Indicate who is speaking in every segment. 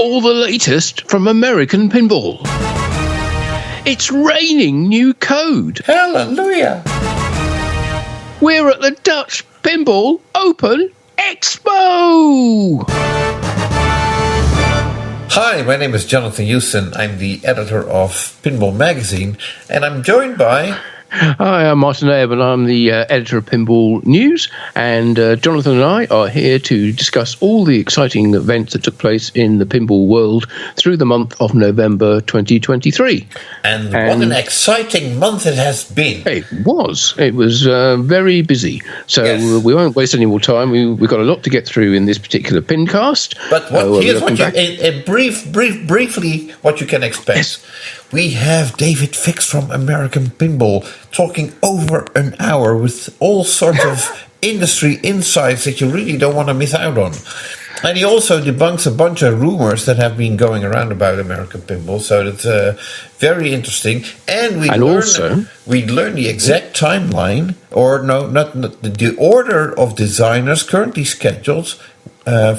Speaker 1: all the latest from American Pinball. It's raining new code.
Speaker 2: Hallelujah!
Speaker 1: We're at the Dutch Pinball Open Expo!
Speaker 2: Hi, my name is Jonathan Joosten. I'm the editor of Pinball Magazine, and I'm joined by...
Speaker 1: Hi, I'm Martin Ayub, and I'm the editor of Pinball News, and Jonathan and I are here to discuss all the exciting events that took place in the pinball world through the month of November 2023.
Speaker 2: And what an exciting month it has been.
Speaker 1: It was very busy, so
Speaker 2: Yes.
Speaker 1: we won't waste any more time. We've got a lot to get through in this particular Pincast.
Speaker 2: But briefly what you can expect.
Speaker 1: Yes.
Speaker 2: We have David Fix from American Pinball talking over an hour with all sorts of industry insights that you really don't want to miss out on. And he also debunks a bunch of rumors that have been going around about American Pinball, so that's very interesting. And we learn the exact timeline, or not the order of designers currently scheduled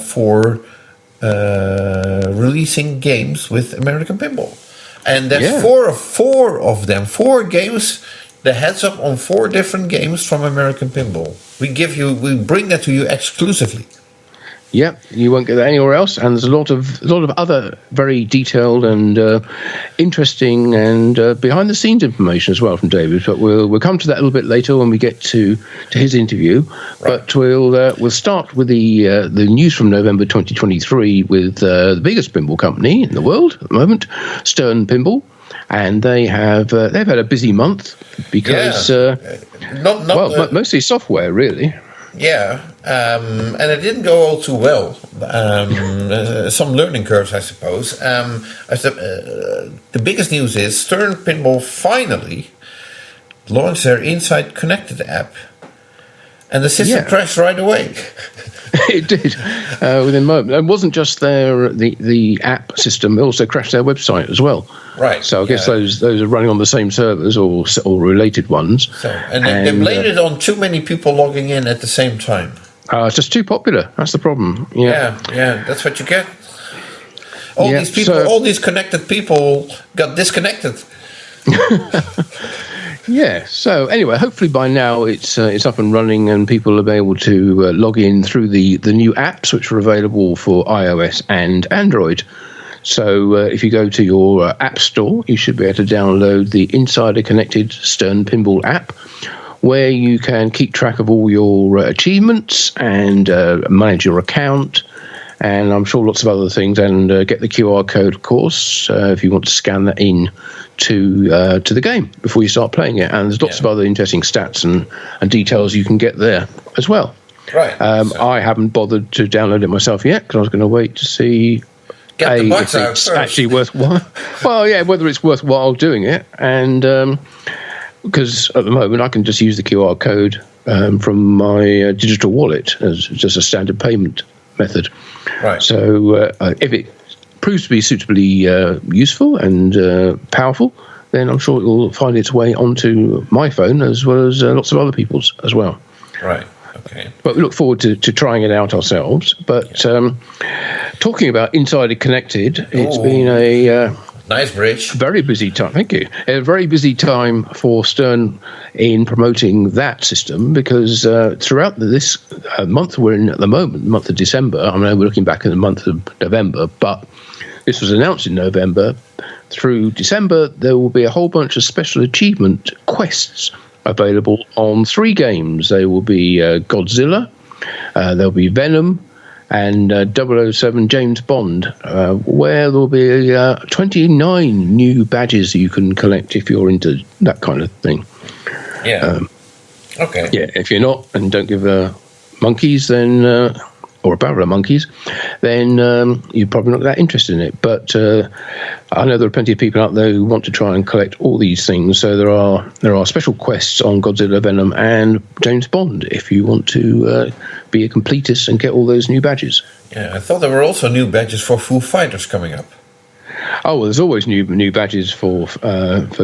Speaker 2: for releasing games with American Pinball. And there's four games, the heads up on 4 different games from American Pinball. We bring that to you exclusively.
Speaker 1: Yep, you won't get that anywhere else, and there's a lot of other very detailed and interesting and behind the scenes information as well from David. But we'll come to that a little bit later when we get to his interview. Right. But we'll start with the news from November 2023 with the biggest pinball company in the world at the moment, Stern Pinball, and they've had a busy month because mostly software really.
Speaker 2: Yeah, and it didn't go all too well. Some learning curves, I suppose. The biggest news is Stern Pinball finally launched their Inside Connected app, and the system crashed right away.
Speaker 1: It did within a moment. It wasn't just the app system; it also crashed their website as well.
Speaker 2: Right.
Speaker 1: So I guess those are running on the same servers or related ones.
Speaker 2: So, and they blamed it on too many people logging in at the same time.
Speaker 1: It's just too popular. That's the problem.
Speaker 2: Yeah, that's what you get. These people, all these connected people, got disconnected.
Speaker 1: Yeah. So anyway, hopefully by now it's up and running, and people will be able to log in through the new apps which are available for iOS and Android. So if you go to your app store, you should be able to download the Insider Connected Stern Pinball app, where you can keep track of all your achievements and manage your account, and I'm sure lots of other things, and get the QR code, of course, if you want to scan that in to the game before you start playing it. And there's lots of other interesting stats and details you can get there as well.
Speaker 2: Right.
Speaker 1: I haven't bothered to download it myself yet because I was going to wait to see if it's actually worthwhile. Well, yeah, whether it's worthwhile doing it, and because at the moment I can just use the QR code from my digital wallet as just a standard payment method.
Speaker 2: Right.
Speaker 1: So if it proves to be suitably useful and powerful, then I'm sure it will find its way onto my phone as well as lots of other people's as well.
Speaker 2: Right. Okay.
Speaker 1: But we look forward to trying it out ourselves. But talking about Insider Connected, it's been a
Speaker 2: nice bridge.
Speaker 1: Very busy time. Thank you. A very busy time for Stern in promoting that system, because throughout this month we're in at the moment, the month of December. I know we're looking back at the month of November, but this was announced in November. Through December, there will be a whole bunch of special achievement quests available on 3 games. They will be Godzilla, there'll be Venom, and 007 James Bond, where there'll be 29 new badges you can collect if you're into that kind of thing.
Speaker 2: Yeah. Okay.
Speaker 1: Yeah, if you're not and don't give monkeys, then or a barrel of monkeys, then you're probably not that interested in it. But I know there are plenty of people out there who want to try and collect all these things. So there are special quests on Godzilla, Venom, and James Bond if you want to be a completist and get all those new badges.
Speaker 2: Yeah, I thought there were also new badges for Foo Fighters coming up.
Speaker 1: Oh, well, there's always new badges for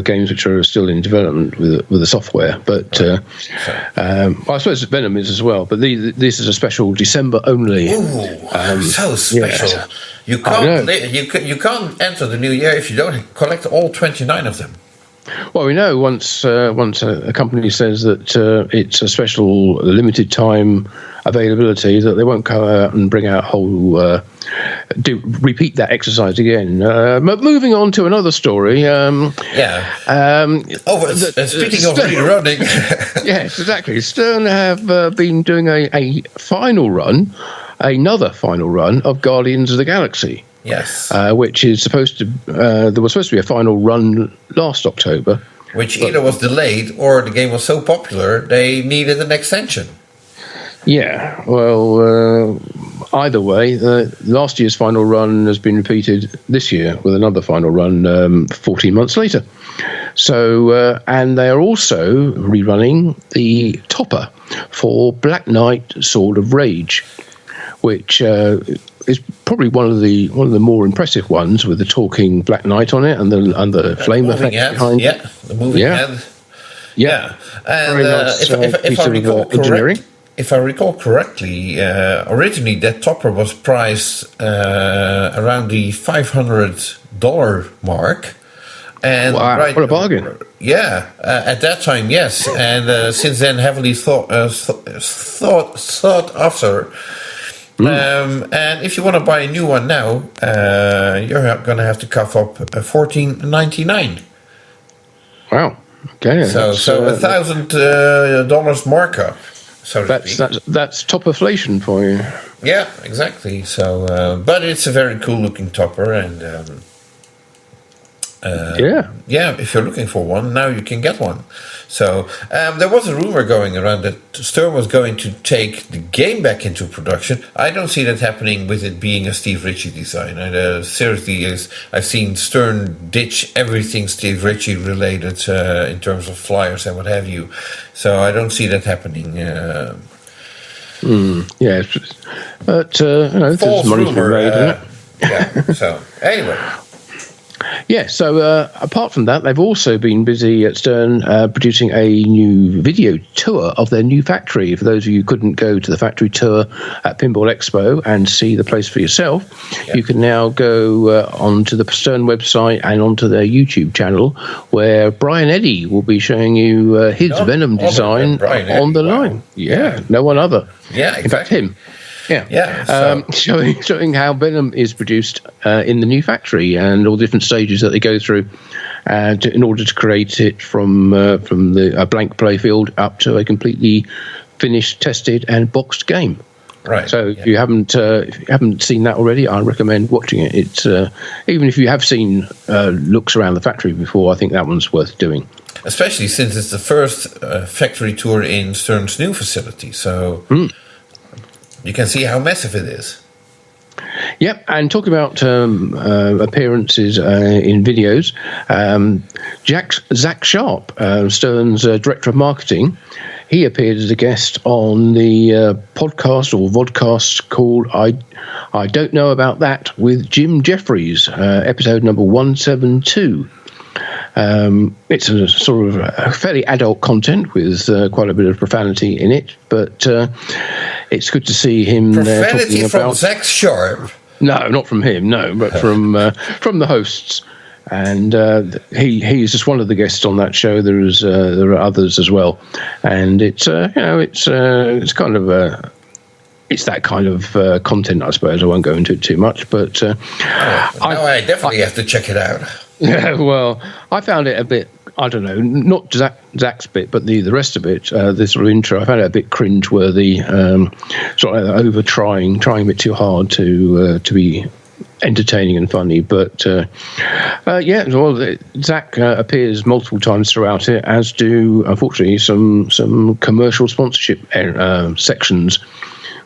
Speaker 1: games which are still in development with the software. But I suppose Venom is as well. But this is a special December only.
Speaker 2: Ooh, so special! Yeah. You can't enter the new year if you don't collect all 29 of them.
Speaker 1: Well, we know once a company says that it's a special limited time availability, that they won't go out and bring out whole repeat that exercise again. But moving on to another story.
Speaker 2: Speaking of rerunning.
Speaker 1: Yes, exactly. Stern have been doing another final run of Guardians of the Galaxy.
Speaker 2: Yes.
Speaker 1: Which is supposed to... there was supposed to be a final run last October.
Speaker 2: Which either was delayed or the game was so popular they needed an extension.
Speaker 1: Yeah, well, either way, last year's final run has been repeated this year with another final run 14 months later. So, and they are also rerunning the topper for Black Knight Sword of Rage, which is probably one of the more impressive ones, with the talking Black Knight on it and the flame effect behind it.
Speaker 2: Yeah, the moving head.
Speaker 1: Yeah.
Speaker 2: And
Speaker 1: nice,
Speaker 2: if I recall correctly, originally that topper was priced around the $500 mark. And
Speaker 1: wow, what a bargain!
Speaker 2: Yeah, at that time, yes, and since then heavily sought after. And if you want to buy a new one now, you're going to have to cough up $14.99.
Speaker 1: Wow. Okay.
Speaker 2: So $1,000 markup. So
Speaker 1: that's topperflation for you.
Speaker 2: Yeah, exactly. So, but it's a very cool looking topper, and if you're looking for one, now you can get one. So there was a rumor going around that Stern was going to take the game back into production. I don't see that happening with it being a Steve Ritchie design. And seriously, I've seen Stern ditch everything Steve Ritchie related in terms of flyers and what have you. So I don't see that happening.
Speaker 1: Yeah, but there's money to be made, isn't it?
Speaker 2: Yeah. So anyway.
Speaker 1: Yeah, so apart from that, they've also been busy at Stern producing a new video tour of their new factory. For those of you who couldn't go to the factory tour at Pinball Expo and see the place for yourself, you can now go onto the Stern website and onto their YouTube channel, where Brian Eddy will be showing you his Venom design on the line. Yeah, no one other.
Speaker 2: Yeah, exactly.
Speaker 1: In fact, him.
Speaker 2: Yeah.
Speaker 1: Showing how Venom is produced in the new factory and all the different stages that they go through in order to create it from a blank playfield up to a completely finished, tested, and boxed game.
Speaker 2: Right.
Speaker 1: So if you haven't seen that already, I recommend watching it. It's even if you have seen looks around the factory before, I think that one's worth doing.
Speaker 2: Especially since it's the first factory tour in Stern's new facility. So. You can see how massive it is.
Speaker 1: Yep, and talking about appearances in videos, Zach Sharp, Stern's director of marketing, he appeared as a guest on the podcast or vodcast called I Don't Know About That with Jim Jeffries, episode number 172. It's a sort of a fairly adult content with quite a bit of profanity in it, but it's good to see him there talking about...
Speaker 2: Profanity from Zach Sharp?
Speaker 1: No, not from him, no, but from the hosts. And he's just one of the guests on that show. There are others as well, and it's it's kind of it's that kind of content, I suppose. I won't go into it too much, but
Speaker 2: I definitely have to check it out.
Speaker 1: Yeah, well, I found it a bit, I don't know, not Zach's bit, but the rest of it, this sort of intro, I found it a bit cringe-worthy, sort of over-trying a bit too hard to be entertaining and funny. But, Zach appears multiple times throughout it, as do, unfortunately, some commercial sponsorship sections,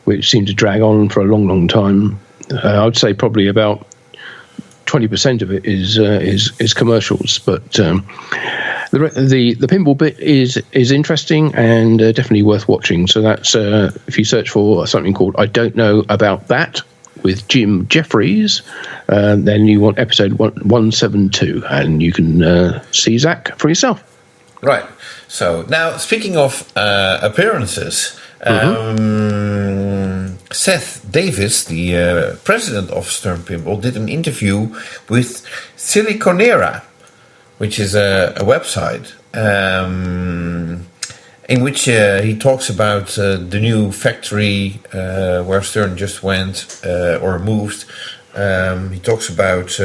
Speaker 1: which seem to drag on for a long, long time. I would say probably about 20% of it is commercials, but the pinball bit is interesting and definitely worth watching. So that's if you search for something called I Don't Know About That with Jim Jeffries, then you want episode 172, and you can see Zach for yourself.
Speaker 2: Right. So now, speaking of appearances, Seth Davis, the president of Stern Pinball, did an interview with Siliconera, which is a website in which he talks about the new factory where Stern just went or moved. He talks about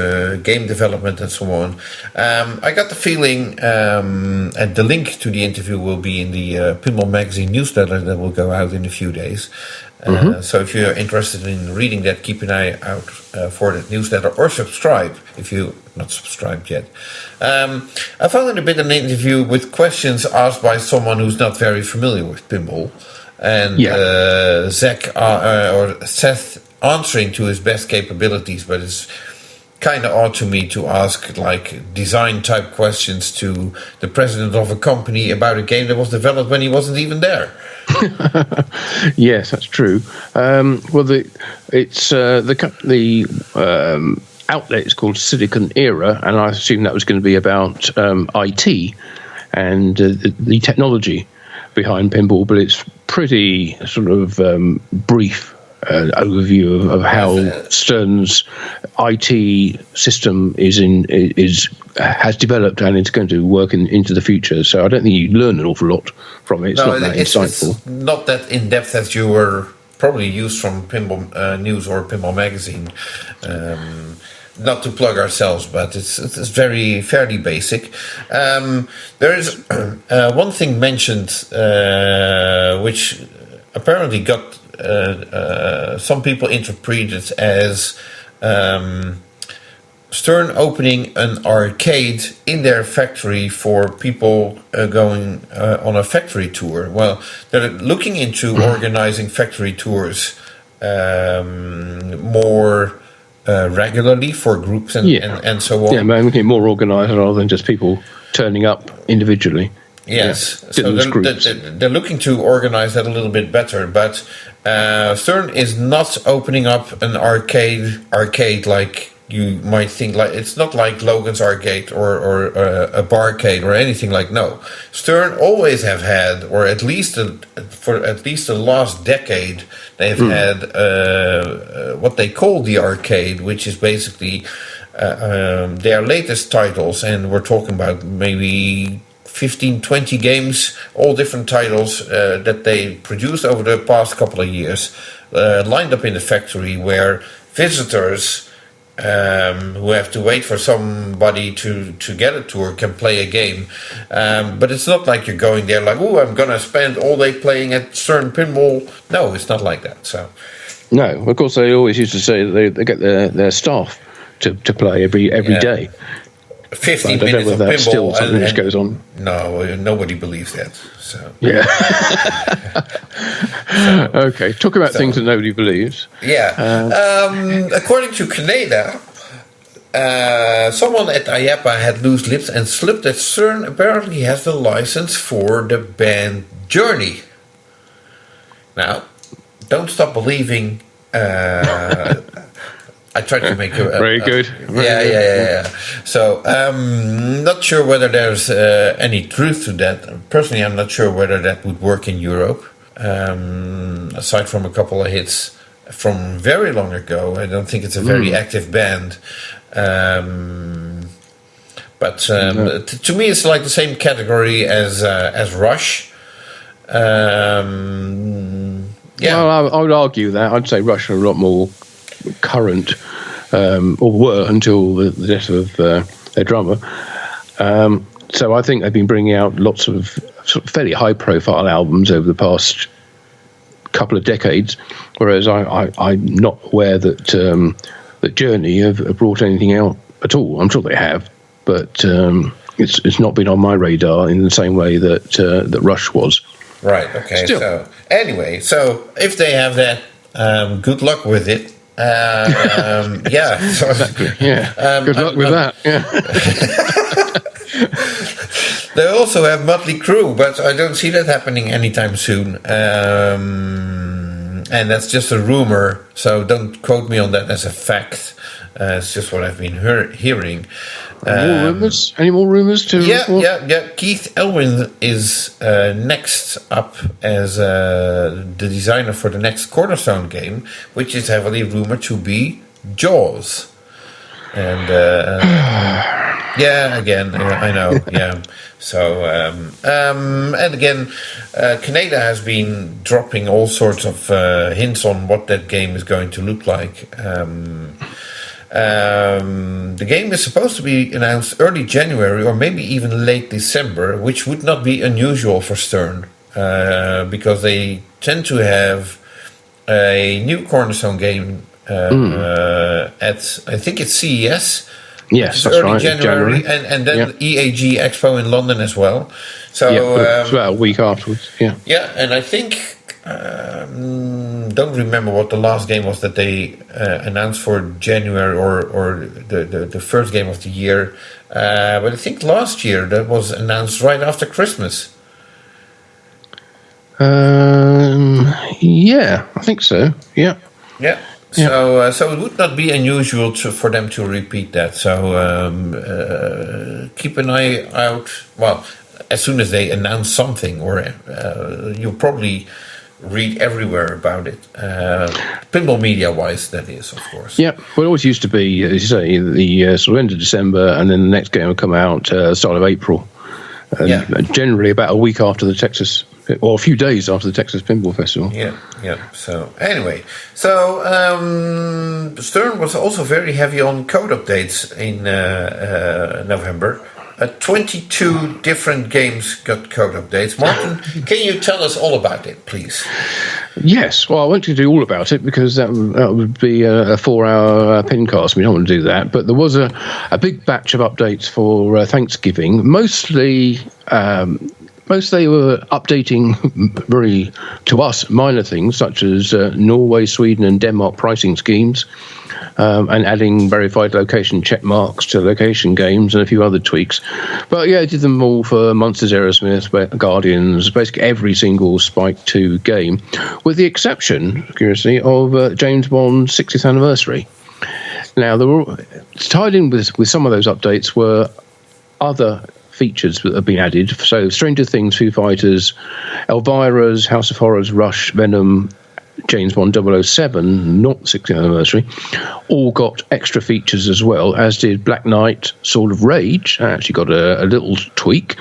Speaker 2: game development and so on. I got the feeling, and the link to the interview will be in the Pinball Magazine newsletter that will go out in a few days. So if you're interested in reading that, keep an eye out for that newsletter, or subscribe if you're not subscribed yet. I found it a bit an interview with questions asked by someone who's not very familiar with pinball. And Zach or Seth answering to his best capabilities, but it's kind of odd to me to ask like design type questions to the president of a company about a game that was developed when he wasn't even there.
Speaker 1: Yes, that's true. Well, the outlet is called Silicon Era, and I assume that was going to be about IT and the technology behind pinball, but it's pretty sort of brief overview of how Stern's IT system has developed and it's going to work into the future. So I don't think you learn an awful lot from it. It's not that insightful.
Speaker 2: It's not that in depth as you were probably used from Pinball News or Pinball Magazine. Not to plug ourselves, but it's fairly basic. There is one thing mentioned which apparently got some people interpreted as Stern opening an arcade in their factory for people going on a factory tour. Well, they're looking into organizing factory tours more regularly for groups and so on.
Speaker 1: Yeah, making it more organized rather than just people turning up individually.
Speaker 2: Yes, so they're looking to organize that a little bit better, but Stern is not opening up an arcade like you might think. Like it's not like Logan's Arcade or a barcade or anything like. No, Stern always have had, or at least for at least the last decade, they've had what they call the arcade, which is basically their latest titles, and we're talking about maybe 15, 20 games, all different titles that they produced over the past couple of years, lined up in the factory where visitors who have to wait for somebody to get a tour can play a game. But it's not like you're going there like, oh, I'm going to spend all day playing at Stern Pinball. No, it's not like that. So,
Speaker 1: no, of course, they always used to say they get their staff to play every day.
Speaker 2: 15 minutes of pinball.
Speaker 1: Still something which goes on.
Speaker 2: No, nobody believes that. So
Speaker 1: yeah. Okay, talk about things that nobody believes.
Speaker 2: Yeah. According to Canada, someone at Ayub had loose lips and slipped that Stern apparently has the license for the band Journey. Now, don't stop believing. I tried to make a
Speaker 1: very good.
Speaker 2: Yeah. So, not sure whether there's any truth to that. Personally, I'm not sure whether that would work in Europe. Aside from a couple of hits from very long ago, I don't think it's a very active band. But to me, it's like the same category as Rush. Yeah.
Speaker 1: Well, I would argue that. I'd say Rush are a lot more current, or were until the death of their drummer. So I think they've been bringing out lots of sort of fairly high-profile albums over the past couple of decades, whereas I'm not aware that that Journey have brought anything out at all. I'm sure they have, but it's not been on my radar in the same way that that Rush was.
Speaker 2: Right. Okay. Still. So anyway, so if they have that, good luck with it. Yeah. So,
Speaker 1: exactly. Yeah. Good luck with that. Yeah.
Speaker 2: They also have Motley Crue, but I don't see that happening anytime soon. And that's just a rumor, so don't quote me on that as a fact. It's just what I've been hearing.
Speaker 1: More rumors? Any more rumors to report?
Speaker 2: Yeah. Keith Elwin is next up as the designer for the next Cornerstone game, which is heavily rumored to be Jaws. And I know. Yeah. So and again, Canada has been dropping all sorts of hints on what that game is going to look like. The game is supposed to be announced early January or maybe even late December, which would not be unusual for Stern, because they tend to have a new Cornerstone game at, I think it's CES.
Speaker 1: Yes, that's
Speaker 2: early
Speaker 1: right.
Speaker 2: January. And then EAG Expo in London as well. So
Speaker 1: it's about a week afterwards. Yeah.
Speaker 2: Yeah, and I think don't remember what the last game was that they announced for January or the first game of the year. But I think last year that was announced right after Christmas.
Speaker 1: Yeah, I think so. Yeah.
Speaker 2: Yeah. So it would not be unusual for them to repeat that. So keep an eye out. Well, as soon as they announce something, or you'll probably read everywhere about it. Pinball media-wise, that is, of course.
Speaker 1: Yeah, well, it always used to be, as you say, the sort of end of December, and then the next game will come out start of April. Generally about a week after the Texas, or a few days after the Texas Pinball Festival.
Speaker 2: Yeah. So anyway, Stern was also very heavy on code updates in November. 22 different games got code updates. Martin, can you tell us all about it, please?
Speaker 1: Yes, well, I won't do all about it because that would be a 4-hour PINcast. We don't want to do that. But there was a big batch of updates for Thanksgiving. Mostly they were updating very, to us, minor things such as Norway, Sweden and Denmark pricing schemes, and adding verified location check marks to location games and a few other tweaks. But yeah, I did them all for Monsters, Aerosmith, Guardians, basically every single Spike 2 game, with the exception, curiously, of James Bond's 60th anniversary. Now, tied in with some of those updates were other features that have been added. So Stranger Things, Foo Fighters, Elvira's, House of Horrors, Rush, Venom, James Bond 007, not 60th anniversary, all got extra features as well, as did Black Knight, Sword of Rage, actually got a little tweak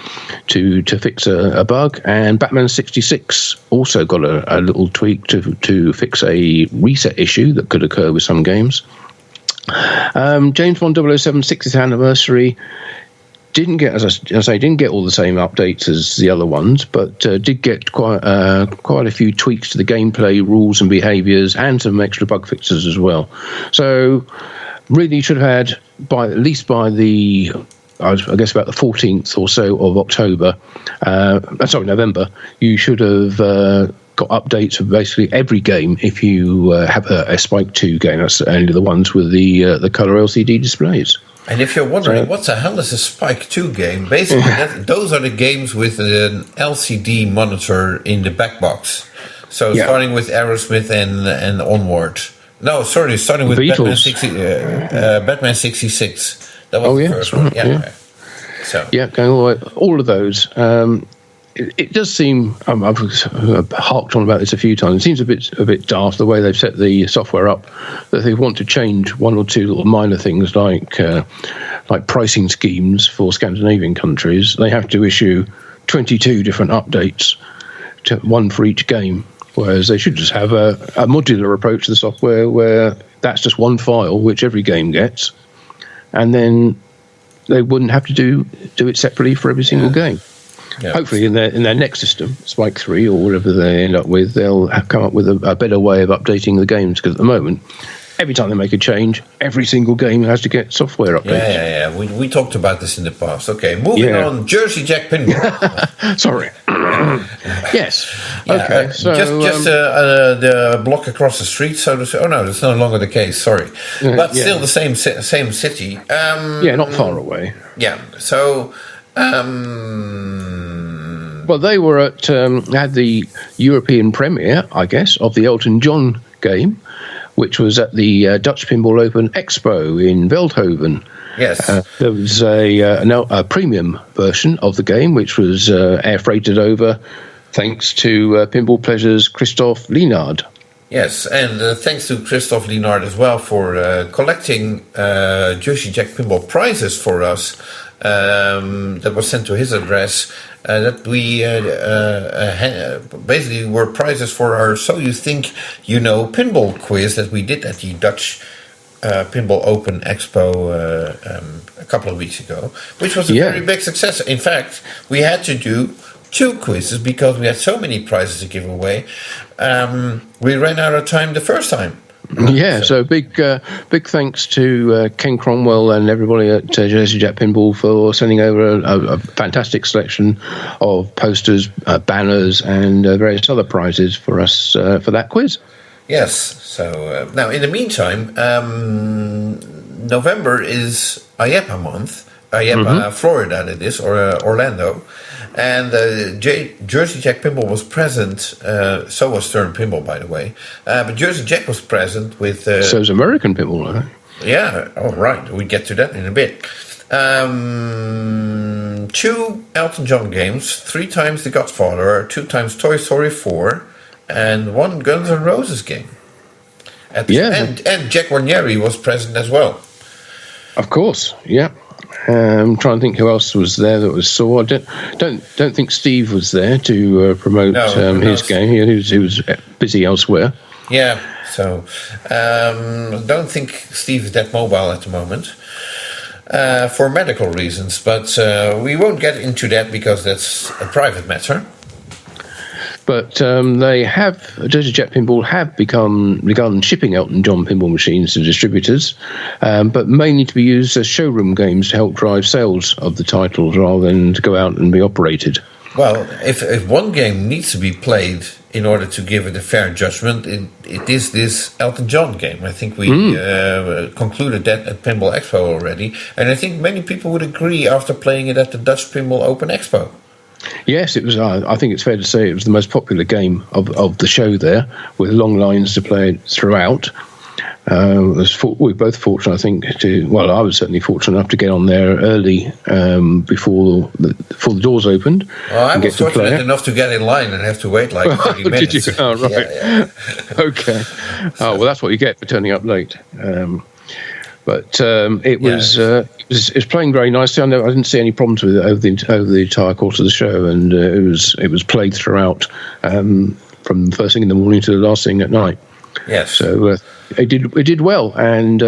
Speaker 1: to fix a bug, and Batman 66 also got a little tweak to fix a reset issue that could occur with some games. James Bond 007 60th anniversary didn't get, as I say, didn't get all the same updates as the other ones, but did get quite a few tweaks to the gameplay rules and behaviours, and some extra bug fixes as well. So really, you should have had at least by the, I guess about the 14th or so of November, you should have got updates for basically every game if you have a Spike 2 game. That's only the ones with the colour LCD displays.
Speaker 2: And if you're wondering, what the hell is a Spike 2 game? Basically, those are the games with an LCD monitor in the backbox. So starting with Aerosmith and onward. No, sorry, starting with Batman 66. That was the first one. Yeah. So. Yeah,
Speaker 1: going all of those. It does seem, I've harked on about this a few times, it seems a bit daft the way they've set the software up, that they want to change one or two little minor things like pricing schemes for Scandinavian countries. They have to issue 22 different updates, one for each game, whereas they should just have a modular approach to the software where that's just one file which every game gets, and then they wouldn't have to do it separately for every single game. Yeah. Hopefully in their next system, Spike 3 or whatever they end up with, they'll come up with a better way of updating the games, because at the moment, every time they make a change, every single game has to get software updates.
Speaker 2: Yeah. We talked about this in the past. Okay, moving on. Jersey Jack Pinball.
Speaker 1: Sorry. Yes. Yeah, okay. So
Speaker 2: just the block across the street, so to say. Oh no, that's no longer the case. Sorry, but still the same city.
Speaker 1: Not far away.
Speaker 2: Yeah. So.
Speaker 1: Well, they were had the European premiere, I guess, of the Elton John game, which was at the Dutch Pinball Open Expo in Veldhoven.
Speaker 2: Yes.
Speaker 1: There was a premium version of the game, which was air freighted over, thanks to Pinball Pleasure's Christophe Lienard.
Speaker 2: Yes, and thanks to Christophe Lienard as well for collecting Jersey Jack Pinball prizes for us that was sent to his address. That we basically were prizes for our So You Think You Know pinball quiz that we did at the Dutch Pinball Open Expo a couple of weeks ago, which was a very big success. In fact, we had to do 2 quizzes because we had so many prizes to give away. We ran out of time the first time.
Speaker 1: Yeah, so big thanks to Ken Cromwell and everybody at Jersey Jack Pinball for sending over a fantastic selection of posters, banners, and various other prizes for us for that quiz.
Speaker 2: Yes, so now in the meantime, November is Ayub month, Florida that is, or Orlando. And Jersey Jack Pinball was present, so was Stern Pinball, by the way. But Jersey Jack was present with...
Speaker 1: so was American Pinball, I think.
Speaker 2: Yeah, all right. We get to that in a bit. 2 Elton John games, 3 times The Godfather, 2 times Toy Story 4, and 1 Guns N' Roses game. And Jack Warnieri was present as well.
Speaker 1: Of course, yeah. I'm trying to think who else was there that was saw. I don't think Steve was there to promote his game. He was busy elsewhere.
Speaker 2: Yeah, so don't think Steve is that mobile at the moment for medical reasons. But we won't get into that because that's a private matter.
Speaker 1: But Jersey Jack Pinball have begun shipping Elton John pinball machines to distributors, but mainly to be used as showroom games to help drive sales of the titles rather than to go out and be operated.
Speaker 2: Well, if one game needs to be played in order to give it a fair judgment, it is this Elton John game. I think we concluded that at Pinball Expo already, and I think many people would agree after playing it at the Dutch Pinball Open Expo.
Speaker 1: Yes, it was. I think it's fair to say it was the most popular game of the show there, with long lines to play throughout. We were both fortunate, I think, I was certainly fortunate enough to get on there early before the doors opened.
Speaker 2: Well, I was fortunate enough to get in line and have to wait like 30 minutes.
Speaker 1: Did you? Oh, right. Yeah. Okay. Oh, well, that's what you get for turning up late. But it was playing very nicely. I didn't see any problems with it over the entire course of the show, and it was played throughout from the first thing in the morning to the last thing at night.
Speaker 2: Yes.
Speaker 1: So it did well, and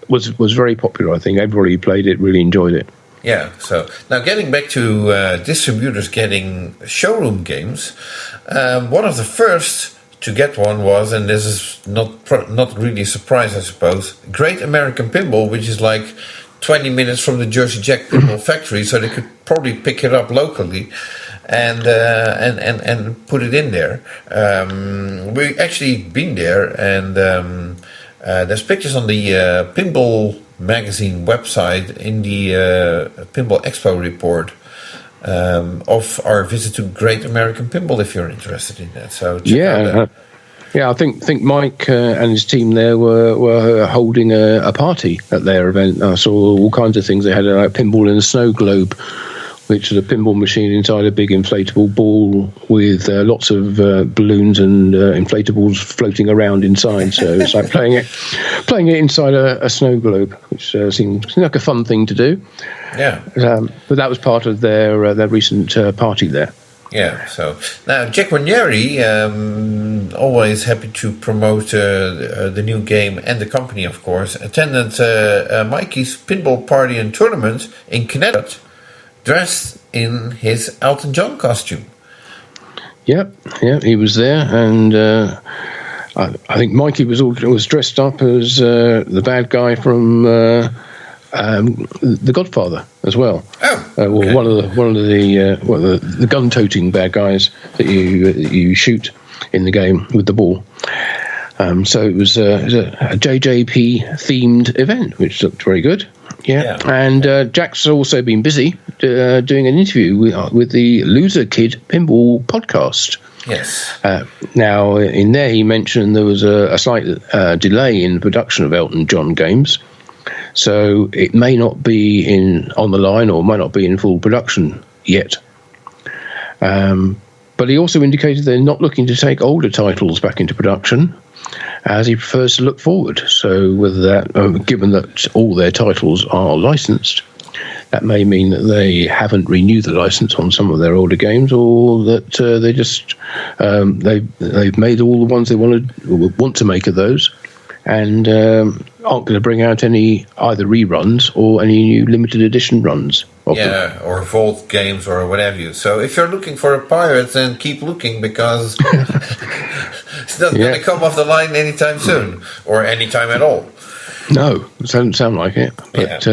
Speaker 1: was very popular. I think everybody who played it really enjoyed it.
Speaker 2: Yeah. So now getting back to distributors getting showroom games, one of the first to get one was, and this is not really a surprise, I suppose, Great American Pinball, which is like 20 minutes from the Jersey Jack Pinball factory, so they could probably pick it up locally and put it in there. We actually been there, and there's pictures on the Pinball magazine website in the Pinball Expo report of our visit to Great American Pinball, if you're interested in that. So check out that.
Speaker 1: Yeah, I think Mike and his team there were holding a party at their event. I saw all kinds of things. They had a pinball in a snow globe, which is a pinball machine inside a big inflatable ball with lots of balloons and inflatables floating around inside. So it's like playing it inside a snow globe, which seemed like a fun thing to do.
Speaker 2: Yeah.
Speaker 1: But that was part of their recent party there.
Speaker 2: Yeah, so now Jack Warnieri, always happy to promote the new game and the company, of course, attended Mikey's pinball party and tournament in Connecticut, dressed in his Elton John costume. Yeah,
Speaker 1: he was there, and I think Mikey was dressed up as the bad guy from The Godfather as well.
Speaker 2: Oh, okay.
Speaker 1: One of the gun-toting bad guys that you shoot in the game with the ball. So it was a JJP themed event, which looked very good. Yeah. And Jack's also been busy doing an interview with the Loser Kid Pinball podcast.
Speaker 2: Yes.
Speaker 1: Now, in there, he mentioned there was a slight delay in production of Elton John games. So it may not be on the line or might not be in full production yet. But he also indicated they're not looking to take older titles back into production, as he prefers to look forward. So whether that, given that all their titles are licensed, that may mean that they haven't renewed the license on some of their older games, or that they just they've made all the ones they want to make of those, and aren't going to bring out any either reruns or any new limited edition runs.
Speaker 2: Or Vault games or whatever. So if you're looking for a pirate, then keep looking, because it's not going to come off the line anytime soon, or anytime at all.
Speaker 1: No, it doesn't sound like it. But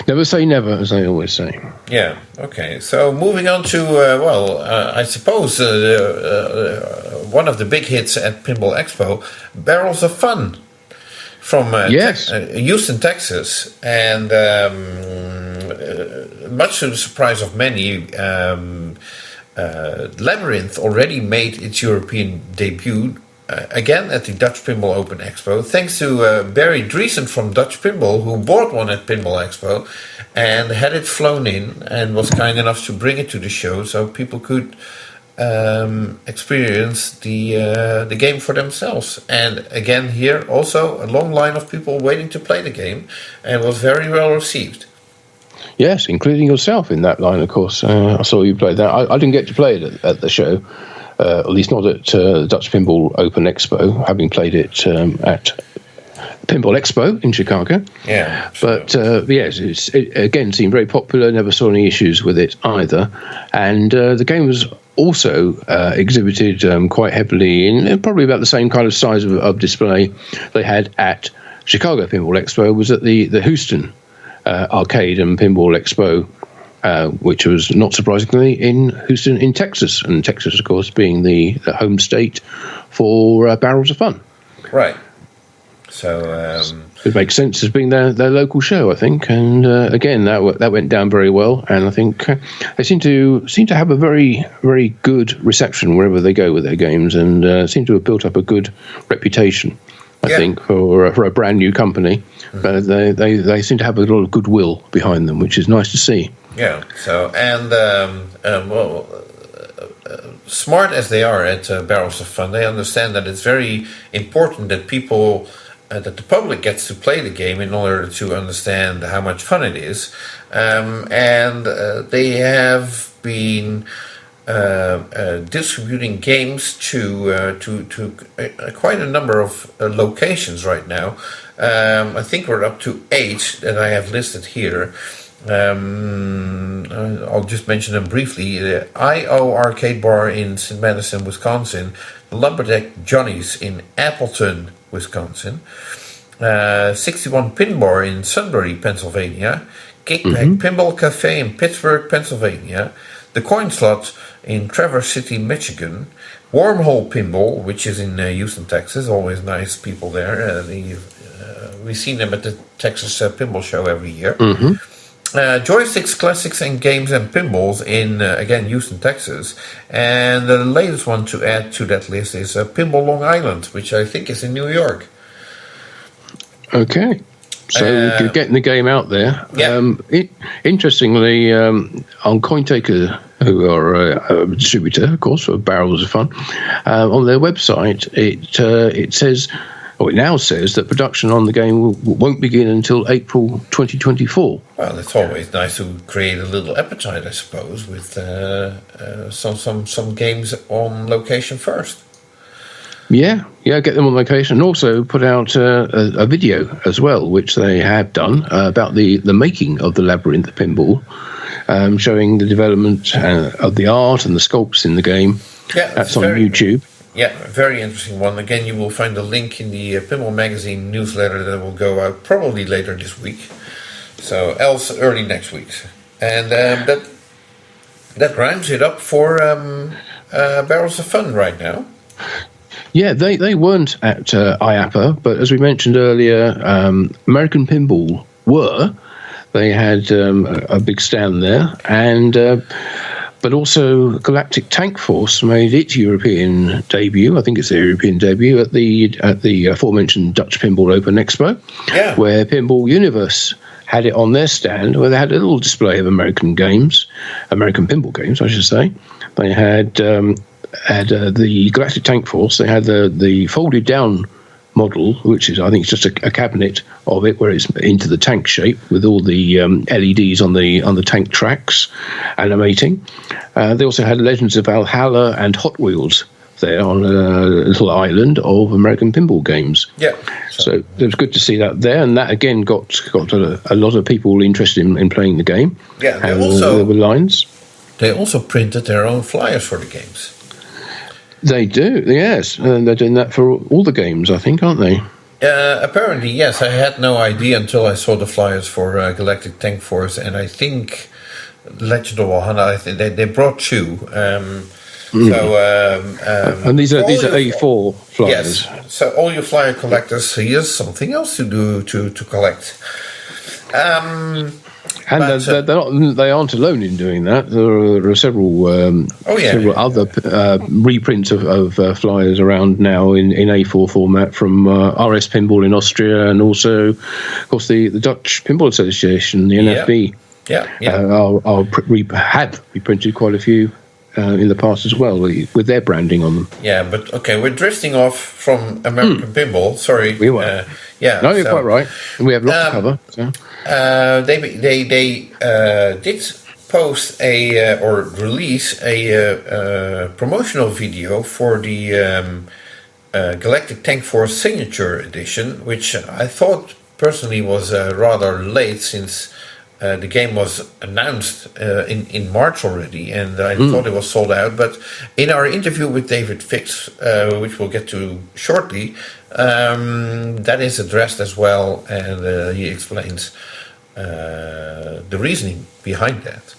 Speaker 1: never say never, as they always say.
Speaker 2: Yeah, okay. So moving on to, I suppose one of the big hits at Pinball Expo, Barrels of Fun, from Houston, Texas. And much to the surprise of many, Labyrinth already made its European debut again at the Dutch Pinball Open Expo, thanks to Barry Dreesen from Dutch Pinball, who bought one at Pinball Expo and had it flown in and was kind enough to bring it to the show so people could experience the game for themselves. And again, here also a long line of people waiting to play the game, and was very well received.
Speaker 1: Yes, including yourself in that line, of course. I saw you play that. I didn't get to play it at the show, at least not at Dutch Pinball Open Expo, having played it at Pinball Expo in Chicago.
Speaker 2: Yeah.
Speaker 1: But yes, it again seemed very popular, never saw any issues with it either. And the game was also exhibited quite heavily in probably about the same kind of size of display they had at Chicago Pinball Expo, was at the Houston Arcade and Pinball Expo, which was not surprisingly in Houston in Texas, and Texas, of course, being the home state for Barrels of Fun.
Speaker 2: Right. So
Speaker 1: it makes sense as being their local show, I think. And again, that went down very well, and I think they seem to have a very, very good reception wherever they go with their games, and seem to have built up a good reputation, I think, for a brand new company. Mm-hmm. They seem to have a lot of goodwill behind them, which is nice to see.
Speaker 2: Yeah. So smart as they are at Barrels of Fun, they understand that it's very important that people, that the public gets to play the game in order to understand how much fun it is, and they have been distributing games to quite a number of locations right now. I think we're up to 8 that I have listed here. I'll just mention them briefly. The I.O. Arcade Bar in St. Madison, Wisconsin. The Lumberjack Johnny's in Appleton, Wisconsin. 61 Pin Bar in Sunbury, Pennsylvania. Kickback Pinball Cafe in Pittsburgh, Pennsylvania. The Coin Slot in Traverse City, Michigan. Wormhole Pinball, which is in Houston, Texas. Always nice people there. We've seen them at the Texas Pinball Show every year. Mm-hmm. Joysticks, Classics and Games and Pinballs in, again, Houston, Texas. And the latest one to add to that list is Pinball Long Island, which I think is in New York.
Speaker 1: Okay. So you're getting the game out there.
Speaker 2: Yeah.
Speaker 1: Interestingly, on CoinTaker, who are a distributor, of course, for Barrels of Fun, on their website, it says, or it now says, that production on the game won't begin until April 2024. Well,
Speaker 2: it's always nice to create a little appetite, I suppose, with some games on location first.
Speaker 1: Yeah, get them on location, and also put out a video as well, which they have done about the making of the Labyrinth Pinball, showing the development of the art and the sculpts in the game.
Speaker 2: Yeah,
Speaker 1: that's on YouTube.
Speaker 2: Yeah, very interesting one. Again, you will find a link in the Pinball Magazine newsletter that will go out probably later this week, so else early next week. And that rounds it up for Barrels of Fun right now.
Speaker 1: Yeah, they weren't at IAPA, but as we mentioned earlier, American Pinball were. They had a big stand there, and but also Galactic Tank Force made its European debut. I think it's their European debut at the aforementioned Dutch Pinball Open Expo, where Pinball Universe had it on their stand, where they had a little display of American pinball games, I should say. They had the Galactic Tank Force. They had the folded down model, which is, I think, it's just a cabinet of it where it's into the tank shape with all the LEDs on the tank tracks animating. They also had Legends of Valhalla and Hot Wheels there on a little island of American pinball games.
Speaker 2: Yeah.
Speaker 1: So it was good to see that there, and that again got a lot of people interested in playing the game.
Speaker 2: Yeah,
Speaker 1: there were lines.
Speaker 2: They also printed their own flyers for the games.
Speaker 1: They do, yes. And they're doing that for all the games, I think, aren't they?
Speaker 2: Apparently, yes. I had no idea until I saw the flyers for Galactic Tank Force, and I think Legend of Valhalla, I think they brought two.
Speaker 1: And these are A4 flyers.
Speaker 2: Yes. So all you flyer collectors, here's something else to do to collect.
Speaker 1: And they aren't alone in doing that. There are several other reprints of flyers around now in A4 format from RS Pinball in Austria, and also, of course, the Dutch Pinball Association, the NFB. Had reprinted quite a few in the past as well, with their branding on them.
Speaker 2: Yeah, but okay, we're drifting off from American Pinball. Sorry.
Speaker 1: We were. No, you're quite right. We have lots to cover. So.
Speaker 2: They did post or release a promotional video for the Galactic Tank Force Signature Edition, which I thought personally was rather late, since the game was announced in March already, and I thought it was sold out. But in our interview with David Fix, which we'll get to shortly, that is addressed as well, and he explains the reasoning behind that.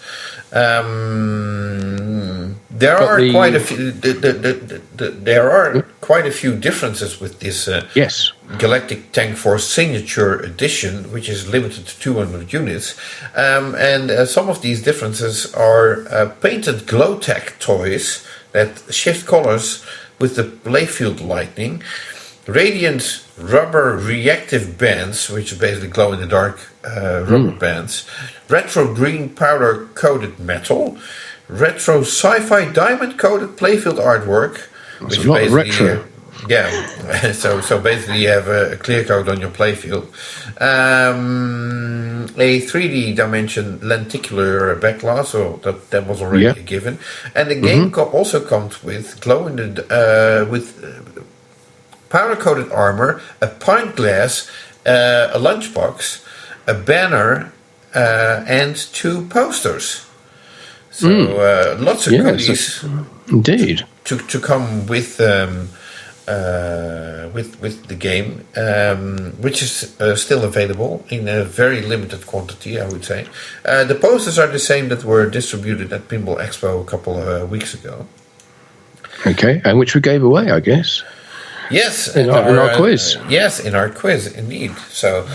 Speaker 2: There are quite a few differences with this Galactic Tank Force Signature Edition, which is limited to 200 units, and some of these differences are painted glow-tech toys that shift colors with the playfield lighting, radiant rubber reactive bands, which basically glow in the dark rubber bands, retro green powder coated metal, retro sci-fi diamond coated playfield artwork, which is basically so basically you have a clear coat on your playfield, a 3D dimension lenticular backglass, so that was already a given, and the game also comes with glow in the powder-coated armor, a pint glass, a lunchbox, a banner, and 2 posters. So lots of goodies,
Speaker 1: indeed,
Speaker 2: to come with the game, which is still available in a very limited quantity, I would say. The posters are the same that were distributed at Pinball Expo a couple of weeks ago.
Speaker 1: Okay, and which we gave away, I guess.
Speaker 2: Yes,
Speaker 1: in our quiz.
Speaker 2: Yes, in our quiz, indeed. So,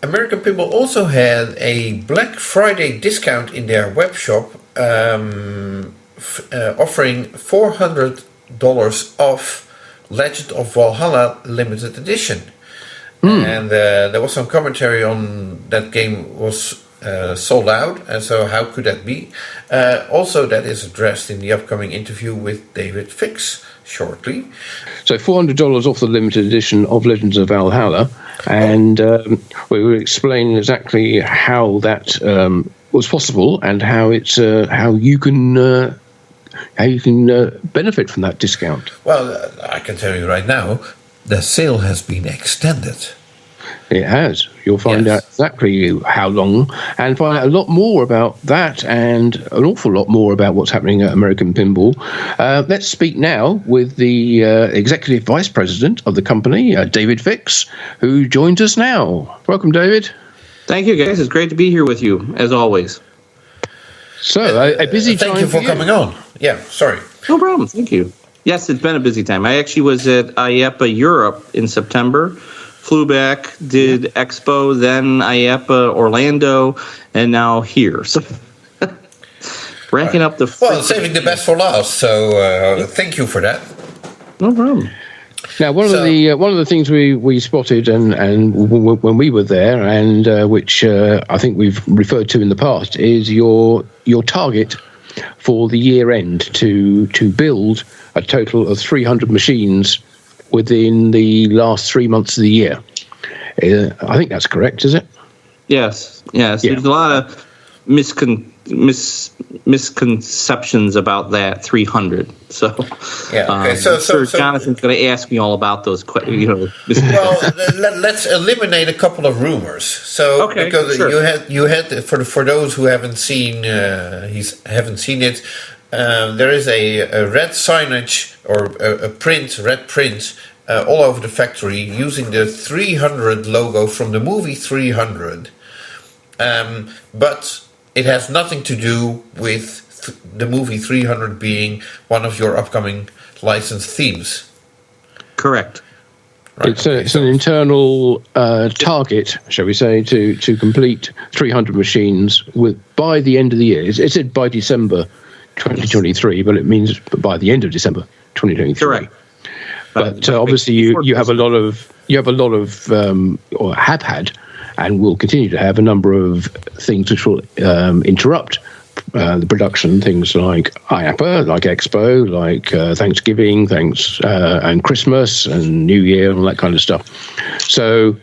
Speaker 2: American Pinball also had a Black Friday discount in their web shop, offering $400 off Legend of Valhalla limited edition. And there was some commentary on that game was sold out, and so how could that be? Also, that is addressed in the upcoming interview with David Fix shortly.
Speaker 1: So $400 off the limited edition of Legends of Valhalla, and we will explain exactly how that was possible and how it's how you can benefit from that discount.
Speaker 2: Well, I can tell you right now, the sale has been extended.
Speaker 1: It has. You'll find out exactly how long, and find out a lot more about that, and an awful lot more about what's happening at American Pinball. Let's speak now with the Executive Vice President of the company, David Fix, who joins us now. Welcome, David.
Speaker 3: Thank you, guys. It's great to be here with you, as always.
Speaker 1: So, a busy time.
Speaker 2: Thank you for coming on. Yeah, sorry.
Speaker 3: No problem. Thank you. Yes, it's been a busy time. I actually was at IEPA Europe in September flew back, did Expo, then IAPA Orlando, and now here. So racking up the...
Speaker 2: Well, saving the best for last, so thank you for that.
Speaker 3: No problem.
Speaker 1: Now, one of the things we spotted and when we were there, and which I think we've referred to in the past, is your target for the year end to build a total of 300 machines within the last 3 months of the year. I think that's correct, is it?
Speaker 3: Yes.
Speaker 1: Yeah.
Speaker 3: There's a lot of misconceptions about that 300. So, so Jonathan's going to ask me all about those.
Speaker 2: Well, let's eliminate a couple of rumors. So, because
Speaker 3: sure.
Speaker 2: you had for those who haven't seen it, there is a red signage or a red print all over the factory using the 300 logo from the movie 300, but it has nothing to do with the movie 300 being one of your upcoming licensed themes.
Speaker 3: Correct.
Speaker 1: Right. It's an internal target, shall we say, to complete 300 machines by the end of the year. It said by December 2023, but it means by the end of December 2023.
Speaker 3: Correct.
Speaker 1: But obviously, you have a lot of or have had, and will continue to have a number of things which will interrupt the production. Things like IAPA, like Expo, like Thanksgiving, and Christmas and New Year, and all that kind of stuff. So,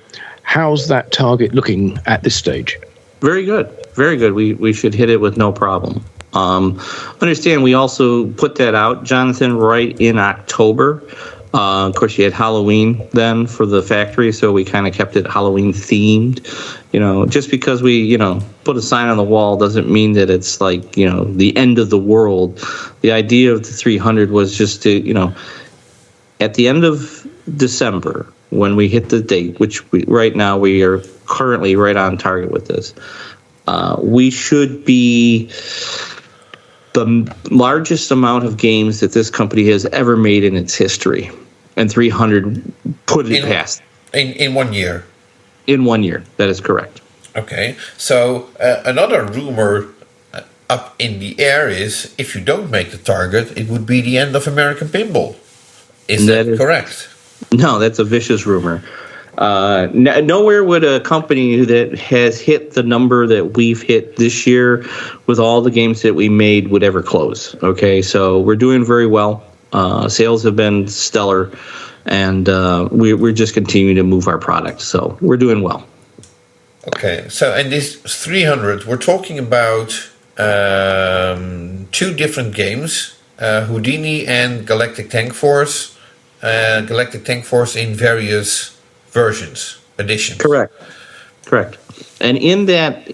Speaker 1: how's that target looking at this stage?
Speaker 3: Very good. Very good. We should hit it with no problem. Understand, we also put that out, Jonathan, right in October. Of course, you had Halloween then for the factory, so we kind of kept it Halloween themed. Just because we, put a sign on the wall doesn't mean that it's like, the end of the world. The idea of the 300 was just to, at the end of December, when we hit the date, which right now we are currently right on target with this, we should be the largest amount of games that this company has ever made in its history. And 300 put it past.
Speaker 2: In 1 year?
Speaker 3: In 1 year, that is correct.
Speaker 2: Okay, so another rumor up in the air is if you don't make the target, it would be the end of American Pinball. Is that correct?
Speaker 3: No, that's a vicious rumor. Nowhere would a company that has hit the number that we've hit this year with all the games that we made would ever close. Okay, so we're doing very well. Sales have been stellar, and we're just continuing to move our product. So we're doing well.
Speaker 2: Okay, so and this 300, we're talking about 2 different games, Houdini and Galactic Tank Force. Galactic Tank Force in various versions, editions.
Speaker 3: Correct. And in that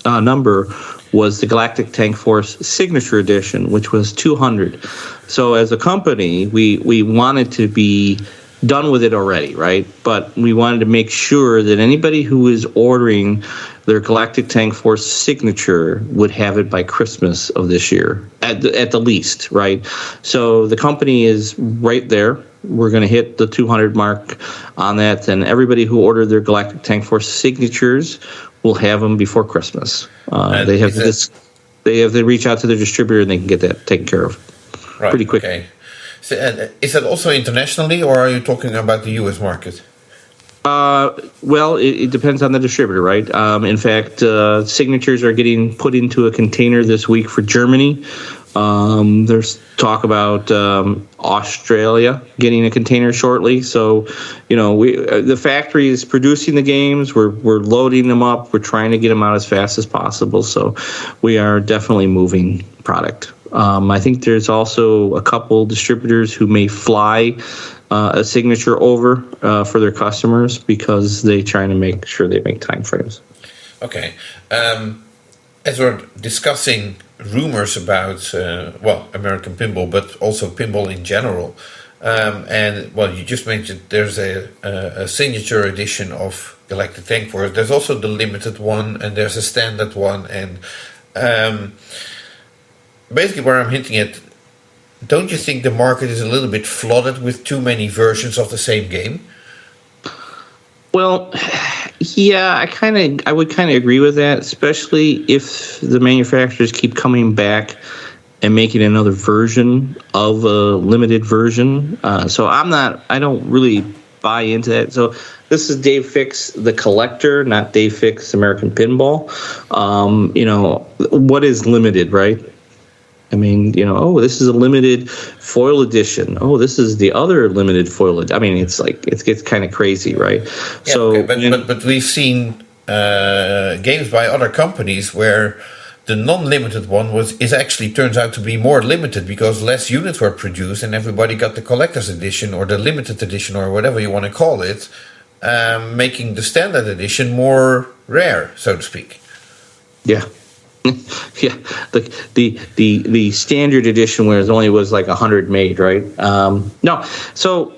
Speaker 3: number was the Galactic Tank Force Signature Edition, which was 200. So as a company, we wanted to be done with it already, right? But we wanted to make sure that anybody who is ordering their Galactic Tank Force Signature would have it by Christmas of this year, at the least, right? So the company is right there. We're going to hit the 200 mark on that, and everybody who ordered their Galactic Tank Force Signatures will have them before Christmas. They have to reach out to their distributor, and they can get that taken care of pretty quick.
Speaker 2: Okay. So, is that also internationally, or are you talking about the U.S. market?
Speaker 3: Well, it depends on the distributor, right? In fact, signatures are getting put into a container this week for Germany. There's talk about Australia getting a container shortly. So, the factory is producing the games. We're loading them up. We're trying to get them out as fast as possible. So, we are definitely moving product. I think there's also a couple distributors who may fly a signature over for their customers because they're trying to make sure they make time frames.
Speaker 2: Okay. As we're discussing rumors about, American Pinball, but also pinball in general, you just mentioned there's a signature edition of Galactic Tank Force. There's also the limited one, and there's a standard one, and basically where I'm hinting at, don't you think the market is a little bit flooded with too many versions of the same game?
Speaker 3: Well, yeah, I would kind of agree with that, especially if the manufacturers keep coming back and making another version of a limited version. So I don't really buy into that. So this is Dave Fix, the collector, not Dave Fix, American Pinball. What is limited, right? I mean, this is a limited foil edition. Oh, this is the other limited foil edition. I mean, it's like, it gets kind of crazy, right?
Speaker 2: Yeah,
Speaker 3: so,
Speaker 2: okay, but we've seen games by other companies where the non-limited one is actually turns out to be more limited because less units were produced and everybody got the collector's edition or the limited edition or whatever you want to call it, making the standard edition more rare, so to speak.
Speaker 3: Yeah. Yeah, the standard edition where it only was like 100 made, right? No, so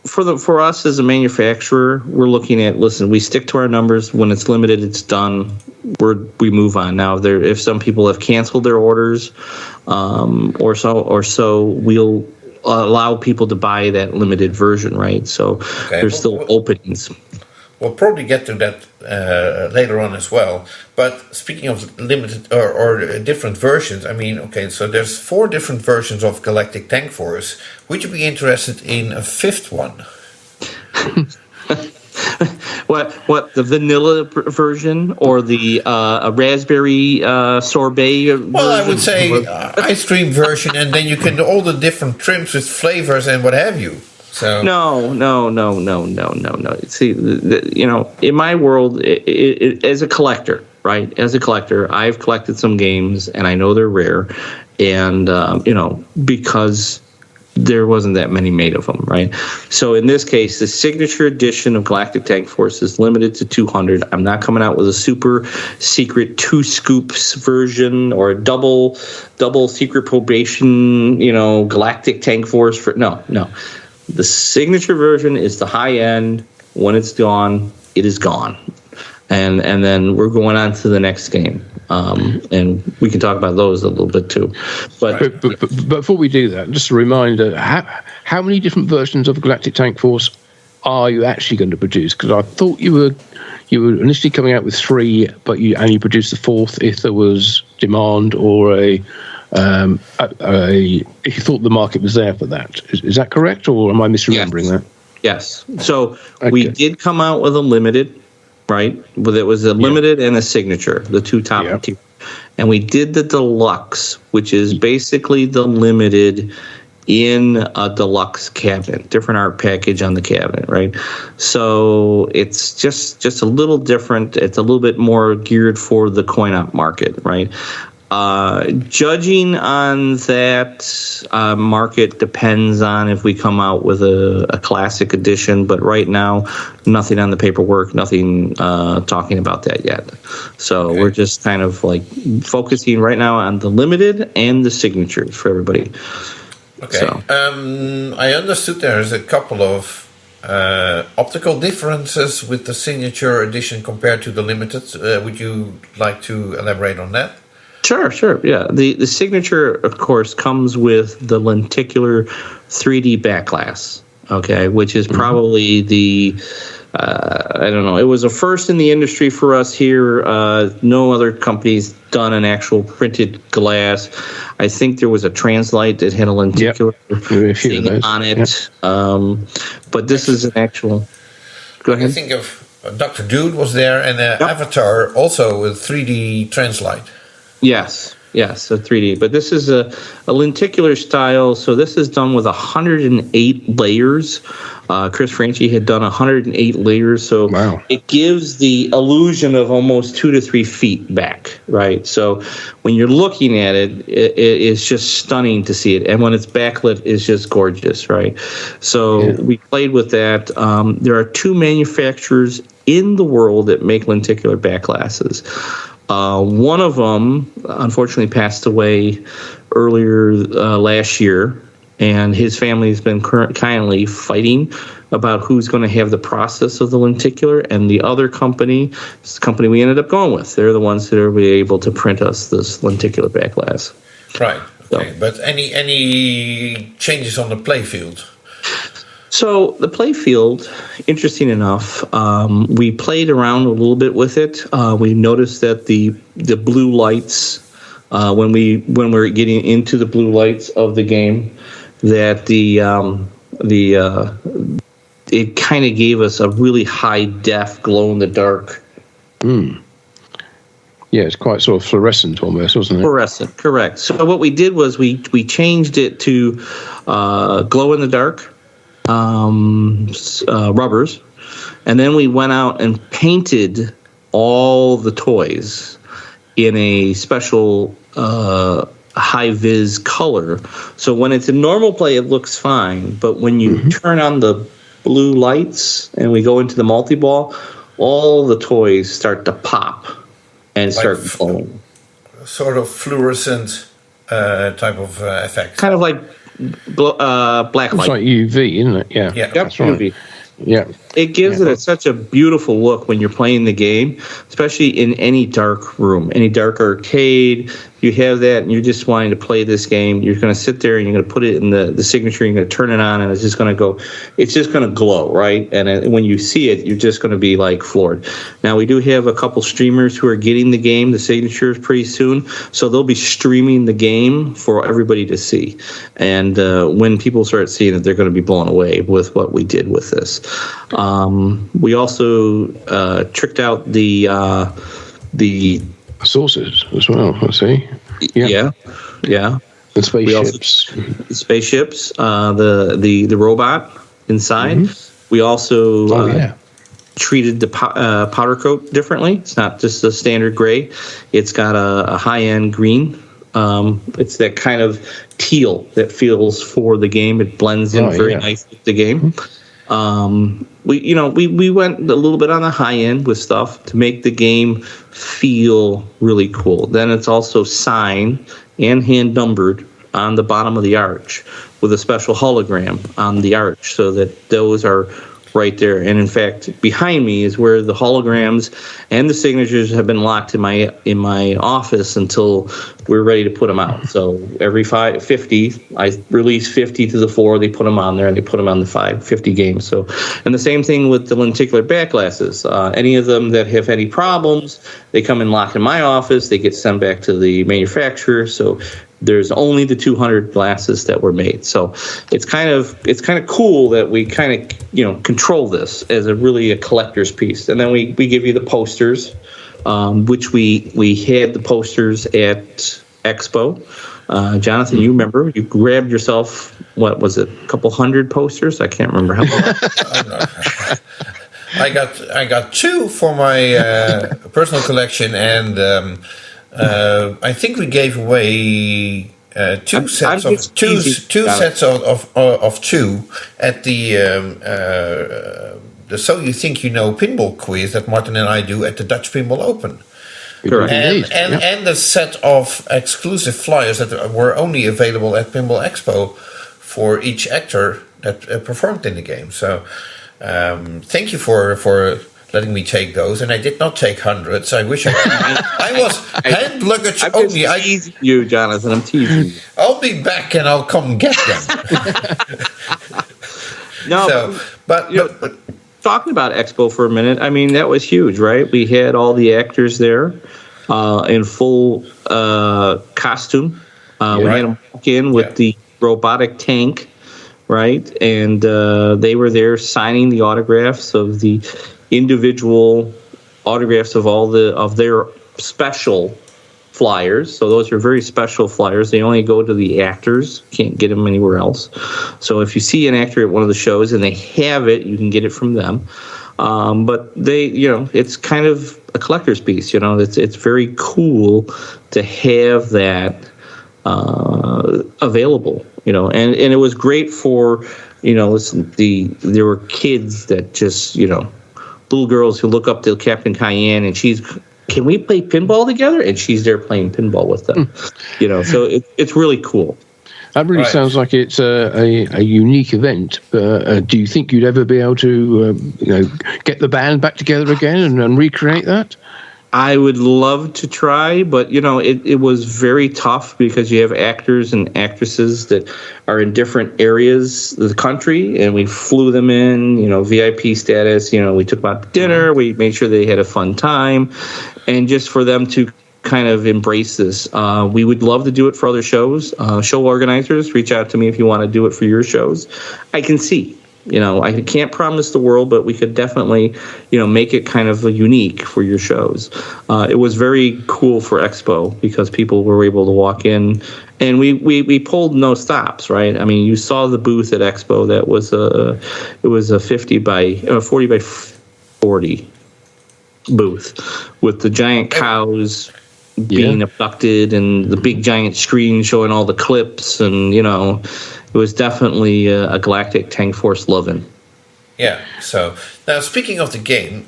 Speaker 3: for us as a manufacturer, we're looking at, listen, we stick to our numbers. When it's limited, it's done. We move on. Now, if some people have canceled their orders, or so, we'll allow people to buy that limited version, right? So there's still openings.
Speaker 2: We'll probably get to that later on as well. But speaking of limited or different versions, I mean, okay, so there's 4 different versions of Galactic Tank Force. Would you be interested in a 5th one?
Speaker 3: What the vanilla version or the raspberry sorbet version?
Speaker 2: Well, I would say ice cream version, and then you can all the different trims with flavors and what have you. So
Speaker 3: No. See, in my world, as a collector, right? As a collector, I've collected some games, and I know they're rare, and because there wasn't that many made of them, right? So in this case, the signature edition of Galactic Tank Force is limited to 200. I'm not coming out with a super secret 2 scoops version or a double secret probation, Galactic Tank Force for no. The signature version is the high end. When it's gone, it is gone. And then we're going on to the next game. And we can talk about those a little bit too. But
Speaker 1: before we do that, just a reminder, how many different versions of Galactic Tank Force are you actually going to produce? Because I thought you were initially coming out with 3, but you produced the 4th if there was demand or if you thought the market was there for that. Is that correct, or am I misremembering that?
Speaker 3: Yes. So we did come out with a limited, right? But it was a limited and a signature, the 2 top tier. And we did the deluxe, which is basically the limited in a deluxe cabinet, different art package on the cabinet, right? So it's just a little different. It's a little bit more geared for the coin-op market, right? Judging on that market depends on if we come out with a classic edition, but right now, nothing on the paperwork, nothing talking about that yet. So we're just kind of like focusing right now on the limited and the signatures for everybody.
Speaker 2: Okay.
Speaker 3: So.
Speaker 2: I understood there's a couple of optical differences with the signature edition compared to the limited. Would you like to elaborate on that?
Speaker 3: Sure. Yeah. The signature, of course, comes with the lenticular 3D back glass, okay, which is probably the, I don't know, it was a first in the industry for us here. No other company's done an actual printed glass. I think there was a Translite that had a lenticular thing on it. But this is an actual... Go ahead.
Speaker 2: I think of Dr. Dude was there, and Avatar also with 3D Translite.
Speaker 3: Yes, a 3D. But this is a lenticular style, so this is done with 108 layers. Chris Franchi had done 108 layers, so it gives the illusion of almost 2 to 3 feet back, right? So when you're looking at it, it is just stunning to see it. And when it's backlit, it's just gorgeous, right? So we played with that. There are 2 manufacturers in the world that make lenticular back glasses. One of them, unfortunately, passed away earlier last year, and his family has been kindly fighting about who's going to have the process of the lenticular. And the other company is the company we ended up going with. They're the ones that are able to print us this lenticular back glass.
Speaker 2: Right. Okay. So, but any changes on the play field?
Speaker 3: So the play field, interesting enough, we played around a little bit with it. We noticed that the blue lights, when we're getting into the blue lights of the game, that it kind of gave us a really high def glow in the dark.
Speaker 1: Yeah, it's quite sort of fluorescent almost, wasn't it?
Speaker 3: Fluorescent, correct. So what we did was we changed it to glow in the dark rubbers, and then we went out and painted all the toys in a special high vis color. So when it's in normal play, it looks fine, but when you turn on the blue lights and we go into the multi-ball, all the toys start to pop and start glowing.
Speaker 2: Sort of fluorescent type of effect.
Speaker 3: Kind of like black light.
Speaker 1: It's like UV, isn't it? Yeah.
Speaker 3: Yep,
Speaker 1: That's right.
Speaker 3: UV.
Speaker 1: Yeah.
Speaker 3: It gives it such a beautiful look when you're playing the game, especially in any dark room, any dark arcade. You have that and you're just wanting to play this game. You're going to sit there and you're going to put it in the signature. You're going to turn it on and it's just going to glow, right? And when you see it, you're just going to be like floored. Now, we do have a couple streamers who are getting the game, the signatures, pretty soon. So they'll be streaming the game for everybody to see. And when people start seeing it, they're going to be blown away with what we did with this. We also tricked out the
Speaker 1: saucers as well, I see.
Speaker 3: Yeah.
Speaker 1: The spaceships.
Speaker 3: The robot inside. We also treated the powder coat differently. It's not just a standard gray. It's got a high-end green. It's that kind of teal that feels for the game. It blends in very nice with the game. We went a little bit on the high end with stuff to make the game feel really cool. Then it's also signed and hand numbered on the bottom of the arch with a special hologram on the arch, so that those are right there. And in fact, behind me is where the holograms and the signatures have been locked in my office until we're ready to put them out. So every 50, I release 50 to the floor. They put them on there and they put them on the 50 games. So, and the same thing with the lenticular back glasses. Any of them that have any problems, they come and lock in my office. They get sent back to the manufacturer. So there's only the 200 glasses that were made. So it's kind of cool that we kind of control this as a collector's piece. And then we give you the posters, which we had the posters at Expo. Jonathan, you remember you grabbed yourself, what was it, a couple hundred posters? I can't remember how many.
Speaker 2: I got two for my personal collection, and I think we gave away two sets of two at the So You Think You Know pinball quiz that Martin and I do at the Dutch Pinball Open.
Speaker 1: Correct.
Speaker 2: And a set of exclusive flyers that were only available at Pinball Expo for each actor that performed in the game. So thank you for letting me take those, and I did not take hundreds. I wish I could. I was hand luggage only.
Speaker 3: I'm teasing you, Jonathan. I'm teasing you.
Speaker 2: I'll be back and I'll come get them. But
Speaker 3: talking about Expo for a minute, I mean, that was huge, right? We had all the actors there in full costume. We had them walk in with the robotic tank, right? And they were there signing the autographs of the individual autographs of their special flyers. So those are very special flyers. They only go to the actors. Can't get them anywhere else. So if you see an actor at one of the shows and they have it, you can get it from them. But they, it's kind of a collector's piece. It's very cool to have that available. And it was great for there were kids that just little girls who look up to Captain Cayenne, and can we play pinball together? And she's there playing pinball with them. So it's really cool.
Speaker 1: That really sounds like it's a unique event. Do you think you'd ever be able to, get the band back together again and recreate that?
Speaker 3: I would love to try, but it was very tough because you have actors and actresses that are in different areas of the country, and we flew them in, VIP status. We took them out to dinner. We made sure they had a fun time, and just for them to kind of embrace this. We would love to do it for other shows. Show organizers, reach out to me if you want to do it for your shows. I can see. I can't promise the world, but we could definitely, make it kind of unique for your shows. It was very cool for Expo because people were able to walk in, and we pulled no stops, right? I mean, you saw the booth at Expo that was it was a 40 by 40 booth with the giant cows being abducted and the big giant screen showing all the clips, and it was definitely a Galactic Tank Force loving.
Speaker 2: Yeah. So now, speaking of the game,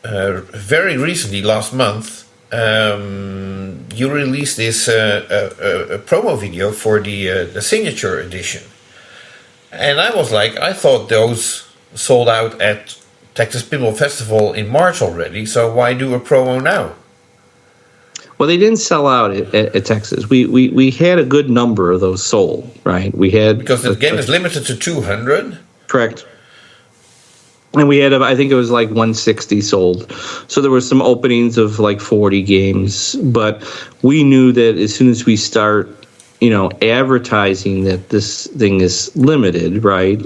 Speaker 2: very recently, last month, you released this a promo video for the signature edition, and I thought those sold out at Texas Pinball Festival in March already. So why do a promo now?
Speaker 3: Well, they didn't sell out at Texas. We had a good number of those sold, right? We had
Speaker 2: because the game is limited to 200.
Speaker 3: Correct. And we had, I think it was like 160 sold. So there were some openings of like 40 games, but we knew that as soon as we start, advertising that this thing is limited, right,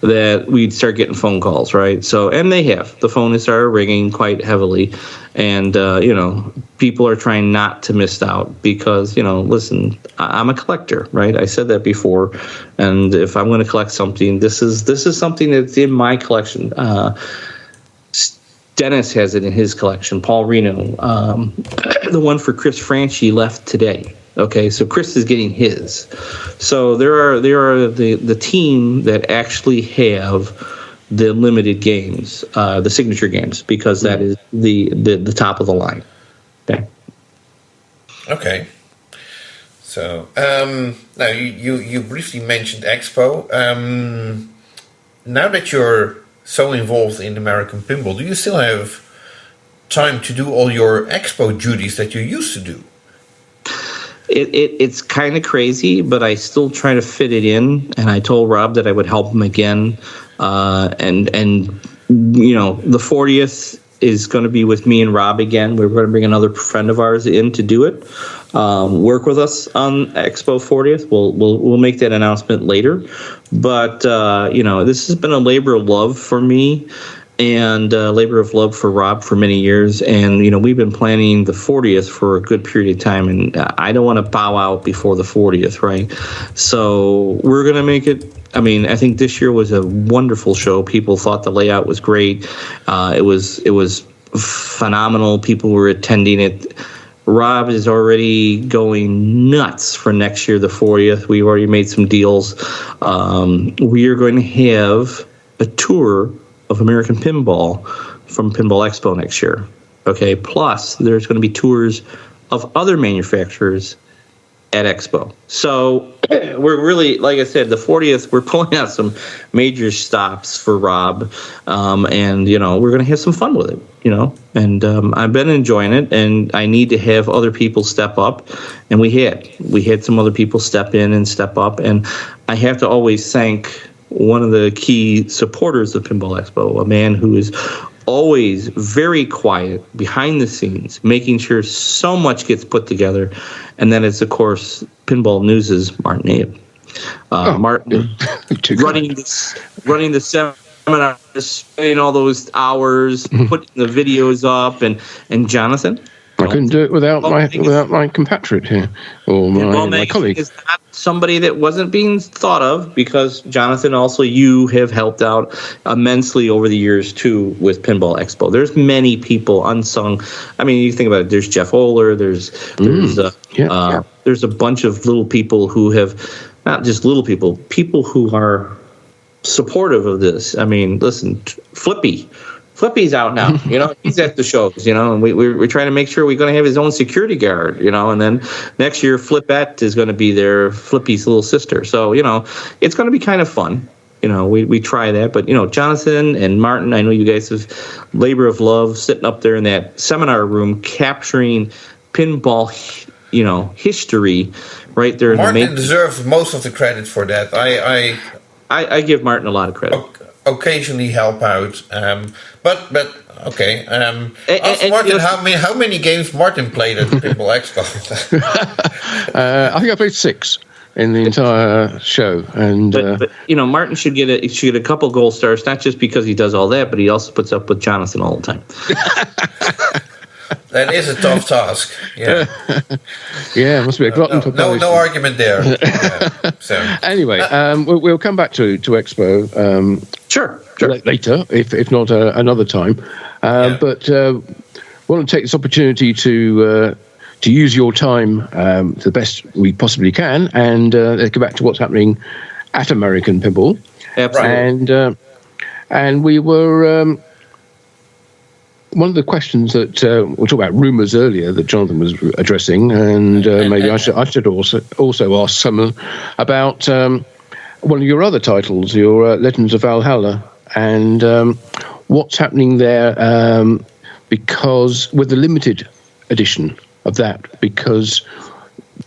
Speaker 3: that we'd start getting phone calls, right? So, and the phone has started ringing quite heavily, and people are trying not to miss out because, listen, I'm a collector, right? I said that before, and if I'm going to collect something, this is something that's in my collection. Dennis has it in his collection. Paul Reno, the one for Chris Franchi left today. Okay, so Chris is getting his. So there are the team that actually have the limited games, the signature games, because that is the top of the line. Okay.
Speaker 2: Okay. So now you briefly mentioned Expo. Now that you're so involved in American Pinball, do you still have time to do all your Expo duties that you used to do?
Speaker 3: It's kind of crazy, but I still try to fit it in. And I told Rob that I would help him again. And the 40th is going to be with me and Rob again. We're going to bring another friend of ours in to do it. Work with us on Expo 40th. We'll make that announcement later. But this has been a labor of love for me. And labor of love for Rob for many years. And, we've been planning the 40th for a good period of time. And I don't want to bow out before the 40th, right? So we're going to make it. I mean, I think this year was a wonderful show. People thought the layout was great. It was phenomenal. People were attending it. Rob is already going nuts for next year, the 40th. We've already made some deals. We are going to have a tour of American Pinball from Pinball Expo next year. Okay, plus there's going to be tours of other manufacturers at Expo. So we're really, like I said, the 40th, we're pulling out some major stops for Rob, and we're going to have some fun with it, and I've been enjoying it, and I need to have other people step up, and we had some other people step in and step up, and I have to always thank one of the key supporters of Pinball Expo, a man who is always very quiet behind the scenes, making sure so much gets put together. And then it's, of course, Pinball News' Martin Ayub. Martin running the seminar, spending all those hours, putting the videos up, and Jonathan.
Speaker 1: I couldn't do it without my compatriot here or my colleague.
Speaker 3: Is not somebody that wasn't being thought of, because Jonathan, also you have helped out immensely over the years too with Pinball Expo. There's many people unsung. I mean, you think about it. There's Jeff Oler. There's a bunch of little people who have, not just little people, people who are supportive of this. I mean, listen, Flippy's out now, he's at the shows, and we're trying to make sure we're going to have his own security guard, and then next year Flippette is going to be there, Flippy's little sister. So, it's going to be kind of fun. we try that. But, Jonathan and Martin, I know you guys have labor of love sitting up there in that seminar room capturing pinball, history right there.
Speaker 2: Martin deserves most of the credit for that.
Speaker 3: I give Martin a lot of credit.
Speaker 2: Occasionally help out, but okay. Ask
Speaker 3: and
Speaker 2: Martin how many games Martin played at Pinball Expo.
Speaker 1: I think I played 6 in the entire show, and
Speaker 3: but Martin should get a couple gold stars, not just because he does all that, but he also puts up with Jonathan all the time.
Speaker 2: That is a tough task. Yeah,
Speaker 1: yeah, must be a glutton for punishment.
Speaker 2: No argument there. Yeah, so.
Speaker 1: Anyway, we'll come back to Expo.
Speaker 3: Sure.
Speaker 1: Later, if not another time. But want to take this opportunity to use your time the best we possibly can, and let's go back to what's happening at American Pinball.
Speaker 3: Absolutely.
Speaker 1: And we were. One of the questions that we'll talk about rumours earlier that Jonathan was addressing, and maybe I should also ask someone about one of your other titles, your Legends of Valhalla, and what's happening there because with the limited edition of that, because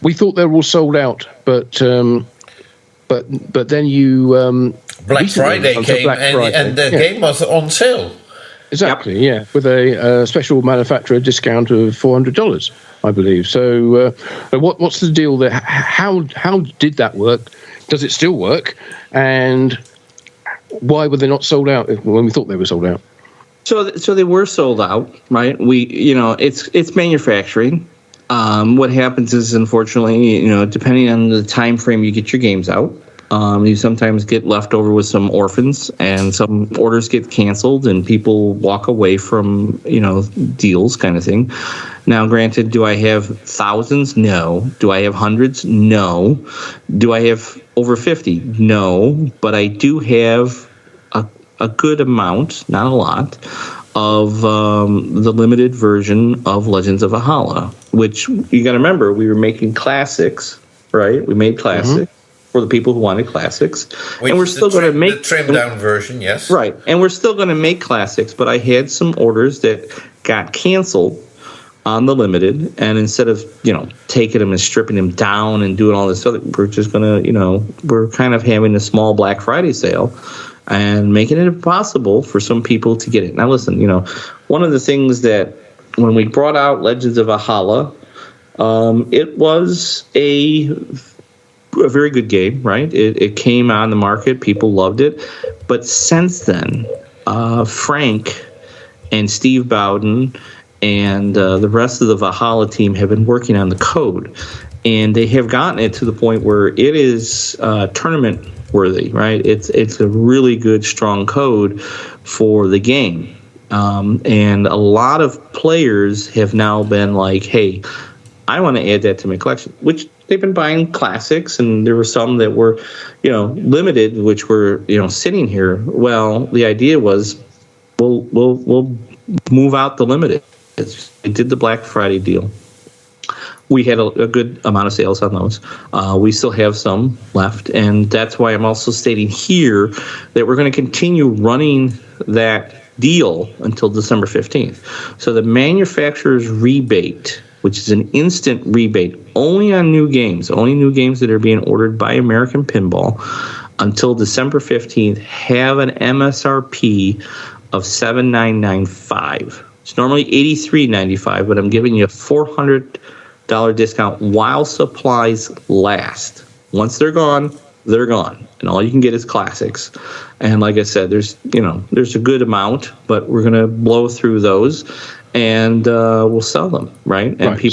Speaker 1: we thought they were all sold out, but then you
Speaker 2: Black Friday came and the game was on sale.
Speaker 1: Exactly, yeah, with a special manufacturer discount of $400, I believe. So, what's the deal there? How did that work? Does it still work? And why were they not sold out when we thought they were sold out?
Speaker 3: So they were sold out, right? It's manufacturing. What happens is, unfortunately, depending on the time frame you get your games out, you sometimes get left over with some orphans, and some orders get canceled, and people walk away from deals, kind of thing. Now, granted, do I have thousands? No. Do I have hundreds? No. Do I have over 50? No. But I do have a good amount, not a lot, of the limited version of Legends of Valhalla, which you got to remember, we were making classics, right? We made classics. For the people who wanted classics, and we're still going to make
Speaker 2: the trimmed down version, yes,
Speaker 3: right. And we're still going to make classics, but I had some orders that got canceled on the limited, and instead of taking them and stripping them down and doing all this other, we're just going to we're kind of having a small Black Friday sale and making it impossible for some people to get it. Now, listen, one of the things that when we brought out Legends of Valhalla, it was a very good game, right? It came on the market, people loved it, but since then, Frank and Steve Bowden and the rest of the Valhalla team have been working on the code, and they have gotten it to the point where it is tournament worthy, right? It's a really good, strong code for the game, and a lot of players have now been like, hey, I want to add that to my collection, which they've been buying classics, and there were some that were, limited, which were, sitting here. Well, the idea was, we'll move out the limited. They did the Black Friday deal. We had a good amount of sales on those. We still have some left, and that's why I'm also stating here that we're going to continue running that deal until December 15th. So the manufacturer's rebate, which is an instant rebate only on new games that are being ordered by American Pinball until December 15th, have an MSRP of $7,995. It's normally $83.95, but I'm giving you a $400 discount while supplies last. Once they're gone, and all you can get is classics. And like I said, there's a good amount, but we're gonna blow through those, and we'll sell them, right? And
Speaker 1: right.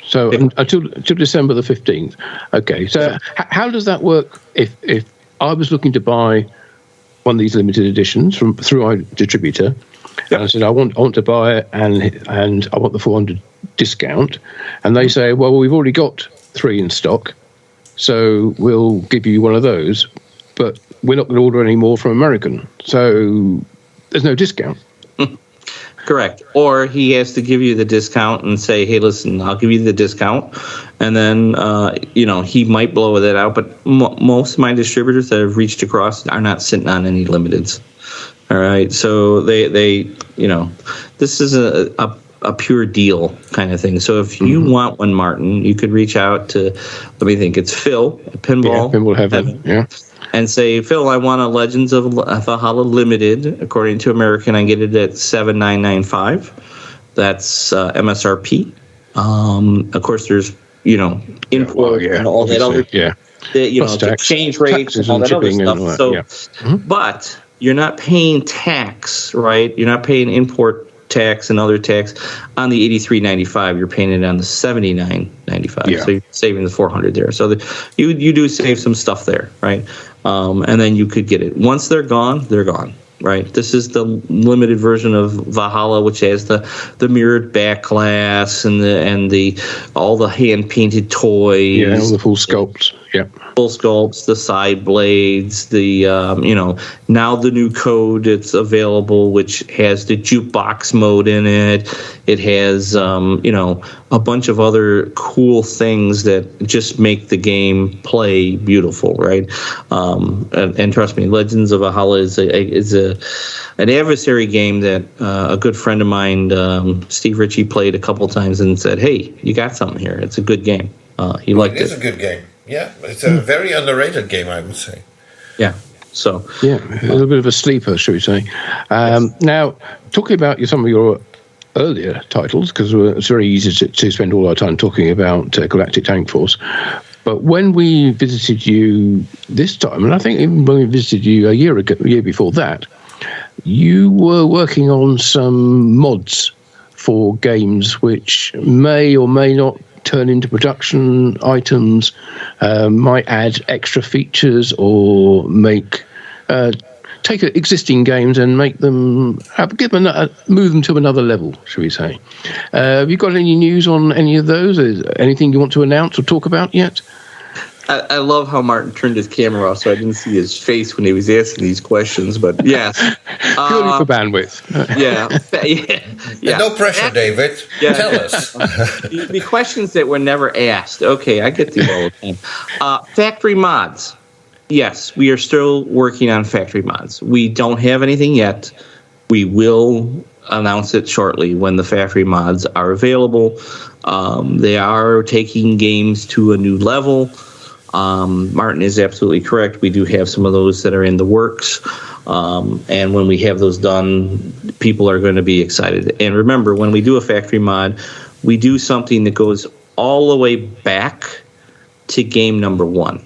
Speaker 1: So until December the 15th. Okay. So how does that work? If I was looking to buy one of these limited editions through our distributor, and I said I want to buy it, and I want the 400 discount, and they say, well, we've already got 3 in stock, so we'll give you one of those, but we're not going to order any more from American, so there's no discount.
Speaker 3: Correct. Or he has to give you the discount and say, hey, listen, I'll give you the discount. And then, he might blow that out. But most of my distributors that have reached across are not sitting on any limiteds. All right. So they this is a pure deal kind of thing. So if you want one, Martin, you could reach out to, let me think, it's Phil at Pinball.
Speaker 1: Yeah, Pinball Heaven. Yeah.
Speaker 3: And say, Phil, I want a Legends of Valhalla Limited. According to American, I get it at $7,995. That's MSRP. Of course, there's import and all that other exchange rates and all that other stuff. But you're not paying tax, right? You're not paying import tax and other tax on the $83.95. You're paying it on the $79.95.
Speaker 1: Yeah.
Speaker 3: So you're saving the $400 there. So you do save some stuff there, right? And then you could get it. Once they're gone, they're gone. Right. This is the limited version of Valhalla, which has the mirrored back glass and the all the hand painted toys.
Speaker 1: Yeah, all the full sculpts. Yeah.
Speaker 3: Full sculpts, the side blades, the now the new code that's available, which has the jukebox mode in it. It has a bunch of other cool things that just make the game play beautiful, right? And trust me, Legends of Valhalla is an adversary game that a good friend of mine, Steve Ritchie, played a couple times and said, "Hey, you got something here. It's a good game." He liked it.
Speaker 2: It is a good game. Yeah, it's a very underrated game, I would say.
Speaker 3: Yeah. So
Speaker 1: yeah, a little bit of a sleeper, shall we say? Now, talking about some of your earlier titles, because it's very easy to spend all our time talking about Galactic Tank Force. But when we visited you this time, and I think even when we visited you a year before that, you were working on some mods for games which may or may not turn into production items, might add extra features, or take existing games and make them move them to another level, shall we say? Have you got any news on any of those? Is anything you want to announce or talk about yet?
Speaker 3: I love how Martin turned his camera off, so I didn't see his face when he was asking these questions. But yes,
Speaker 1: purely for bandwidth.
Speaker 3: Yeah.
Speaker 2: No pressure, David.
Speaker 3: Yeah.
Speaker 2: Tell us.
Speaker 3: The questions that were never asked. Okay, I get these all the time. Factory mods. Yes, we are still working on factory mods. We don't have anything yet. We will announce it shortly when the factory mods are available. They are taking games to a new level. Martin is absolutely correct. We do have some of those that are in the works. And when we have those done, people are going to be excited. And remember, when we do a factory mod, we do something that goes all the way back to game number one.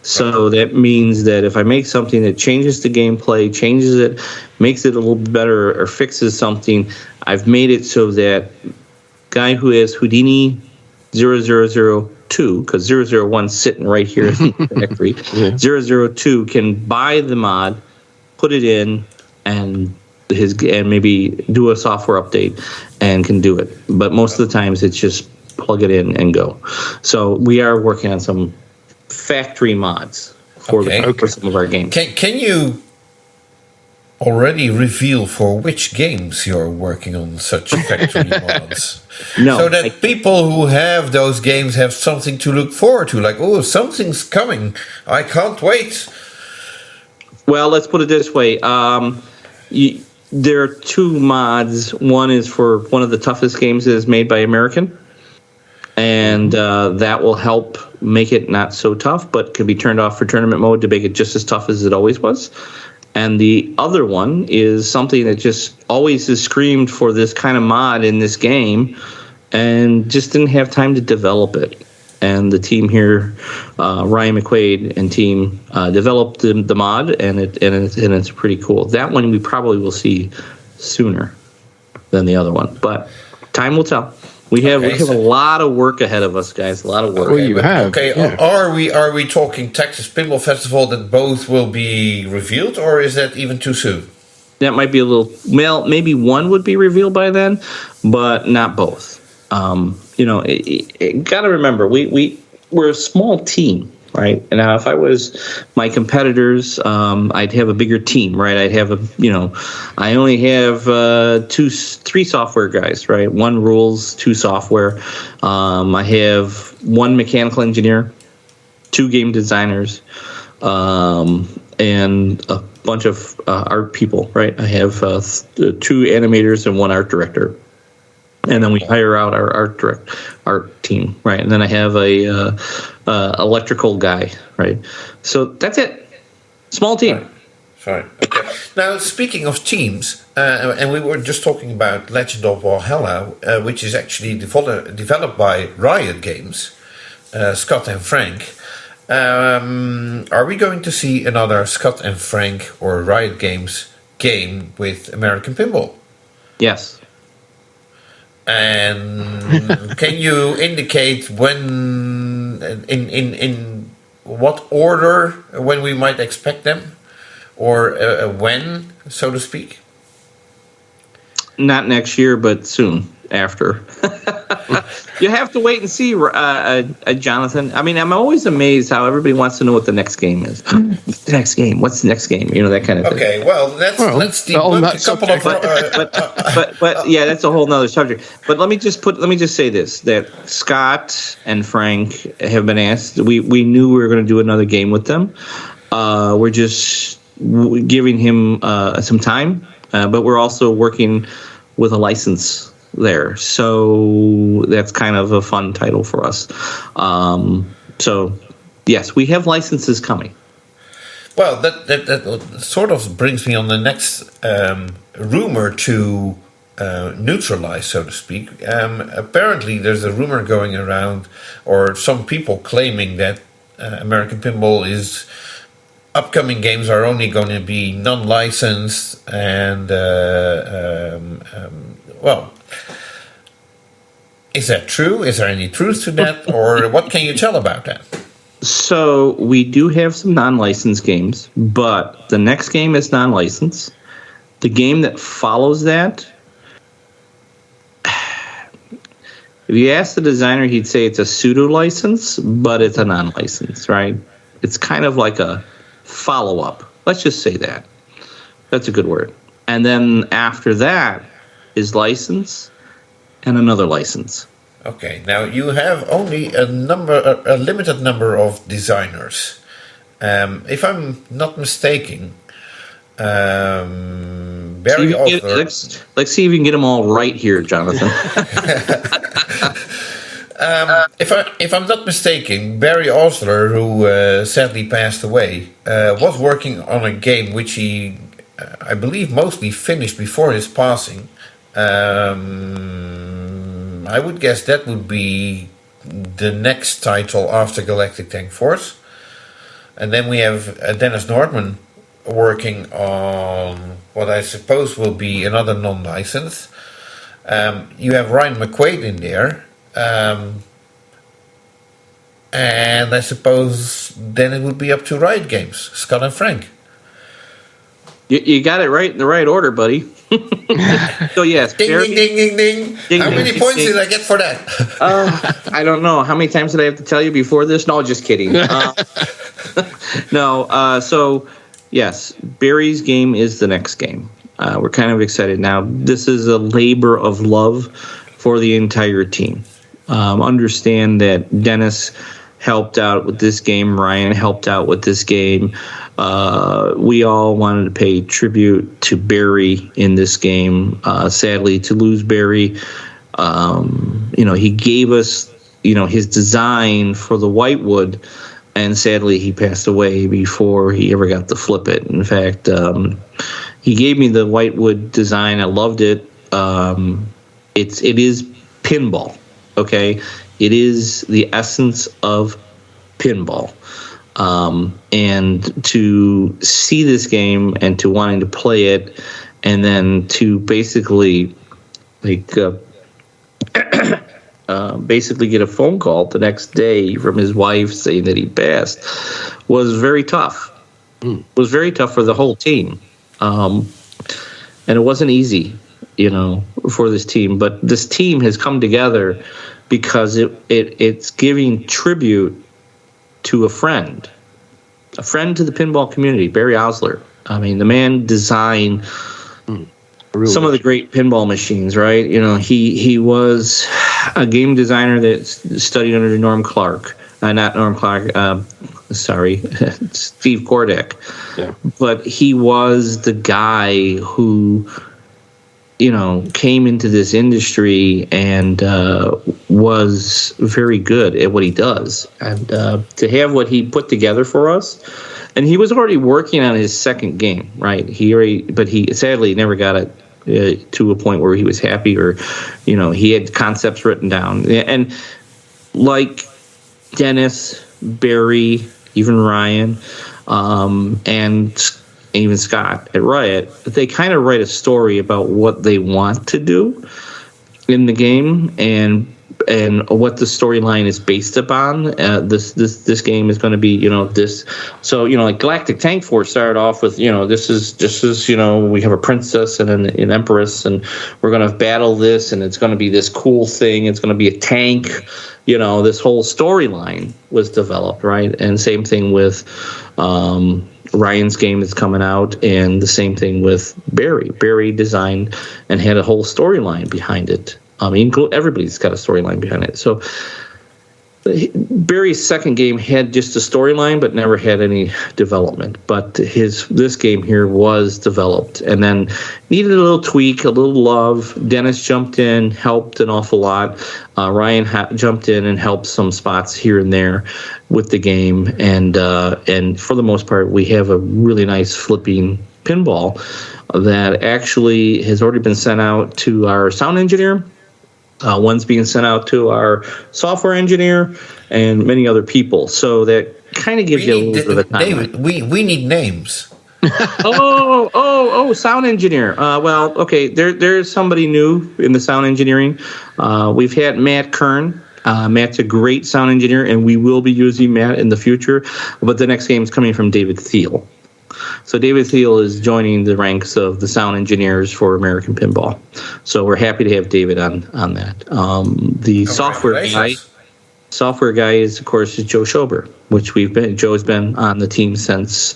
Speaker 3: So that means that if I make something that changes the gameplay, changes it, makes it a little bit better, or fixes something, I've made it so that guy who has Houdini 0002, because 001's sitting right here in the factory, 002 can buy the mod, put it in, and maybe do a software update and can do it. But most of the times it's just plug it in and go. So we are working on some factory mods for some of our games.
Speaker 2: Can you already reveal for which games you're working on such factory mods?
Speaker 3: No.
Speaker 2: So that people who have those games have something to look forward to, like, oh, something's coming. I can't wait.
Speaker 3: Well, let's put it this way. There are two mods. One is for one of the toughest games that is made by American. And that will help make it not so tough, but can be turned off for tournament mode to make it just as tough as it always was. And the other one is something that just always is screamed for this kind of mod in this game and just didn't have time to develop it. And the team here, Ryan McQuaid and team, developed the mod, and it's pretty cool. That one we probably will see sooner than the other one, but time will tell. We have a lot of work ahead of us, guys. A lot of work.
Speaker 1: Well, you have.
Speaker 2: Okay, yeah. Are we talking Texas Pinball Festival that both will be revealed, or is that even too soon?
Speaker 3: That might be a little. Well, maybe one would be revealed by then, but not both. Got to remember, we're a small team right? And now if I was my competitors, I'd have a bigger team, right? I'd have I only have 3 software guys, right? 1 rules, 2 software. I have 1 mechanical engineer, 2 game designers, and a bunch of art people, right? I have 2 animators and 1 art director. And then we hire out our art team, right? And then I have a electrical guy, right? So that's it. Small team.
Speaker 2: Sorry. Okay. Now, speaking of teams, and we were just talking about Legend of Valhalla, which is actually developed by Riot Games, Scott and Frank. Are we going to see another Scott and Frank or Riot Games game with American Pinball?
Speaker 3: Yes.
Speaker 2: And can you indicate when, in what order, when we might expect them, or when, so to speak?
Speaker 3: Not next year, but soon after. You have to wait and see, Jonathan. I mean, I'm always amazed how everybody wants to know what the next game is. What's the next game? What's the next game? You know, that kind of thing.
Speaker 2: Okay, well, let's debunk a couple of...
Speaker 3: But yeah, that's a whole nother subject. But let me just say this, that Scott and Frank have been asked. We knew we were going to do another game with them. We're just giving him some time, but we're also working with a license there, so that's kind of a fun title for us. So yes, we have licenses coming.
Speaker 2: Well, that sort of brings me on the next rumor to neutralize, so to speak. Apparently there's a rumor going around, or some people claiming that American Pinball is upcoming games are only going to be non-licensed, and well, is that true? Is there any truth to that, or what can you tell about that?
Speaker 3: So we do have some non-licensed games, but the next game is non-licensed. The game that follows that, if you ask the designer, he'd say it's a pseudo-license, but it's a non-license, right? It's kind of like a follow-up. Let's just say that. That's a good word. And then after that is license and another license.
Speaker 2: Okay, now you have only a limited number of designers. If I'm not mistaken, Barry Osler...
Speaker 3: Let's see if you can get them all right here, Jonathan.
Speaker 2: If I'm not mistaken, Barry Osler, who sadly passed away, was working on a game which he, I believe, mostly finished before his passing. I would guess that would be the next title after Galactic Tank Force. And then we have Dennis Nordman working on what I suppose will be another non-license. You have Ryan McQuaid in there. And I suppose then it would be up to Riot Games, Scott and Frank.
Speaker 3: You got it right in the right order, buddy. So yes,
Speaker 2: ding, ding, ding, ding, ding. How many points did I get for that?
Speaker 3: I don't know. How many times did I have to tell you before this? No, just kidding. No. So yes, Barry's game is the next game. We're kind of excited now. This is a labor of love for the entire team. Understand that Dennis helped out with this game. Ryan helped out with this game. We all wanted to pay tribute to Barry in this game. Sadly, to lose Barry, he gave us, his design for the Whitewood, and sadly, he passed away before he ever got to flip it. In fact, he gave me the Whitewood design. I loved it. It is pinball. Okay, it is the essence of pinball. And to see this game and to wanting to play it, and then to basically basically get a phone call the next day from his wife saying that he passed was very tough. It was very tough for the whole team. And it wasn't easy, for this team. But this team has come together because it's giving tribute to a friend to the pinball community, Barry Osler. I mean, the man designed some of the great pinball machines, right? You know, he was a game designer that studied under Norm Clark. Not Norm Clark, Steve Kordak. Yeah. But he was the guy who, you know, came into this industry and was very good at what he does. And to have what he put together for us, and he was already working on his second game, right? But he sadly never got it to a point where he was happy, or, you know, he had concepts written down. And like Dennis, Barry, even Ryan, and even Scott at Riot, they kind of write a story about what they want to do in the game and what the storyline is based upon. This game is going to be, you know, this. So, you know, like Galactic Tank Force started off with, you know, this is you know, we have a princess and an empress, and we're going to battle this, and it's going to be this cool thing. It's going to be a tank. You know, this whole storyline was developed, right? And same thing with Ryan's game is coming out, and the same thing with Barry. Barry designed and had a whole storyline behind it. Everybody's got a storyline behind it. So Barry's second game had just a storyline, but never had any development. But this game here was developed, and then needed a little tweak, a little love. Dennis jumped in, helped an awful lot. Ryan jumped in and helped some spots here and there with the game, and for the most part, we have a really nice flipping pinball that actually has already been sent out to our sound engineer. One's being sent out to our software engineer and many other people. So that kind of gives you a little bit of a time.
Speaker 2: David, we need names.
Speaker 3: Sound engineer. Well, okay, there's somebody new in the sound engineering. We've had Matt Kern. Matt's a great sound engineer, and we will be using Matt in the future. But the next game is coming from David Thiel. So David Thiel is joining the ranks of the sound engineers for American Pinball. So we're happy to have David on that. The software guy is, of course, Joe Schober, which Joe's been on the team since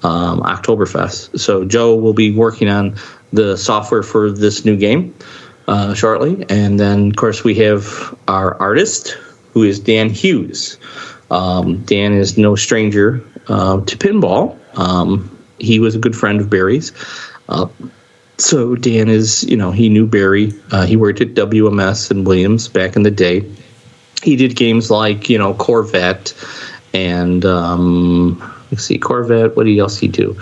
Speaker 3: Oktoberfest. So Joe will be working on the software for this new game shortly. And then, of course, we have our artist, who is Dan Hughes. Dan is no stranger to pinball. He was a good friend of Barry's. So Dan is, you know, he knew Barry. He worked at WMS and Williams back in the day. He did games like, you know, Corvette and, Corvette. What else did he do?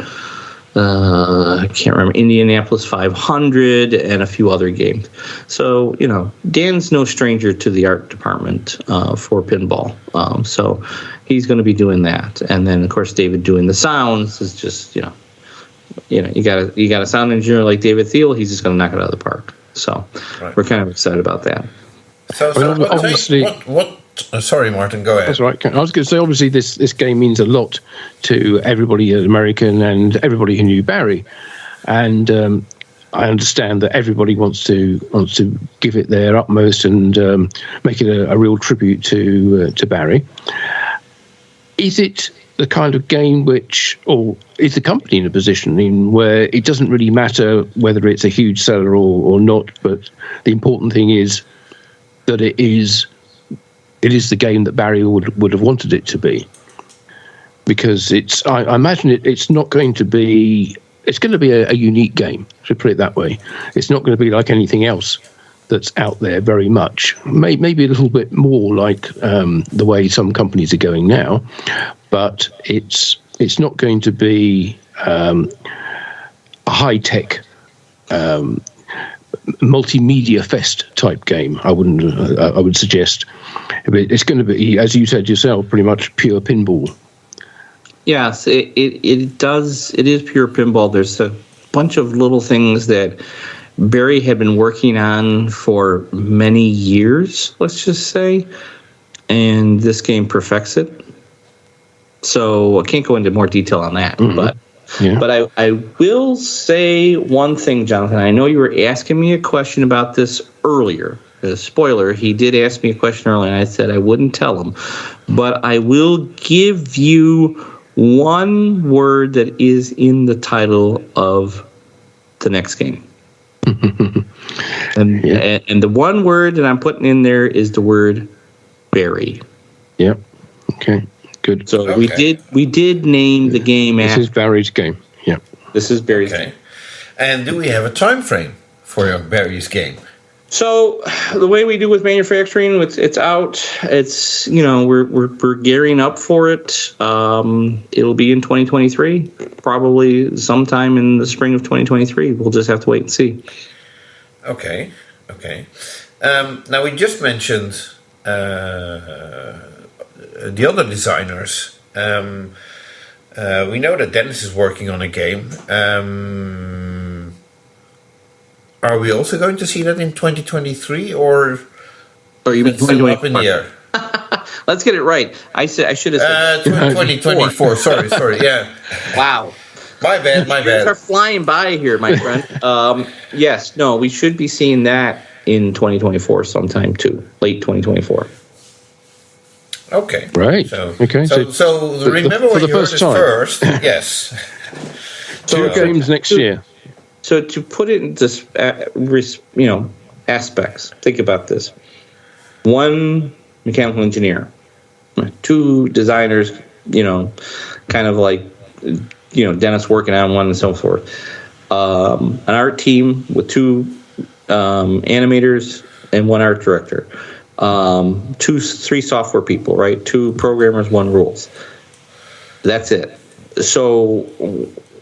Speaker 3: I can't remember. Indianapolis 500 and a few other games. So, you know, Dan's no stranger to the art department for pinball. So he's going to be doing that. And then, of course, David doing the sounds is just, you got a sound engineer like David Thiel. He's just going to knock it out of the park. So We're kind of excited about that.
Speaker 2: So obviously, sorry, Martin, go ahead.
Speaker 1: That's right. I was going to say, obviously, this game means a lot to everybody at American and everybody who knew Barry, and I understand that everybody wants to give it their utmost and make it a real tribute to Barry. Is it the kind of game or is the company in a position in where it doesn't really matter whether it's a huge seller or not, but the important thing is that it is the game that Barry would have wanted it to be? Because I imagine it's not going to be. It's going to be a unique game, to put it that way. It's not going to be like anything else that's out there very much. Maybe a little bit more like the way some companies are going now, but it's not going to be a high-tech multimedia fest type game. I would suggest it's going to be, as you said yourself, pretty much pure pinball.
Speaker 3: Yes, it does. It is pure pinball. There's a bunch of little things that Barry had been working on for many years, let's just say, and this game perfects it. So I can't go into more detail on that, but I will say one thing, Jonathan. I know you were asking me a question about this earlier, spoiler, he did ask me a question earlier, and I said I wouldn't tell him. But I will give you one word that is in the title of the next game. And the one word that I'm putting in there is the word berry.
Speaker 1: Yep. Okay. Good.
Speaker 3: So we did name the game
Speaker 1: This is Barry's game. Yeah.
Speaker 3: This is Barry's
Speaker 2: Okay.
Speaker 3: game.
Speaker 2: And do we have a time frame for your Barry's game?
Speaker 3: So the way we do with manufacturing, it's out. It's we're gearing up for it. It'll be in 2023, probably sometime in the spring of 2023. We'll just have to wait and see.
Speaker 2: Okay. Now we just mentioned the other designers. We know that Dennis is working on a game. Are we also going to see that in 2023, or
Speaker 3: you mean
Speaker 2: still up in the air?
Speaker 3: Let's get it right. I should have said
Speaker 2: 2024. Sorry. Yeah.
Speaker 3: Wow.
Speaker 2: My bad.
Speaker 3: Years are flying by here, my friend. Yes. No. We should be seeing that in 2024 sometime too. Late 2024.
Speaker 2: Okay.
Speaker 1: Right. Okay.
Speaker 2: So remember when you heard it first. Yes.
Speaker 1: Two games next year.
Speaker 3: So to put it into aspects, think about this: one mechanical engineer, two designers, kind of like Dennis working on one and so forth. An art team with two animators and one art director. 3 software people, right? 2 programmers, 1 rules. That's it. So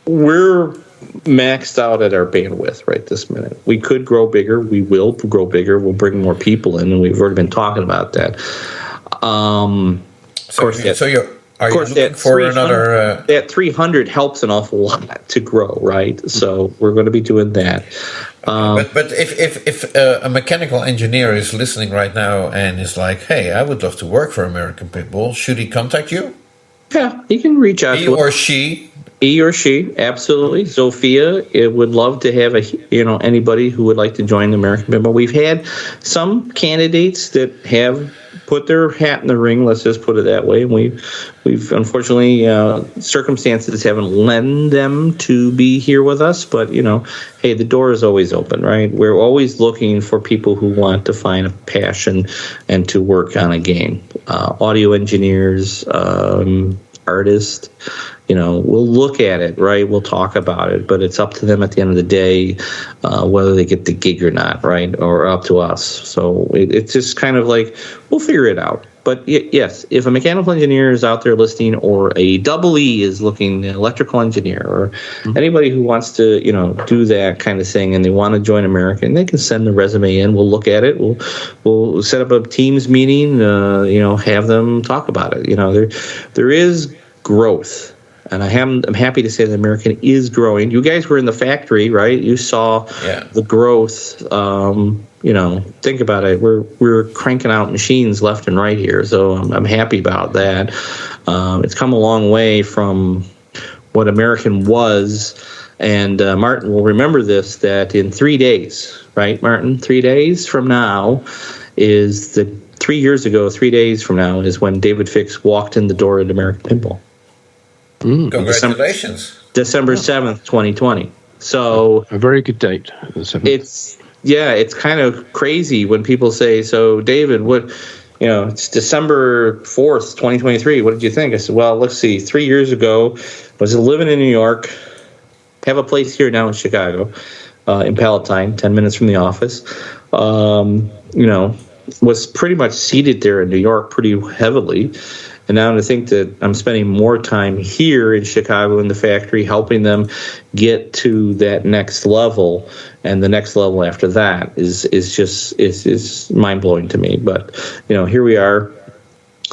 Speaker 3: we're maxed out at our bandwidth right this minute. We could grow bigger. We will grow bigger. We'll bring more people in, and we've already been talking about that.
Speaker 2: Are you looking for another?
Speaker 3: That 300 helps an awful lot to grow, right? So we're going to be doing that.
Speaker 2: But if a mechanical engineer is listening right now and is like, "Hey, I would love to work for American Pinball," should he contact you?
Speaker 3: Yeah, he can reach out.
Speaker 2: He or she, absolutely. Sophia, it would love to have anybody who would like to join American Pinball. We've had some candidates that have put their hat in the ring. Let's just put it that way. And we've unfortunately circumstances haven't led them to be here with us. But hey, the door is always open, right? We're always looking for people who want to find a passion and to work on a game. Audio engineers, artists. We'll look at it, right? We'll talk about it, but it's up to them at the end of the day whether they get the gig or not, right? Or up to us. So it's just kind of like we'll figure it out. But yes, if a mechanical engineer is out there listening, or a double E is looking, an electrical engineer, or anybody who wants to, do that kind of thing, and they want to join American, they can send the resume in. We'll look at it. We'll set up a Teams meeting. Have them talk about it. There is growth. And I'm happy to say that American is growing. You guys were in the factory, right? You saw the growth. Think about it. We're cranking out machines left and right here, so I'm happy about that. It's come a long way from what American was. And Martin will remember this, that in 3 days, right, Martin? 3 days from now is 3 years ago, 3 days from now is when David Fix walked in the door at American Pinball. Congratulations.
Speaker 3: December 7th, 2020. So
Speaker 1: a very good date. The 7th.
Speaker 3: It's kind of crazy when people say, so David, it's December 4th, 2023. What did you think? I said, well, let's see. 3 years ago, I was living in New York, have a place here now in Chicago, in Palatine, 10 minutes from the office. Was pretty much seated there in New York pretty heavily. And now to think that I'm spending more time here in Chicago in the factory, helping them get to that next level, and the next level after that is just mind blowing to me. But here we are,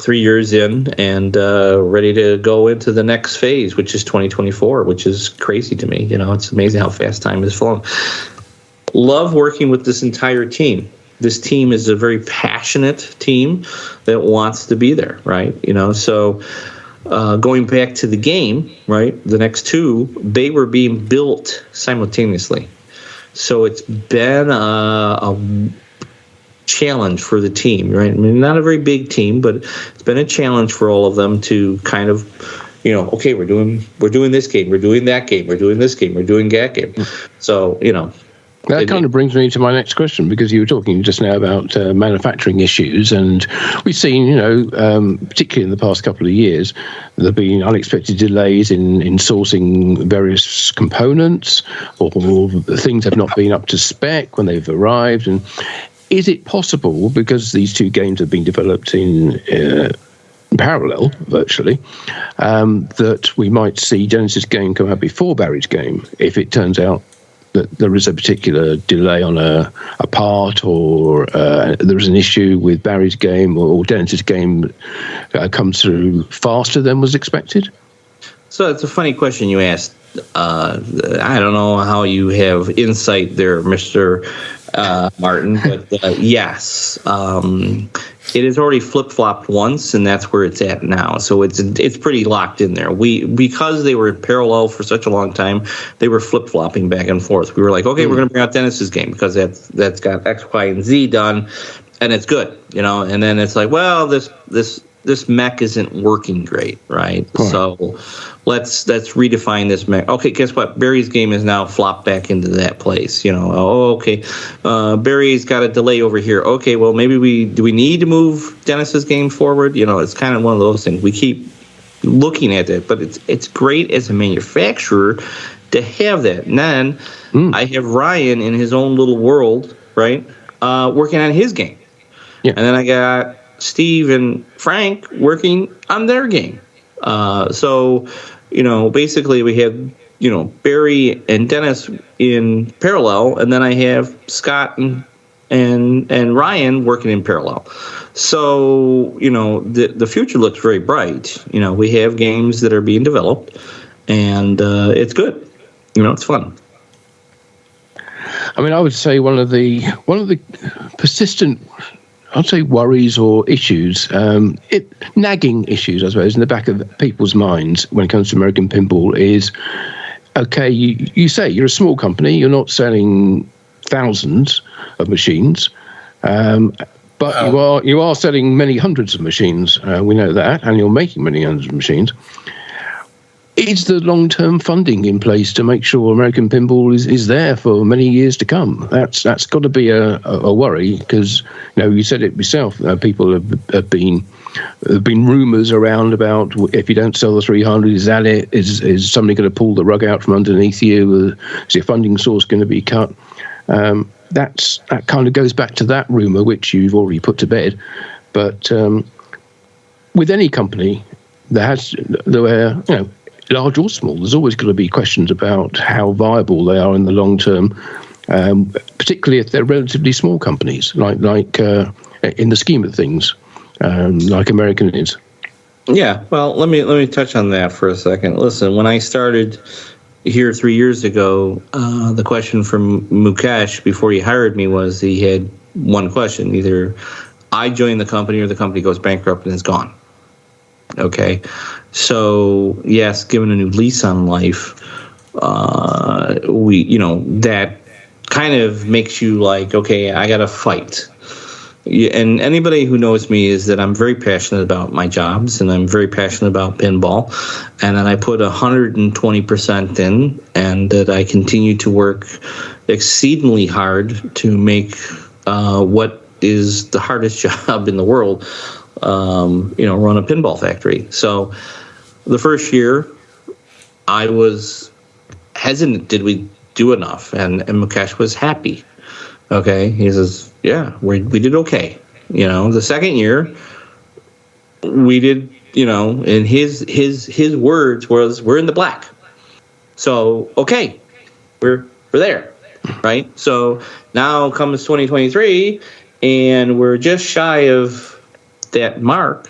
Speaker 3: 3 years in, and ready to go into the next phase, which is 2024, which is crazy to me. It's amazing how fast time is flown. Love working with this entire team. This team is a very passionate team that wants to be there, right? So going back to the game, right, the next 2, they were being built simultaneously. So it's been a challenge for the team, right? I mean, not a very big team, but it's been a challenge for all of them to kind of, okay, we're doing this game, we're doing that game, we're doing this game, we're doing that game. So,
Speaker 1: That kind of brings me to my next question, because you were talking just now about manufacturing issues, and we've seen, particularly in the past couple of years, there have been unexpected delays in sourcing various components, or things have not been up to spec when they've arrived. And is it possible, because these two games have been developed in parallel, virtually, that we might see Dennis's game come out before Barry's game, if it turns out that there is a particular delay on a part, or there is an issue with Barry's game, or Dennis's game comes through faster than was expected?
Speaker 3: So it's a funny question you asked. I don't know how you have insight there, Mr. Martin, but yes. It has already flip-flopped once, and that's where it's at now. So it's pretty locked in there. Because they were in parallel for such a long time, they were flip-flopping back and forth. We were like, okay, we're going to bring out Dennis's game because that's got X, Y, and Z done, and it's good, And then it's like, well, this mech isn't working great, right? So let's redefine this mech. Okay, guess what? Barry's game is now flopped back into that place. Okay, Barry's got a delay over here. Okay, well, maybe do we need to move Dennis's game forward? It's kind of one of those things. We keep looking at it, but it's great as a manufacturer to have that. And then I have Ryan in his own little world, right, working on his game. Yeah. And then I got Steve and Frank working on their game. So, basically we have, Barry and Dennis in parallel, and then I have Scott and Ryan working in parallel. So, the future looks very bright. We have games that are being developed, and it's good. It's fun.
Speaker 1: I mean, I would say one of the persistent, I'd say, worries or issues, nagging issues, I suppose, in the back of people's minds when it comes to American Pinball is, okay, you say you're a small company, you're not selling thousands of machines, but you are selling many hundreds of machines. We know that, and you're making many hundreds of machines. Is the long-term funding in place to make sure American Pinball is there for many years to come? That's got to be a worry, because you said it yourself. People have been rumours around about, if you don't sell the 300, is that it? Is somebody going to pull the rug out from underneath you? Is your funding source going to be cut? That kind of goes back to that rumour, which you've already put to bed. But with any company, large or small, there's always going to be questions about how viable they are in the long term, particularly if they're relatively small companies, like in the scheme of things, like American is.
Speaker 3: Yeah, well, let me touch on that for a second. Listen, when I started here 3 years ago, the question from Mukesh before he hired me was he had one question: either I join the company or the company goes bankrupt and is gone. Okay, so yes, given a new lease on life, that kind of makes you like, okay, I got to fight. And anybody who knows me is that I'm very passionate about my jobs, and I'm very passionate about pinball, and that I put 120% in, and that I continue to work exceedingly hard to make what is the hardest job in the world. Run a pinball factory. So the first year I was hesitant. Did we do enough? And Mukesh was happy. Okay. He says, yeah, we did okay. The second year we did, and his words was, we're in the black. So, okay, we're there. Right. So now comes 2023 and we're just shy of that mark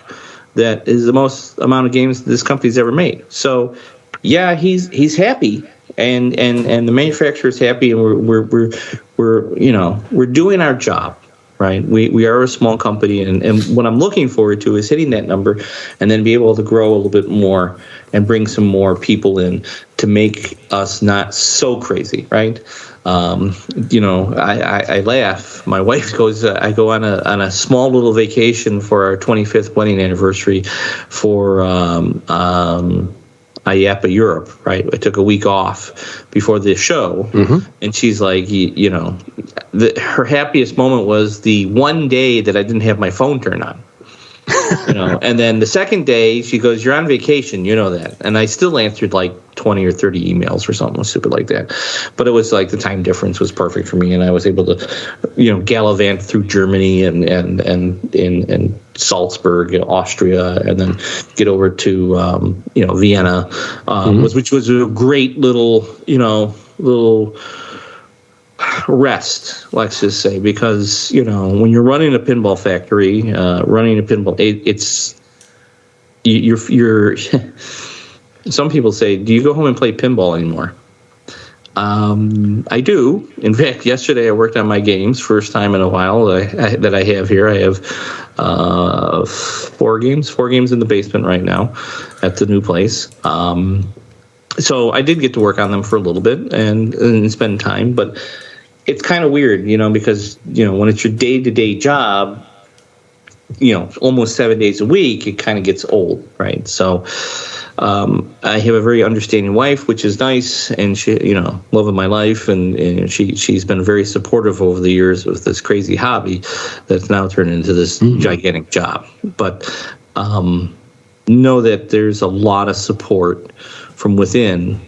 Speaker 3: that is the most amount of games this company's ever made. So yeah, he's happy, and the manufacturer's happy, and we're doing our job, right? We are a small company, and what I'm looking forward to is hitting that number and then be able to grow a little bit more and bring some more people in to make us not so crazy, right? I laugh. My wife goes, I go on a small little vacation for our 25th wedding anniversary for IAPA Europe, right? I took a week off before the show, and she's like, her happiest moment was the one day that I didn't have my phone turned on. And then the second day she goes, "You're on vacation, you know that." And I still answered like 20 or 30 emails or something stupid like that. But it was like the time difference was perfect for me, and I was able to, gallivant through Germany and Salzburg, Austria, and then get over to Vienna, which was a great little rest, let's just say, because when you're running a pinball factory, you're some people say, do you go home and play pinball anymore? I do. In fact, yesterday I worked on my games, first time in a while that I have here. I have 4 games in the basement right now at the new place. So I did get to work on them for a little bit and spend time, but it's kind of weird, because, when it's your day-to-day job, almost 7 days a week, it kind of gets old, right? So I have a very understanding wife, which is nice, and she, love of my life, and she's been very supportive over the years with this crazy hobby that's now turned into this gigantic job. But know that there's a lot of support from within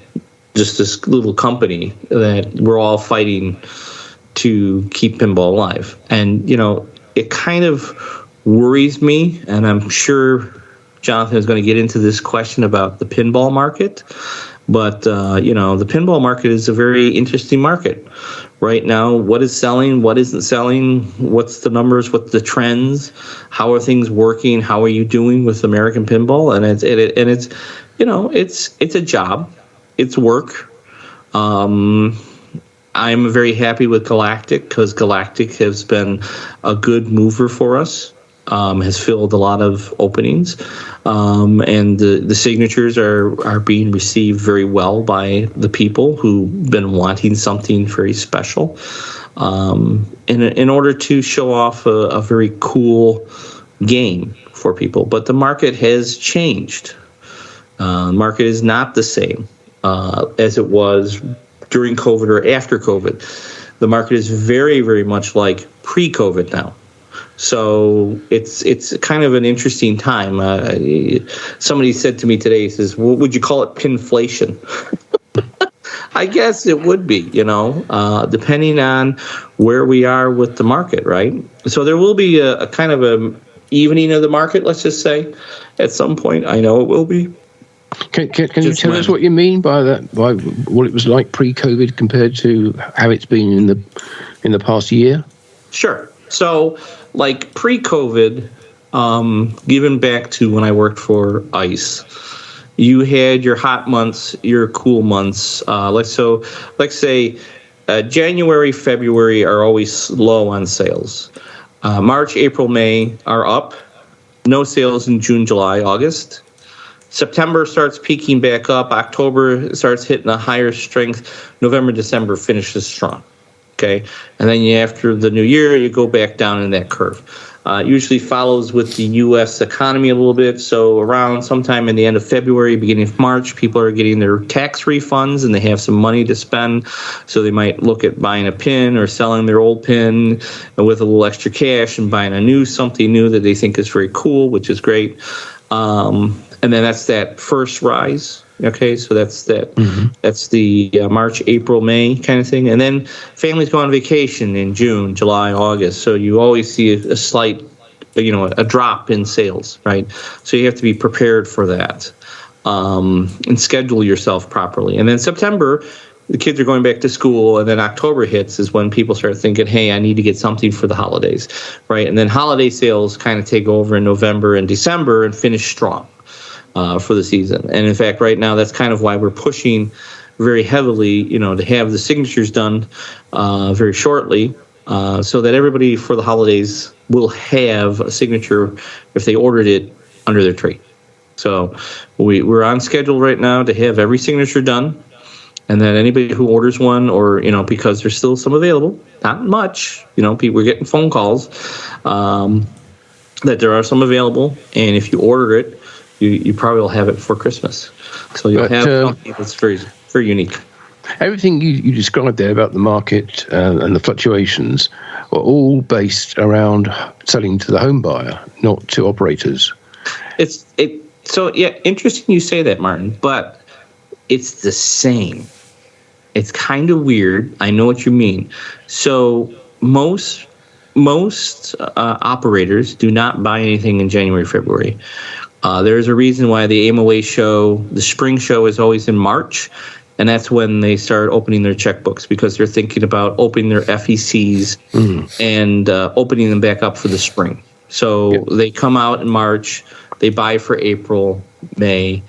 Speaker 3: just this little company that we're all fighting to keep pinball alive. And, it kind of worries me, and I'm sure Jonathan is going to get into this question about the pinball market. But, the pinball market is a very interesting market right now. What is selling? What isn't selling? What's the numbers? What's the trends? How are things working? How are you doing with American pinball? And it's a job. It's work. I'm very happy with Galactic because Galactic has been a good mover for us. Has filled a lot of openings, and the signatures are being received very well by the people who've been wanting something very special, in order to show off a very cool game for people. But the market has changed. The market is not the same as it was during COVID or after COVID. The market is very, very much like pre-COVID now. So it's kind of an interesting time. Somebody said to me today, he says, well, would you call it pinflation? I guess it would be, depending on where we are with the market, right? So there will be a kind of a evening of the market, let's just say, at some point. I know it will be.
Speaker 1: Can you tell us what you mean by that? By what it was like pre-COVID compared to how it's been in the past year?
Speaker 3: Sure. So, like pre-COVID, given back to when I worked for ICE, you had your hot months, your cool months. Let's say January, February are always slow on sales. March, April, May are up. No sales in June, July, August. September starts peaking back up. October starts hitting a higher strength. November, December finishes strong. Okay, and then after the new year, you go back down in that curve. Usually follows with the U.S. economy a little bit. So around sometime in the end of February, beginning of March, people are getting their tax refunds and they have some money to spend. So they might look at buying a pin or selling their old pin with a little extra cash and buying something new that they think is very cool, which is great. And then that's that first rise. Okay, so that's that. That's the March, April, May kind of thing. And then families go on vacation in June, July, August. So you always see a slight, a drop in sales, right? So you have to be prepared for that and schedule yourself properly. And then September, the kids are going back to school, and then October hits is when people start thinking, hey, I need to get something for the holidays, right? And then holiday sales kind of take over in November and December and finish strong. For the season. And in fact, right now, that's kind of why we're pushing very heavily, to have the signatures done very shortly so that everybody for the holidays will have a signature if they ordered it under their tree. So we're on schedule right now to have every signature done. And then anybody who orders one, or because there's still some available, not much. People are getting phone calls that there are some available, and if you order it, you probably will have it for Christmas. So you'll have something that's very, very unique.
Speaker 1: Everything you described there about the market and the fluctuations are all based around selling to the home buyer, not to operators.
Speaker 3: Interesting you say that, Martin, but it's the same. It's kind of weird. I know what you mean. So most operators do not buy anything in January, February. There's a reason why the AMOA show, the spring show, is always in March, and that's when they start opening their checkbooks, because they're thinking about opening their FECs and opening them back up for the spring. So they come out in March, they buy for April, May.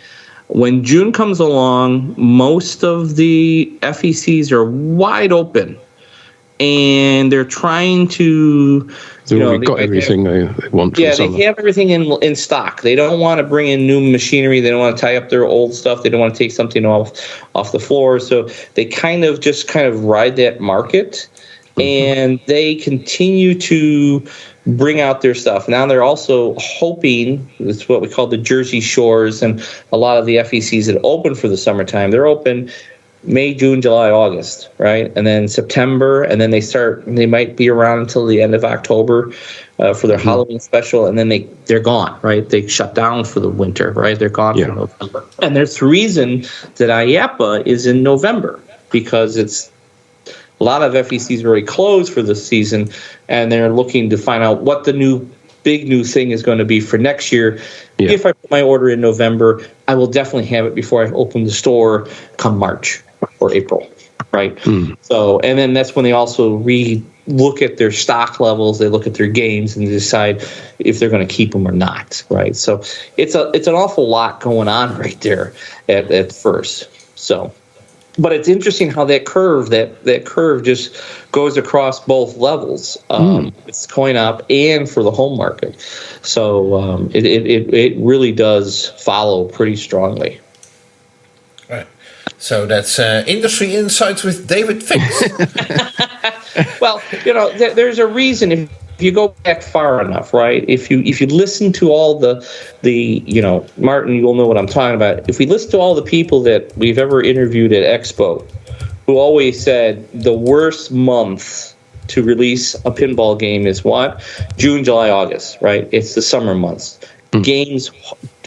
Speaker 3: When June comes along, most of the FECs are wide open, and they're trying to.
Speaker 1: They've got everything they want.
Speaker 3: Yeah, they have everything in stock. They don't want to bring in new machinery. They don't want to tie up their old stuff. They don't want to take something off the floor. So they kind of ride that market, and they continue to bring out their stuff. Now they're also hoping, it's what we call the Jersey Shores, and a lot of the FECs that open for the summertime, they're open May, June, July, August, right? And then September, and then they might be around until the end of October for their Halloween special, and then they're gone, right? They shut down for the winter, right? They're gone for November. And there's the reason that IAPA is in November, because it's a lot of FECs are already closed for the season, and they're looking to find out what the big new thing is going to be for next year. Yeah. If I put my order in November, I will definitely have it before I open the store come March or April, right? So, and then that's when they also look at their stock levels, they look at their games, and decide if they're going to keep them or not, right? So it's an awful lot going on right there at first. So, but it's interesting how that curve just goes across both levels. It's going up and for the home market. So it really does follow pretty strongly.
Speaker 2: Right. So that's Industry Insights with David Fix.
Speaker 3: Well, there's a reason. If you go back far enough, right? If you listen to all the Martin, you'll know what I'm talking about. If we listen to all the people that we've ever interviewed at Expo, who always said the worst month to release a pinball game is what? June, July, August, right? It's the summer months. Games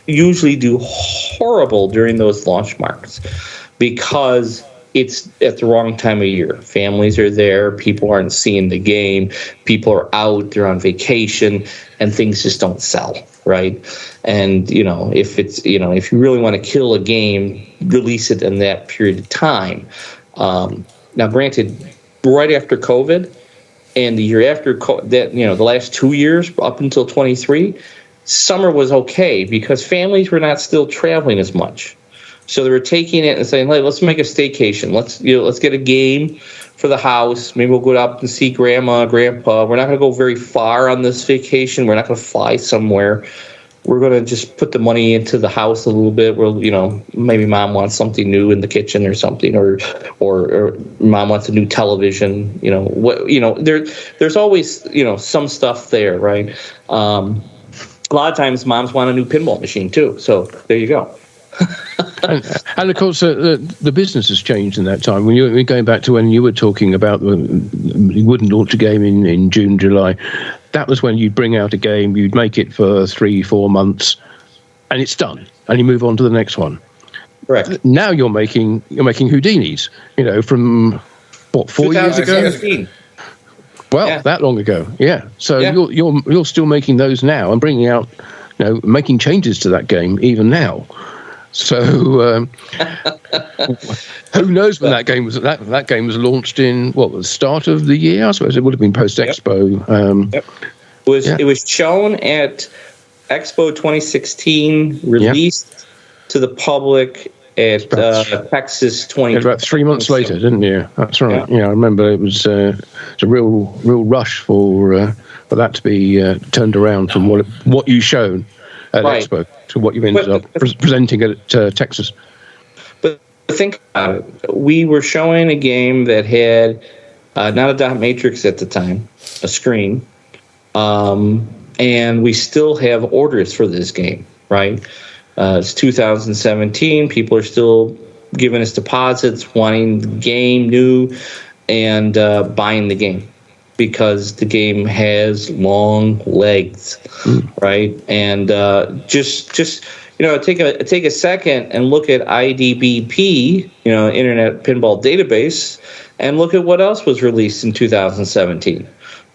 Speaker 3: usually do horrible during those launch marks because it's at the wrong time of year. Families are there. People aren't seeing the game. People are out. They're on vacation, and things just don't sell, right? And if you really want to kill a game, release it in that period of time. Now, granted, right after COVID, and the year after that, the last 2 years up until 23, summer was okay because families were not still traveling as much. So they were taking it and saying, "Hey, let's make a staycation. Let's get a game for the house. Maybe we'll go up and see grandma, grandpa. We're not going to go very far on this vacation. We're not going to fly somewhere. We're going to just put the money into the house a little bit. Maybe mom wants something new in the kitchen or something, or mom wants a new television. There's always some stuff there, right? A lot of times moms want a new pinball machine too. So there you go."
Speaker 1: and of course, the business has changed in that time. When you're going back to when you were talking about you wouldn't launch a game in June, July, that was when you'd bring out a game, you'd make it for 3-4 months, and it's done, and you move on to the next one.
Speaker 3: Correct.
Speaker 1: Now you're making Houdinis, from 4 years ago. Well, yeah. That long ago, yeah. So yeah. You're still making those now and bringing out, making changes to that game even now. So who knows when that game was? That game was launched in the start of the year. I suppose it would have been post Expo.
Speaker 3: Yep. It was shown at Expo 2016, released to the public at Texas 20.
Speaker 1: About 3 months later, didn't you? That's right. Yeah, I remember it was a real rush for that to be turned around from what you shown at Expo to what you've ended up presenting at Texas.
Speaker 3: But think about it. We were showing a game that had not a dot matrix at the time, a screen, and we still have orders for this game, right? It's 2017. People are still giving us deposits, wanting the game new, and buying the game because the game has long legs, right? And just take a second and look at IDBP, Internet Pinball Database, and look at what else was released in 2017.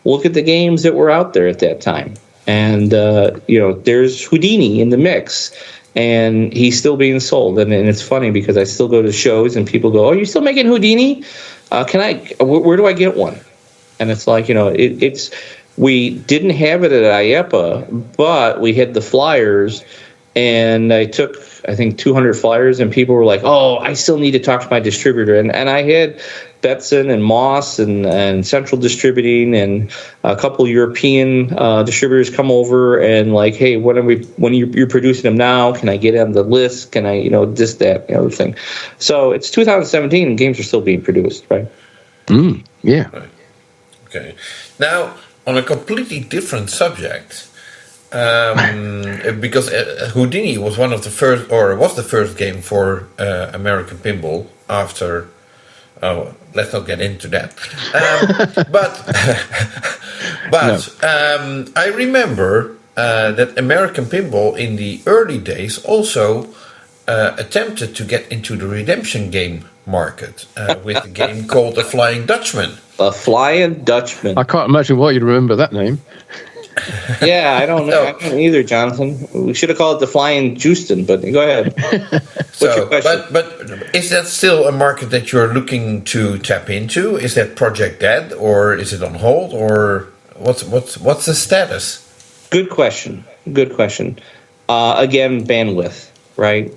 Speaker 3: Look at the games that were out there at that time, and there's Houdini in the mix. And he's still being sold, and it's funny because I still go to shows and people go, "Oh, you're still making Houdini? Where do I get one?" And it's like, we didn't have it at IEPA, but we had the flyers, and I took, I think, 200 flyers, and people were like, "Oh, I still need to talk to my distributor." And I had Betson and Moss and Central Distributing and a couple European distributors come over and like, "Hey, when you're producing them now, can I get on the list? Can I, this, that, the other thing?" So it's 2017 and games are still being produced, right?
Speaker 1: Yeah.
Speaker 2: Right. Okay. Now, on a completely different subject, because Houdini was was the first game for American Pinball after. Oh, let's not get into that. I remember that American Pinball in the early days also attempted to get into the redemption game market with a game called The Flying Dutchman.
Speaker 3: The Flying Dutchman.
Speaker 1: I can't imagine why you'd remember that name.
Speaker 3: Yeah, I don't know. I don't either, Jonathan. We should have called it the Flying Joosten, but go ahead.
Speaker 2: But is that still a market that you're looking to tap into? Is that project dead, or is it on hold, or what's the status?
Speaker 3: Good question. Again, bandwidth, right?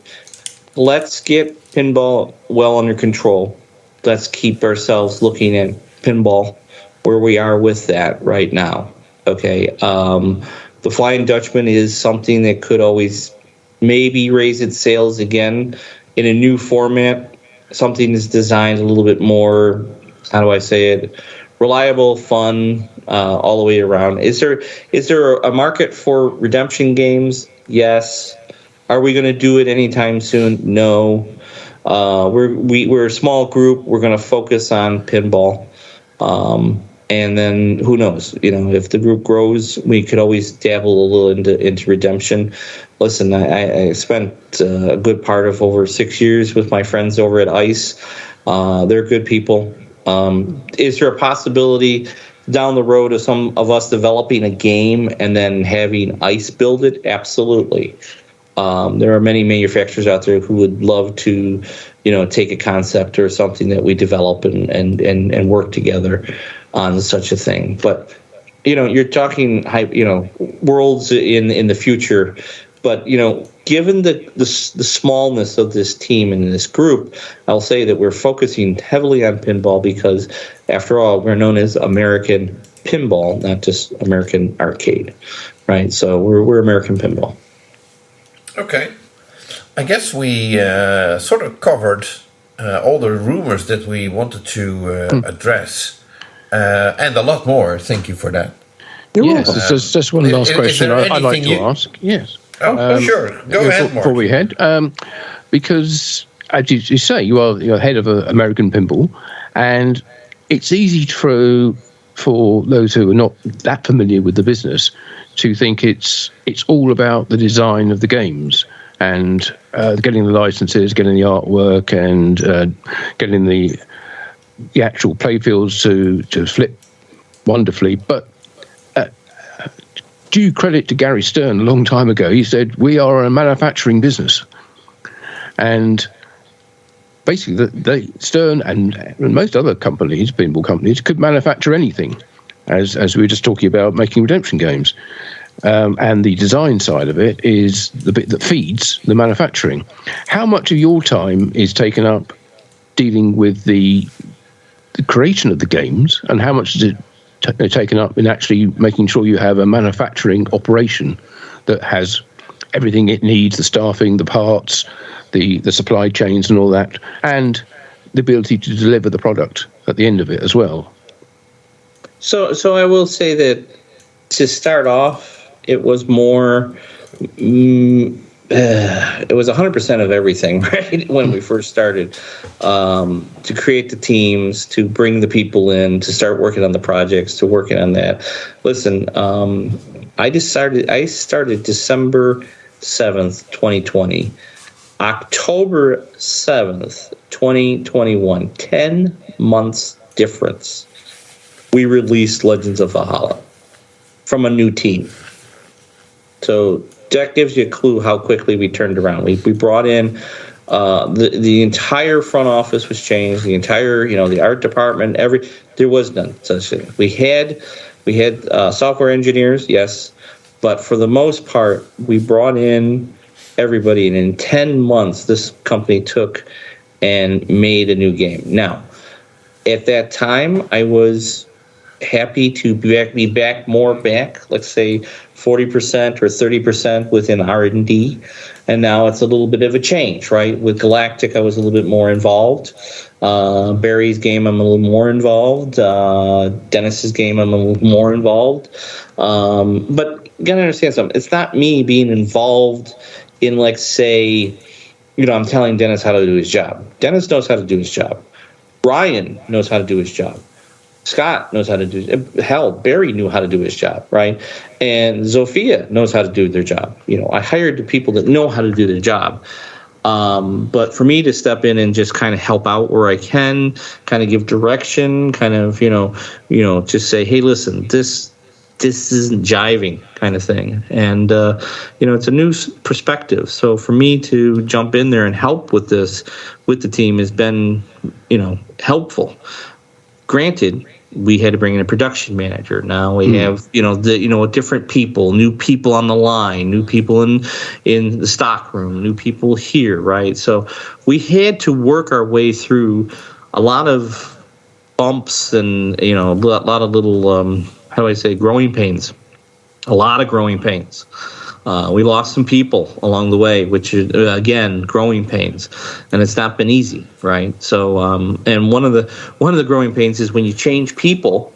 Speaker 3: Let's get pinball well under control. Let's keep ourselves looking at pinball where we are with that right now. Okay, the Flying Dutchman is something that could always maybe raise its sales again in a new format. Something that's designed a little bit more, how do I say it, reliable, fun, all the way around. Is there a market for redemption games? Yes. Are we going to do it anytime soon? No. We're a small group. We're going to focus on pinball. And then who knows? If the group grows, we could always dabble a little into redemption. Listen, I spent a good part of over 6 years with my friends over at ICE. They're good people. Is there a possibility down the road of some of us developing a game and then having ICE build it? Absolutely. There are many manufacturers out there who would love to, take a concept or something that we develop and work together on such a thing. But, you're talking, worlds in the future. But, given the smallness of this team and this group, I'll say that we're focusing heavily on pinball because, after all, we're known as American Pinball, not just American Arcade, right? So we're American Pinball.
Speaker 2: Okay. I guess we sort of covered all the rumors that we wanted to address. And a lot more. Thank you for that.
Speaker 1: Yes, there's just one last question I'd like to ask. Yes.
Speaker 2: Oh, sure. Go ahead, Mark.
Speaker 1: Before we head, because as you say, you're head of American Pinball, and it's easy for those who are not that familiar with the business to think it's all about the design of the games and getting the licenses, getting the artwork, and getting the actual playfields to flip wonderfully. But due credit to Gary Stern a long time ago, he said, we are a manufacturing business. And basically, Stern and most other companies, pinball companies, could manufacture anything, as we were just talking about making redemption games. And the design side of it is the bit that feeds the manufacturing. How much of your time is taken up dealing with the creation of the games, and how much is it taken up in actually making sure you have a manufacturing operation that has everything it needs, the staffing, the parts, the supply chains and all that, and the ability to deliver the product at the end of it as well.
Speaker 3: So I will say that to start off, it was more. It was 100% of everything, right? When we first started, to create the teams, to bring the people in, to start working on the projects, to working on that. Listen, I started December 7th, 2020. October 7th, 2021, 10 months difference. We released Legends of Valhalla from a new team. So that gives you a clue how quickly we turned around. We brought in the entire front office was changed. The entire the art department. There was none such thing. We had software engineers, yes, but for the most part, we brought in everybody, and in 10 months, this company took and made a new game. Now, at that time, I was happy to be back, let's say 40% or 30% within R&D, and now it's a little bit of a change, right? With Galactic, I was a little bit more involved. Barry's game, I'm a little more involved. Dennis's game, I'm a little more involved. But you gotta understand something. It's not me being involved in, like, say, I'm telling Dennis how to do his job. Dennis knows how to do his job. Ryan knows how to do his job. Scott knows how to do. Hell, Barry knew how to do his job, right? And Zofia knows how to do their job. I hired the people that know how to do their job. But for me to step in and just kind of help out where I can, kind of give direction, kind of just say, hey, listen, this isn't jiving, kind of thing. And it's a new perspective. So for me to jump in there and help with this with the team has been helpful. Granted, we had to bring in a production manager. Now we have, different people, new people on the line, new people in the stock room, new people here, right? So we had to work our way through a lot of bumps and, a lot of little, growing pains. A lot of growing pains. We lost some people along the way, which is, again, growing pains, and it's not been easy, right? So, and one of the growing pains is when you change people,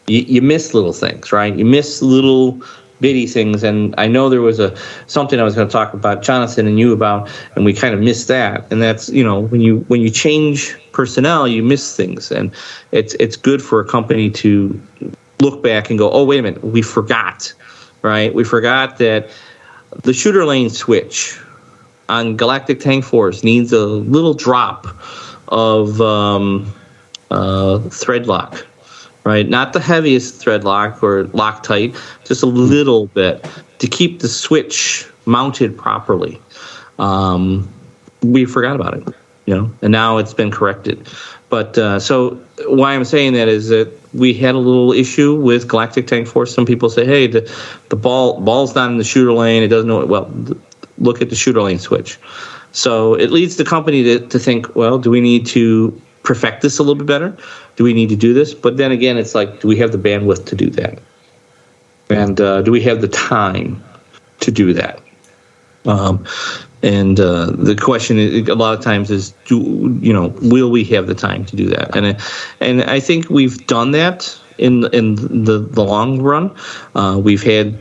Speaker 3: you miss little things, right? You miss little bitty things, and I know there was something I was going to talk about Jonathan and you about, and we kind of missed that, and that's when you change personnel, you miss things, and it's good for a company to look back and go, oh, wait a minute, we forgot. Right, we forgot that the shooter lane switch on Galactic Tank Force needs a little drop of thread lock, right? Not the heaviest thread lock or Loctite, just a little bit to keep the switch mounted properly. We forgot about it, and now it's been corrected. But so why I'm saying that is that we had a little issue with Galactic Tank Force. Some people say, hey, the ball's not in the shooter lane. It doesn't know it. Well, look at the shooter lane switch. So it leads the company to think, well, do we need to perfect this a little bit better? Do we need to do this? But then again, it's like, do we have the bandwidth to do that? And do we have the time to do that? And the question is, a lot of times is, will we have the time to do that? And I think we've done that in the long run. We've had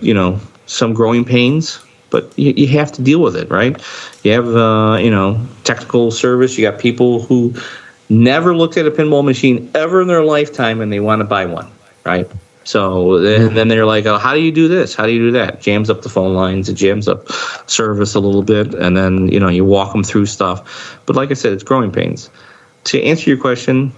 Speaker 3: some growing pains, but you have to deal with it, right? You have technical service. You got people who never looked at a pinball machine ever in their lifetime, and they want to buy one, right? So then they're like, oh, how do you do this? How do you do that? Jams up the phone lines. It jams up service a little bit. And then, you walk them through stuff. But like I said, it's growing pains. To answer your question,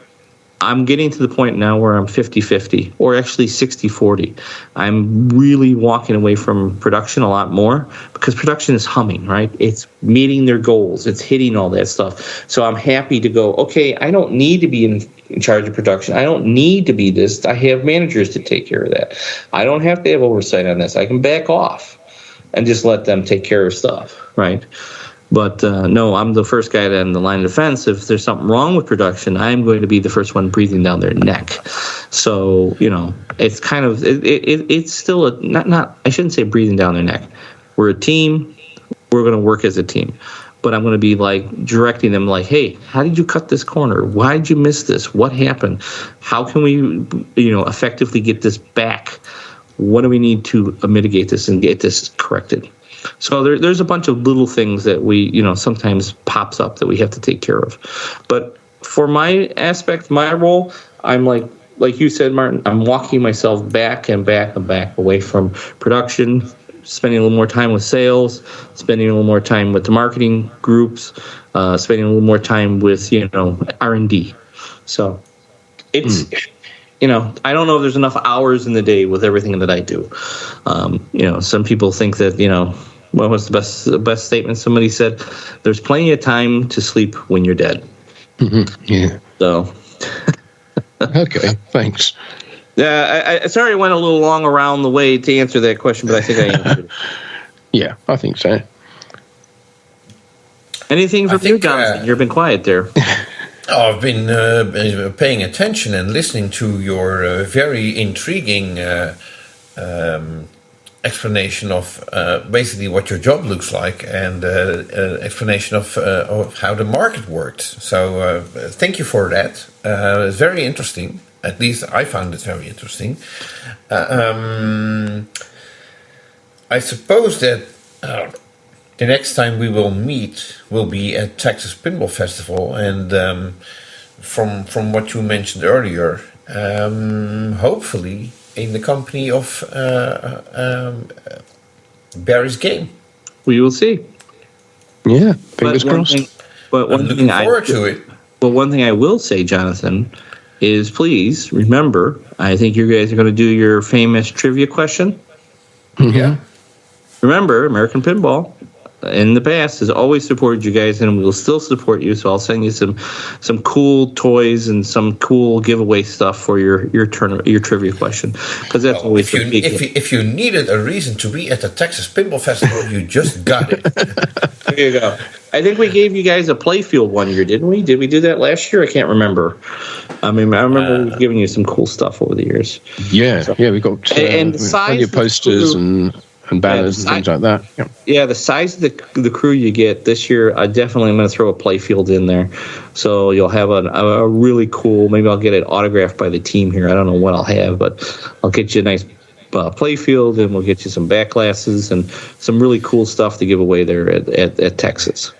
Speaker 3: I'm getting to the point now where I'm 50-50, or actually 60-40. I'm really walking away from production a lot more because production is humming, right? It's meeting their goals. It's hitting all that stuff. So I'm happy to go, okay, I don't need to be in charge of production. I don't need to be this. I have managers to take care of that. I don't have to have oversight on this. I can back off and just let them take care of stuff, right? But no, I'm the first guy in the line of defense. If there's something wrong with production, I'm going to be the first one breathing down their neck. So, it's kind of, it's still not, I shouldn't say breathing down their neck. We're a team. We're going to work as a team. but I'm going to be like directing them like, hey, how did you cut this corner? Why did you miss this? What happened? How can we, effectively get this back? What do we need to mitigate this and get this corrected? So there's a bunch of little things that we, sometimes pops up that we have to take care of. But for my aspect, my role, I'm like you said, Martin, I'm walking myself back and back and back away from production, spending a little more time with sales, spending a little more time with the marketing groups, spending a little more time with, R&D. So it's, I don't know if there's enough hours in the day with everything that I do. Some people think that, what was the best statement somebody said? There's plenty of time to sleep when you're dead.
Speaker 1: Mm-hmm. Yeah.
Speaker 3: So.
Speaker 1: Okay, thanks.
Speaker 3: Yeah, I sorry I went a little long around the way to answer that question, but I think I answered it.
Speaker 1: Yeah, I think so.
Speaker 3: Anything from you, Jonathan? You've been quiet there.
Speaker 2: I've been paying attention and listening to your very intriguing explanation of basically what your job looks like and explanation of how the market works. So thank you for that. It's very interesting. At least I found it very interesting. I suppose that the next time we will meet will be at Texas Pinball Festival, and from what you mentioned earlier, hopefully in the company of Barry's game.
Speaker 3: We will see.
Speaker 1: Yeah, fingers crossed.
Speaker 2: I'm looking forward to it.
Speaker 3: But one thing I will say, Jonathan, is please remember, I think you guys are going to do your famous trivia question.
Speaker 1: Mm-hmm.
Speaker 2: Yeah.
Speaker 3: Remember, American Pinball in the past has always supported you guys, and we will still support you. So I'll send you some cool toys and some cool giveaway stuff for your trivia question, because that's always
Speaker 2: if you needed a reason to be at the Texas Pinball Festival, you just got it.
Speaker 3: There you go. I think we gave you guys a playfield one year, didn't we? Did we do that last year? I can't remember. I remember we've given you some cool stuff over the years.
Speaker 1: Yeah, we got
Speaker 3: and the size
Speaker 1: of posters and banners and things like that.
Speaker 3: Yeah, the size of the crew you get this year, I definitely am going to throw a playfield in there. So you'll have a really cool, maybe I'll get it autographed by the team here. I don't know what I'll have, but I'll get you a nice playfield, and we'll get you some back glasses and some really cool stuff to give away there at Texas.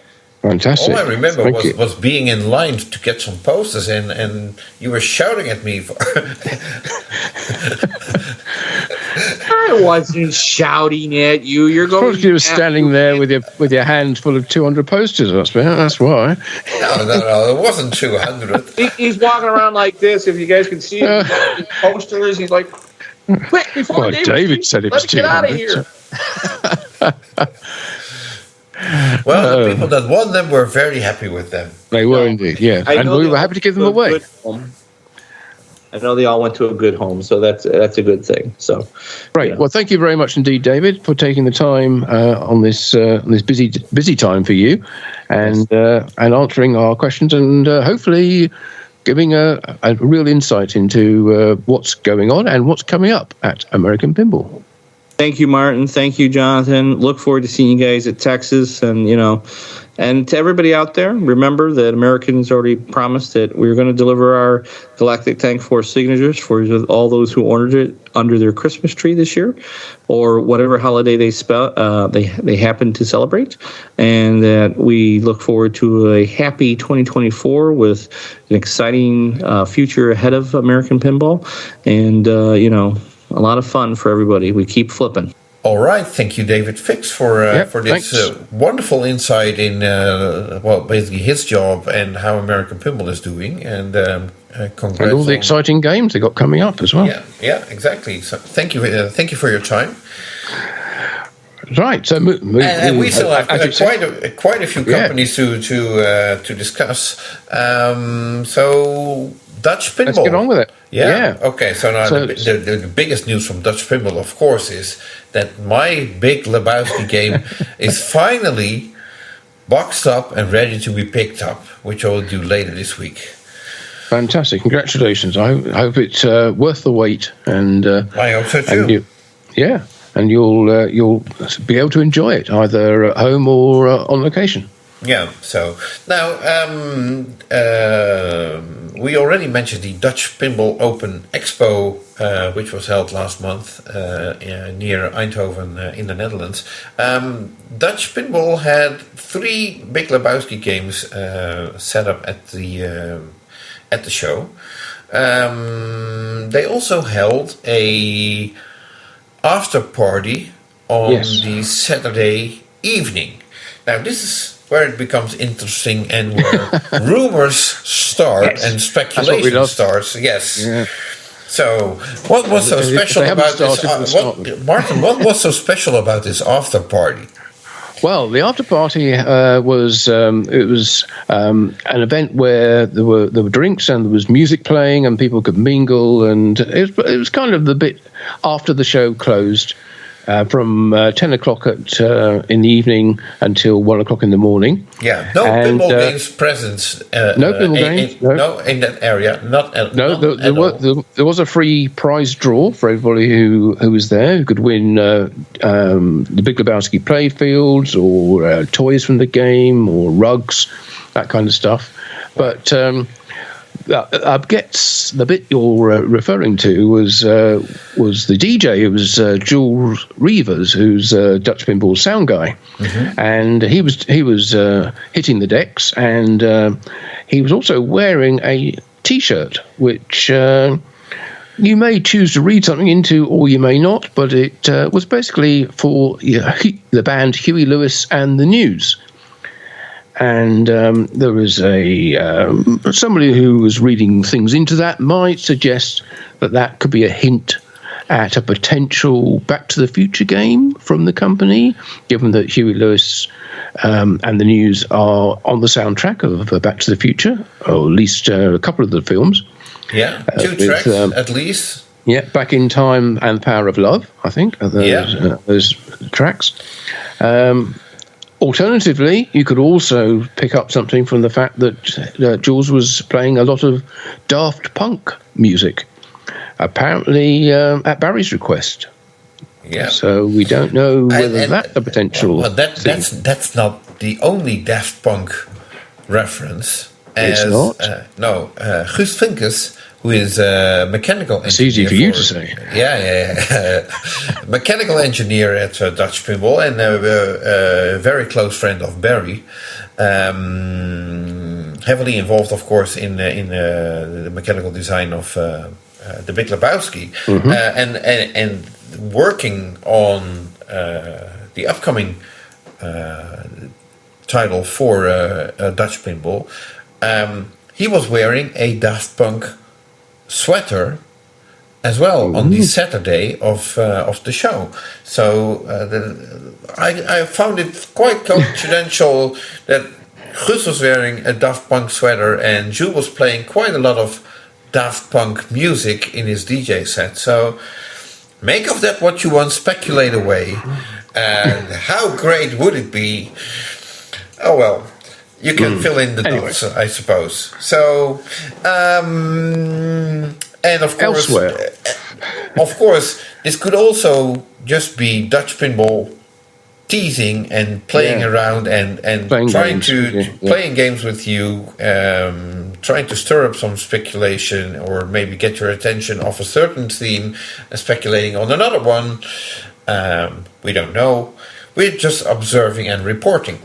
Speaker 1: Fantastic.
Speaker 2: All I remember was being in line to get some posters, and you were shouting at me for.
Speaker 3: I wasn't shouting at you. You're going.
Speaker 1: Of course, you were standing there with your hand full of 200 posters. That's why.
Speaker 2: No, it wasn't 200.
Speaker 3: He's walking around like this. If you guys can see him, his posters. He's like, quick before
Speaker 1: David said it was 200.
Speaker 3: Let's get out of here.
Speaker 2: Well, the people that won them were very happy with them.
Speaker 1: They were indeed, yeah. And we were happy to give them away.
Speaker 3: I know they all went to a good home, so that's a good thing. So,
Speaker 1: great. Well, thank you very much indeed, David, for taking the time on this busy time for you, and answering our questions, and hopefully giving a real insight into what's going on and what's coming up at American Pinball.
Speaker 3: Thank you, Martin. Thank you, Jonathan. Look forward to seeing you guys at Texas. And, and to everybody out there, remember that Americans already promised that we were going to deliver our Galactic Tank Force signatures for all those who ordered it under their Christmas tree this year, or whatever holiday they happen to celebrate. And that we look forward to a happy 2024 with an exciting future ahead of American Pinball. And, a lot of fun for everybody. We keep flipping.
Speaker 2: All right. Thank you, David Fix, for this wonderful insight in, basically his job and how American Pinball is doing. And congrats. And
Speaker 1: all the exciting games they got coming up as well.
Speaker 2: Yeah, exactly. So thank you for your time.
Speaker 1: Right. So
Speaker 2: we still have quite a few companies to discuss. So Dutch Pinball.
Speaker 1: Let's get on with it.
Speaker 2: Yeah. Okay. So now the biggest news from Dutch Pinball, of course, is that my big Lebowski game is finally boxed up and ready to be picked up, which I will do later this week.
Speaker 1: Fantastic! Congratulations. I hope it's worth the wait, and
Speaker 2: I hope so too.
Speaker 1: And you'll be able to enjoy it either at home or on location.
Speaker 2: Yeah, so now we already mentioned the Dutch Pinball Open Expo, which was held last month near Eindhoven in the Netherlands. Dutch Pinball had 3 Big Lebowski games set up at the show. They also held a after party on the Saturday evening. Now this is where it becomes interesting and where rumors start and speculation starts. Yes. Yeah. So, what was so special about this? Martin, what was so special about this after party?
Speaker 1: Well, the after party was an event where there were drinks and there was music playing and people could mingle, and it was kind of the bit after the show closed. From 10 o'clock in the evening until 1 o'clock in the morning.
Speaker 2: Yeah, no pinball games present.
Speaker 1: No pinball games.
Speaker 2: No, in that area.
Speaker 1: There was a free prize draw for everybody who was there, who could win the Big Lebowski playfields or toys from the game or rugs, that kind of stuff. But I guess the bit you're referring to was the DJ. It was Jules Reavers, who's Dutch Pinball sound guy, and he was hitting the decks, and he was also wearing a T-shirt, which you may choose to read something into, or you may not. But it was basically for the band Huey Lewis and the News. And there was somebody who was reading things into that might suggest that could be a hint at a potential Back to the Future game from the company, given that Huey Lewis and the News are on the soundtrack of Back to the Future, or at least a couple of the films.
Speaker 2: Yeah, 2 tracks at least.
Speaker 1: Yeah, Back in Time and Power of Love, I think, are those tracks. Alternatively, you could also pick up something from the fact that Jules was playing a lot of Daft Punk music, apparently at Barry's request. Yeah. So we don't know whether that's a potential.
Speaker 2: Well, that's not the only Daft Punk reference.
Speaker 1: It's not.
Speaker 2: No, Guus Vinkers, who is a mechanical engineer.
Speaker 1: It's easy for you to say.
Speaker 2: Yeah. Mechanical engineer at Dutch Pinball and a very close friend of Barry. Heavily involved, of course, in the mechanical design of the Big Lebowski. And working on the upcoming title for Dutch Pinball. He was wearing a Daft Punk sweater as well on the Saturday of the show. So I found it quite coincidental that Guus was wearing a Daft Punk sweater and Jules was playing quite a lot of Daft Punk music in his DJ set. So make of that what you want, speculate away. And how great would it be? Oh well. You can fill in the dots, I suppose. So, and of course, this could also just be Dutch Pinball teasing and playing around and playing games with you, trying to stir up some speculation or maybe get your attention off a certain theme and speculating on another one. We don't know. We're just observing and reporting.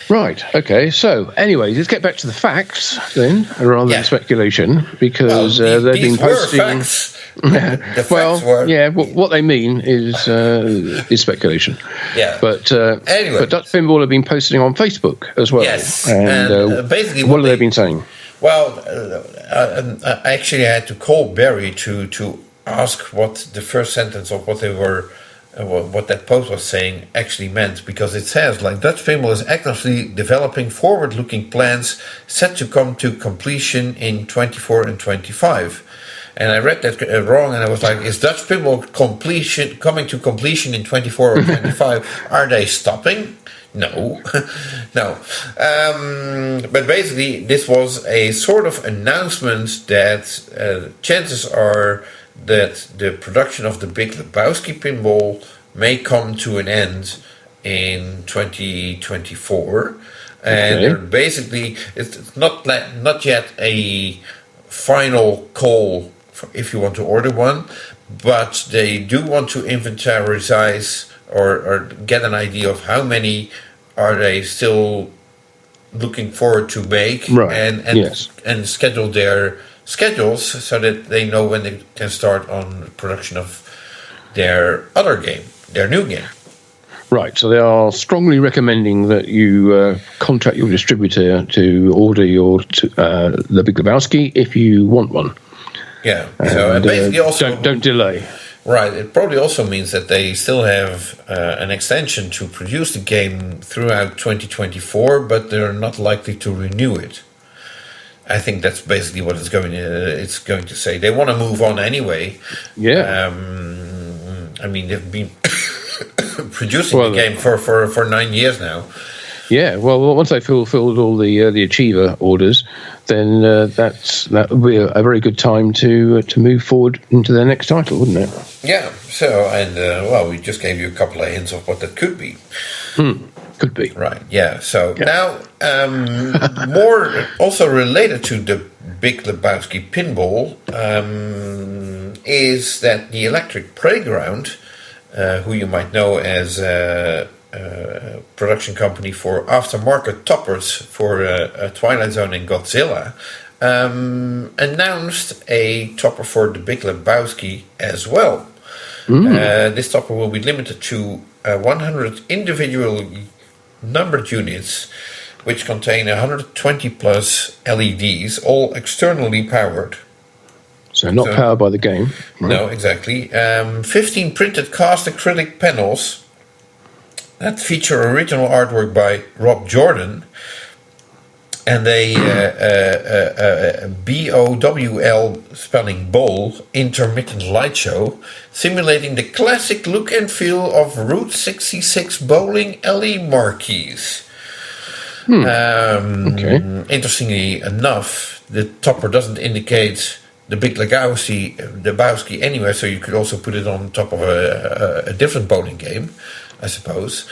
Speaker 1: Right, okay, so anyway, let's get back to the facts then, rather than speculation, because they've been posting...
Speaker 2: Facts.
Speaker 1: What they mean is speculation. Yeah. But anyway. But Dutch Pinball have been posting on Facebook as well.
Speaker 2: Yes,
Speaker 1: and basically what have they been saying?
Speaker 2: Well, I actually had to call Barry to ask what the first sentence of what they were... what that post was saying actually meant, because it says like Dutch Pinball is actively developing forward-looking plans set to come to completion in 24 and 25. And I read that wrong, and I was like, is Dutch Pinball coming to completion in 24 or 25? Are they stopping? No. No. But basically, this was a sort of announcement that chances are that the production of the Big Lebowski pinball may come to an end in 2024. And they're basically, it's not yet a final call if you want to order one, but they do want to inventorize or get an idea of how many are they still looking forward to make, and schedule their schedules so that they know when they can start on production of their other game, their new game.
Speaker 1: Right, so they are strongly recommending that you contact your distributor to order the Big Lebowski if you want one.
Speaker 2: Yeah, so basically also
Speaker 1: don't delay.
Speaker 2: Right, it probably also means that they still have an extension to produce the game throughout 2024, but they're not likely to renew it. I think that's basically what it's going to say. They want to move on anyway.
Speaker 1: Yeah.
Speaker 2: I mean, they've been producing the game for 9 years now.
Speaker 1: Yeah, well, once they fulfilled all the Achiever orders, then that would be a very good time to move forward into their next title, wouldn't it?
Speaker 2: Yeah. So, and we just gave you a couple of hints of what that could be.
Speaker 1: Could be.
Speaker 2: Right. Yeah. So now, more also related to the Big Lebowski Pinball is that the Electric Playground, who you might know as production company for aftermarket toppers for Twilight Zone and Godzilla, announced a topper for the Big Lebowski as well. This topper will be limited to 100 individual numbered units, which contain 120 plus LEDs, all externally powered.
Speaker 1: So not powered by the game.
Speaker 2: Right? No, exactly. 15 printed cast acrylic panels that feature original artwork by Rob Jordan, and a BOWL spelling bowl intermittent light show simulating the classic look and feel of Route 66 bowling alley marquees. Interestingly enough, the topper doesn't indicate the Big Lebowski anywhere, so you could also put it on top of a different bowling game, I suppose.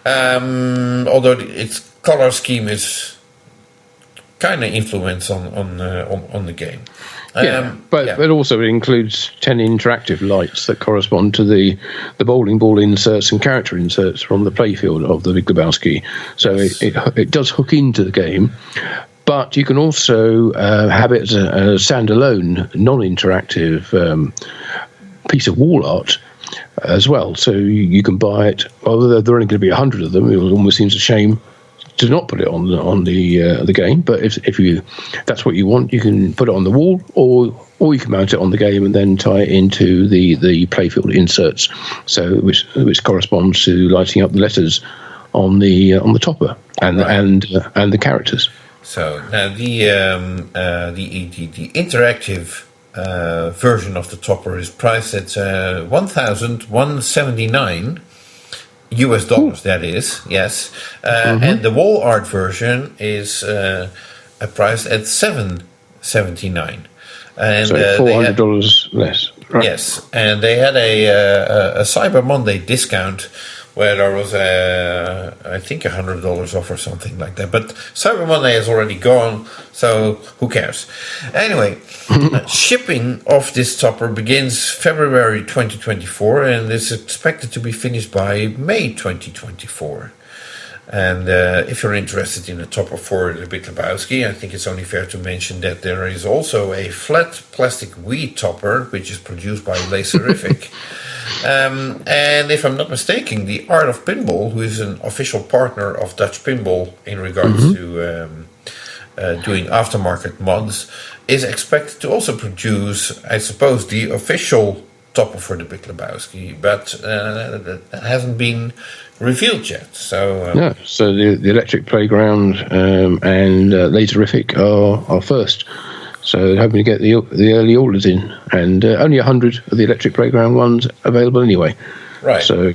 Speaker 2: Although its color scheme is kind of influence on the game.
Speaker 1: But also it includes 10 interactive lights that correspond to the bowling ball inserts and character inserts from the playfield of the Big Lebowski. So it does hook into the game, but you can also have it as a standalone, non-interactive piece of wall art as well. So you can buy it. Although there are only going to be 100 of them, it almost seems a shame to not put it on the game. But if that's what you want, you can put it on the wall, or you can mount it on the game and then tie it into the playfield inserts, so which corresponds to lighting up the letters on the topper and the characters.
Speaker 2: So now the interactive version of the topper is priced at $1,179 US dollars. That is, yes, and the wall art version is priced at $779, and
Speaker 1: so $400 less. Right.
Speaker 2: Yes, and they had a Cyber Monday discount where there was I think $100 off or something like that. But Cyber Monday is already gone, so who cares? Anyway, shipping of this topper begins February 2024 and is expected to be finished by May 2024. And if you're interested in a topper for the Big Lebowski, I think it's only fair to mention that there is also a flat plastic Wii topper, which is produced by Laserific. And if I'm not mistaken, the Art of Pinball, who is an official partner of Dutch Pinball in regards to doing aftermarket mods, is expected to also produce, I suppose, the official topper for the Big Lebowski, but that hasn't been revealed yet. So
Speaker 1: so the Electric Playground and Laserific are first. So hoping to get the early orders in, and only 100 of the Electric Playground ones available anyway.
Speaker 2: Right.
Speaker 1: So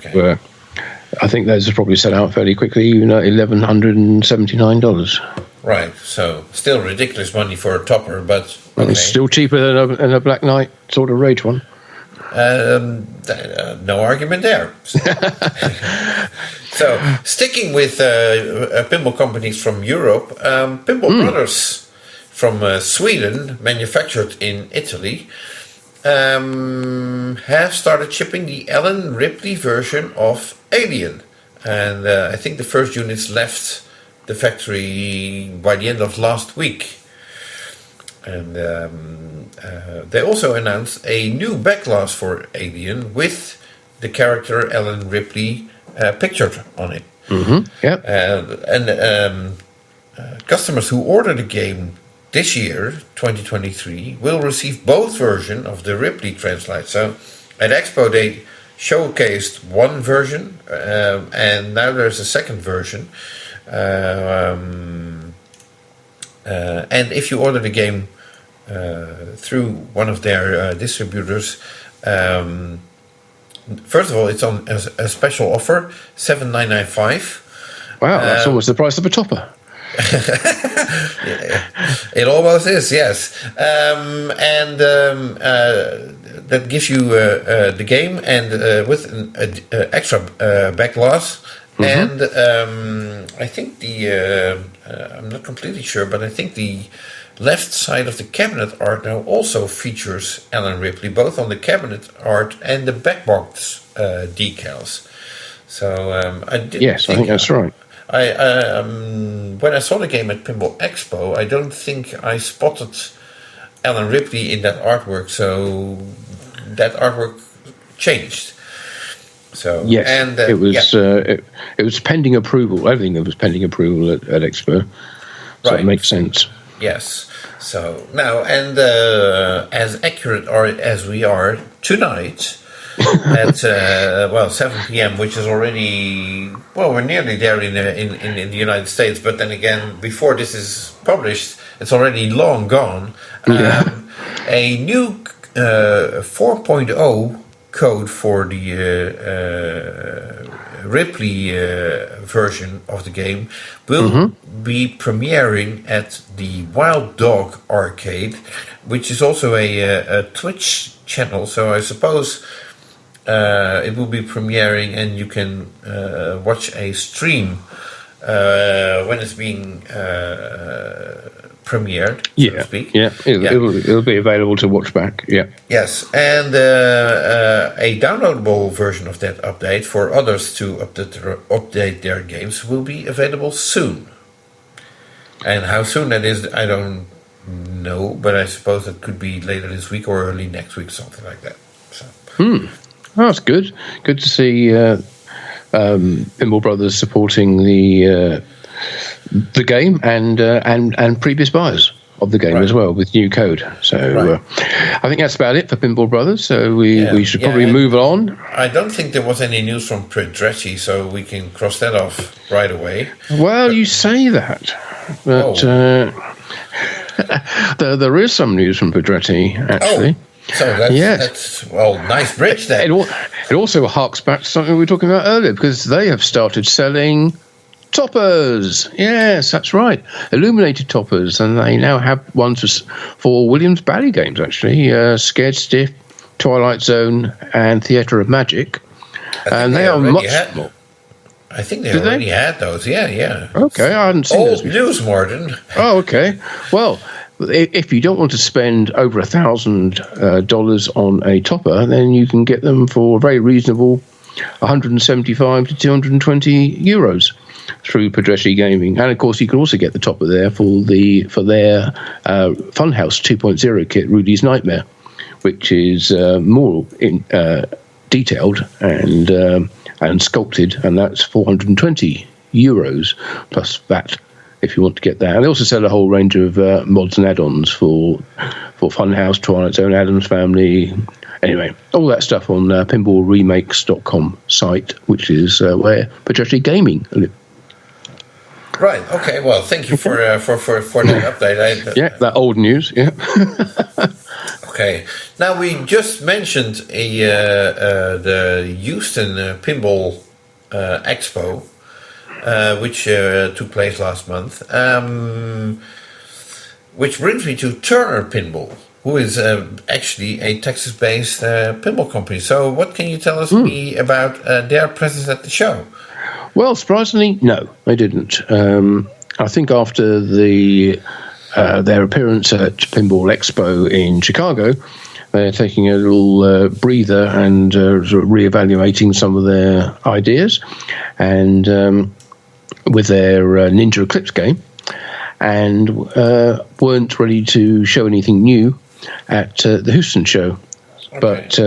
Speaker 1: I think those are probably sell out fairly quickly, even at $1,179.
Speaker 2: Right. So still ridiculous money for a topper, but
Speaker 1: okay. It's still cheaper than a Black Knight sort of Rage one.
Speaker 2: No argument there. So, sticking with pinball companies from Europe, Pinball Brothers from Sweden, manufactured in Italy, have started shipping the Alan Ripley version of Alien. And I think the first units left the factory by the end of last week. And they also announced a new backlash for Alien with the character Alan Ripley pictured on it.
Speaker 1: Mm-hmm. Yep.
Speaker 2: And customers who order the game this year, 2023, will receive both versions of the Ripley translite. So at Expo they showcased one version, and now there's a second version. And if you order the game through one of their distributors, first of all, it's on a special offer, $7,995.
Speaker 1: Wow, that's almost the price of a topper.
Speaker 2: It almost is, yes. That gives you the game and with an extra back glass. And I think I'm not completely sure, but I think the left side of the cabinet art now also features Alan Ripley, both on the cabinet art and the backbox decals. So I think that's right. When I saw the game at Pinball Expo, I don't think I spotted Alan Ripley in that artwork, so that artwork changed. So
Speaker 1: yes, and it was pending approval. Everything that was pending approval at Expo, so right. It makes sense.
Speaker 2: Yes. So now, and as accurate as we are tonight at 7 p.m., which is already we're nearly there in the United States. But then again, before this is published, it's already long gone. A new 4.0 code for the Ripley version of the game will be premiering at the Wild Dog Arcade, which is also a Twitch channel. So I suppose it will be premiering, and you can watch a stream when it's being premiered, so to speak.
Speaker 1: It'll be available to watch back. Yeah.
Speaker 2: Yes, and a downloadable version of that update for others to update their games will be available soon. And how soon that is, I don't know, but I suppose it could be later this week or early next week, something like that. So.
Speaker 1: Oh, that's good. Good to see Pinball Brothers supporting the game and previous buyers of the game as well with new code. So I think that's about it for Pinball Brothers. So we should probably move on.
Speaker 2: I don't think there was any news from Pedretti, so we can cross that off right away.
Speaker 1: Well, you say that, but there is some news from Pedretti actually.
Speaker 2: So that's nice bridge there.
Speaker 1: It also harks back to something we were talking about earlier, because they have started selling toppers. Yes, that's right. Illuminated toppers, and they now have ones for Williams Bally games, actually. Scared Stiff, Twilight Zone, and Theatre of Magic. And they are much more.
Speaker 2: I think they already had those. Yeah.
Speaker 1: Okay, I hadn't seen those before.
Speaker 2: Old news, Martin.
Speaker 1: Oh, okay. Well, if you don't want to spend over $1,000 on a topper, then you can get them for a very reasonable 175 to 220 euros through Pedretti Gaming. And of course, you can also get the topper there for their Funhouse 2.0 kit, Rudy's Nightmare, which is more detailed and sculpted, and that's 420 euros plus VAT if you want to get that. And they also sell a whole range of mods and add-ons for Funhouse, Twilight Zone, Addams Family. Anyway, all that stuff on pinballremakes.com site, which is where Pedretti Gaming live.
Speaker 2: Right. Okay. Well, thank you for that update.
Speaker 1: That old news. Yeah.
Speaker 2: Okay. Now we just mentioned the Houston Pinball Expo, which took place last month. Which brings me to Turner Pinball. who is actually a Texas-based pinball company. So what can you tell us me about their presence at the show?
Speaker 1: Well, surprisingly, no, they didn't. I think after their appearance at Pinball Expo in Chicago, they're taking a little breather and sort of reevaluating some of their ideas, and with their Ninja Eclipse game, and weren't ready to show anything new at the Houston show. Okay. But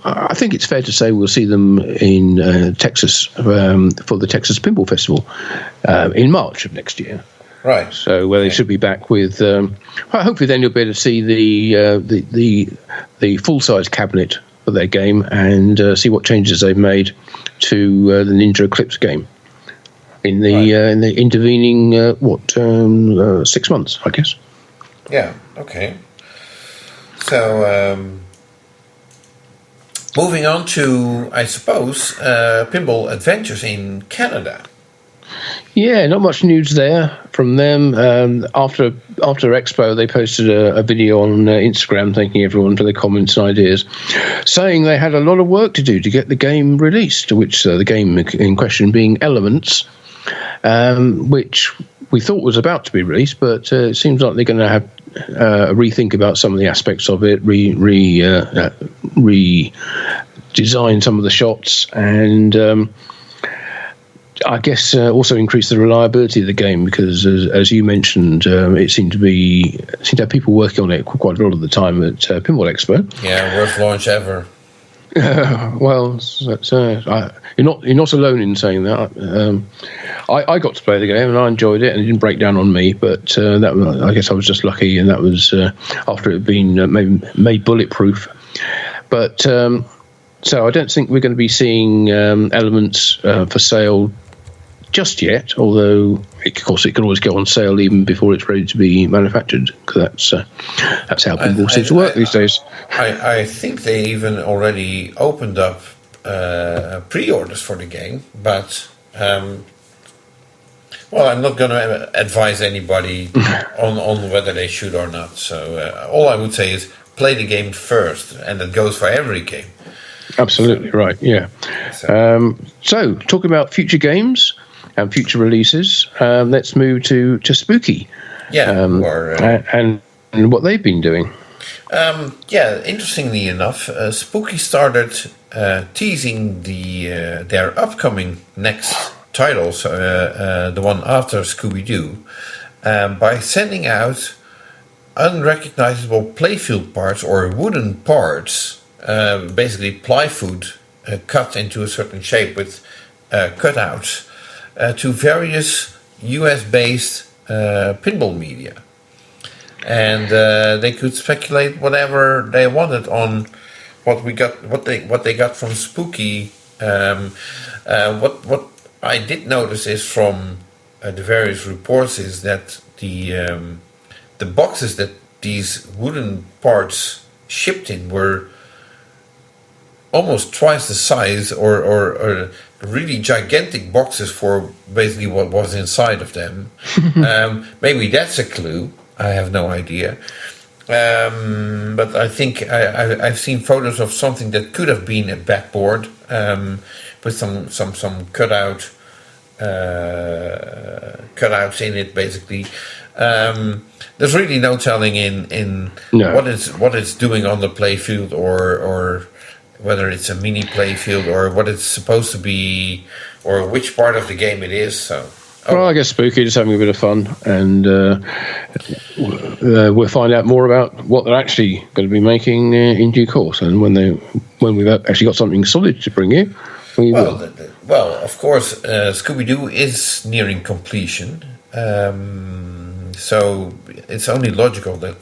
Speaker 1: I think it's fair to say we'll see them in Texas for the Texas Pinball Festival in March of next year.
Speaker 2: Right.
Speaker 1: So where they should be back with. Hopefully, then you'll be able to see the full size cabinet for their game and see what changes they've made to the Ninja Eclipse game in the intervening 6 months, I guess.
Speaker 2: Yeah. Okay. So, moving on to, I suppose, Pinball Adventures in Canada.
Speaker 1: Yeah, not much news there from them. After Expo, they posted a video on Instagram thanking everyone for their comments and ideas, saying they had a lot of work to do to get the game released, which the game in question being Elements, which we thought was about to be released, but it seems like they're going to have a rethink about some of the aspects of it, redesign some of the shots, and I guess also increase the reliability of the game, because as you mentioned, it seemed to have people working on it quite a lot of the time at Pinball Expo.
Speaker 2: Yeah, worst launch ever.
Speaker 1: Well, that's, you're not alone in saying that. I got to play the game and I enjoyed it, and it didn't break down on me. But I guess I was just lucky, and that was after it had been made bulletproof. But so I don't think we're going to be seeing Elements for sale just yet, although of course it can always go on sale even before it's ready to be manufactured, because that's how pinball seems to work these days.
Speaker 2: I think they even already opened up pre-orders for the game, but I'm not going to advise anybody on whether they should or not. So all I would say is play the game first, and that goes for every game.
Speaker 1: Absolutely right, yeah. So talking about future games and future releases, let's move to Spooky.
Speaker 2: Yeah,
Speaker 1: and what they've been doing.
Speaker 2: Interestingly enough, Spooky started teasing their upcoming next titles, the one after Scooby-Doo, by sending out unrecognizable playfield parts or wooden parts, basically plywood cut into a certain shape with cutouts, to various US-based pinball media, and they could speculate whatever they wanted on what they got from Spooky. What I did notice is from the various reports is that the boxes that these wooden parts shipped in were almost twice the size, or really gigantic boxes for basically what was inside of them. Maybe that's a clue. I have no idea. But I think I've seen photos of something that could have been a backboard with some cutouts in it, basically. There's really no telling in what it's doing on the playfield, or whether it's a mini playfield, or what it's supposed to be, or which part of the game it is. So,
Speaker 1: well, I guess Spooky just having a bit of fun, and we'll find out more about what they're actually going to be making in due course, and when we've actually got something solid to bring you, we will.
Speaker 2: Well, of course, Scooby-Doo is nearing completion, so it's only logical that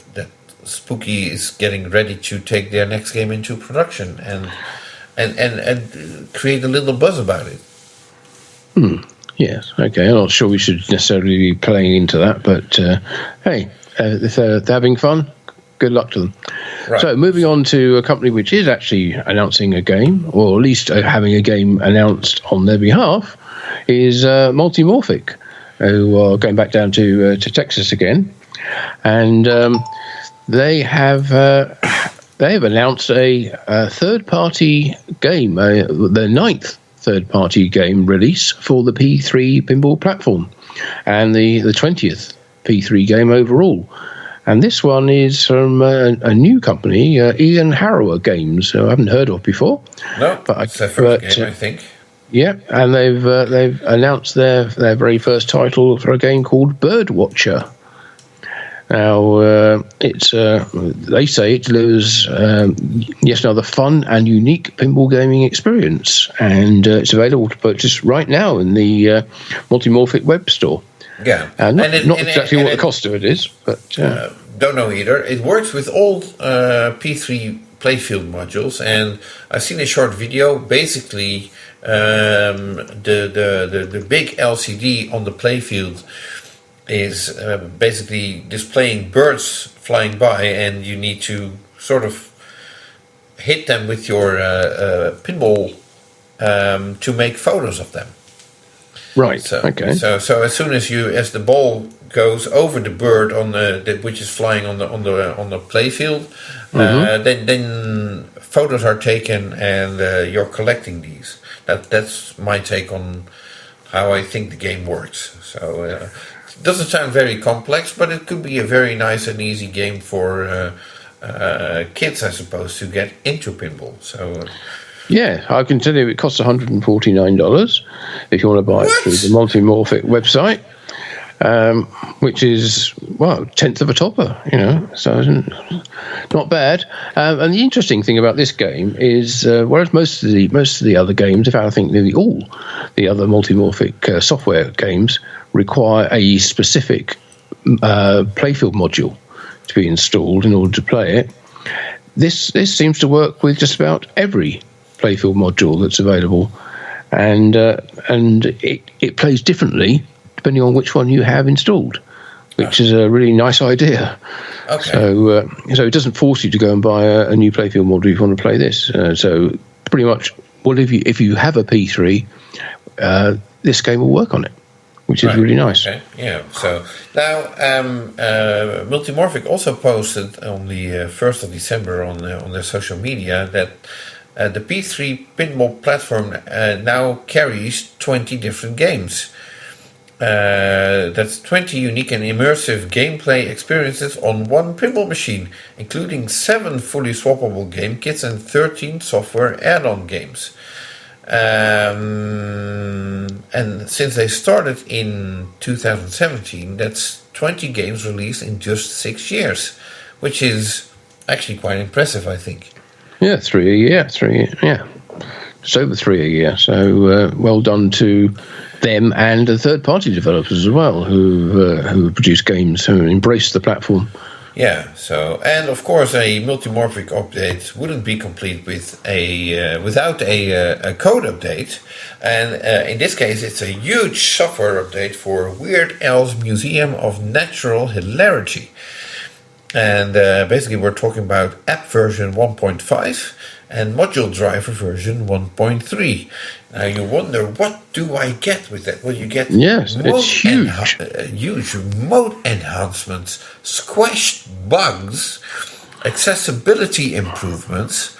Speaker 2: Spooky is getting ready to take their next game into production and create a little buzz about it.
Speaker 1: Yes, okay. I'm not sure we should necessarily be playing into that, but hey, if they're having fun, good luck to them. Right. So moving on to a company which is actually announcing a game, or at least having a game announced on their behalf, is Multimorphic, who are going back down to Texas again. And they've announced a third-party game, their ninth third-party game release for the P3 pinball platform, and the 20th P3 game overall. And this one is from a new company, Ian Harrower Games, who I haven't heard of before.
Speaker 2: No, it's their first game, I think.
Speaker 1: Yeah, and they've announced their very first title for a game called Birdwatcher. Now, they say it delivers yet another fun and unique pinball gaming experience, and it's available to purchase right now in the Multimorphic web store.
Speaker 2: Yeah,
Speaker 1: not exactly what the cost of it is, but
Speaker 2: don't know either. It works with all P3 playfield modules, and I've seen a short video. Basically, the big LCD on the playfield is basically displaying birds flying by, and you need to sort of hit them with your pinball to make photos of them.
Speaker 1: Right.
Speaker 2: So,
Speaker 1: okay.
Speaker 2: So as soon as the ball goes over the bird on which is flying on the playfield, then photos are taken, and you're collecting these. That's my take on how I think the game works. So it doesn't sound very complex, but it could be a very nice and easy game for kids, I suppose, to get into pinball. So.
Speaker 1: Yeah, I can tell you it costs $149 if you want to buy it through the Multimorphic website, which is, tenth of a topper, so not bad. And the interesting thing about this game is, whereas most of the other games, in fact I think nearly all the other Multimorphic software games require a specific playfield module to be installed in order to play it, this seems to work with just about every playfield module that's available, and it plays differently depending on which one you have installed, which is a really nice idea. Okay. So it doesn't force you to go and buy a new playfield module if you want to play this. So pretty much, if you have a P3, this game will work on it, which is really nice.
Speaker 2: Okay. Yeah. So now, Multimorphic also posted on the 1st of December on their social media that the P3 pinball platform now carries 20 different games. That's 20 unique and immersive gameplay experiences on one pinball machine, including 7 fully swappable game kits and 13 software add-on games. And since they started in 2017, that's 20 games released in just 6 years, which is actually quite impressive, I think.
Speaker 1: Yeah, 3 a year. Yeah, just over 3 a year. So well done to them and the third-party developers as well, who produce games, who embrace the platform.
Speaker 2: Yeah. So, and of course, a Multimorphic update wouldn't be complete without a code update. And in this case, it's a huge software update for Weird Al's Museum of Natural Hilarity. And basically we're talking about app version 1.5 and module driver version 1.3. Now you wonder, what do I get with that? Well, you get
Speaker 1: it's huge.
Speaker 2: Huge mode enhancements, squashed bugs, accessibility improvements,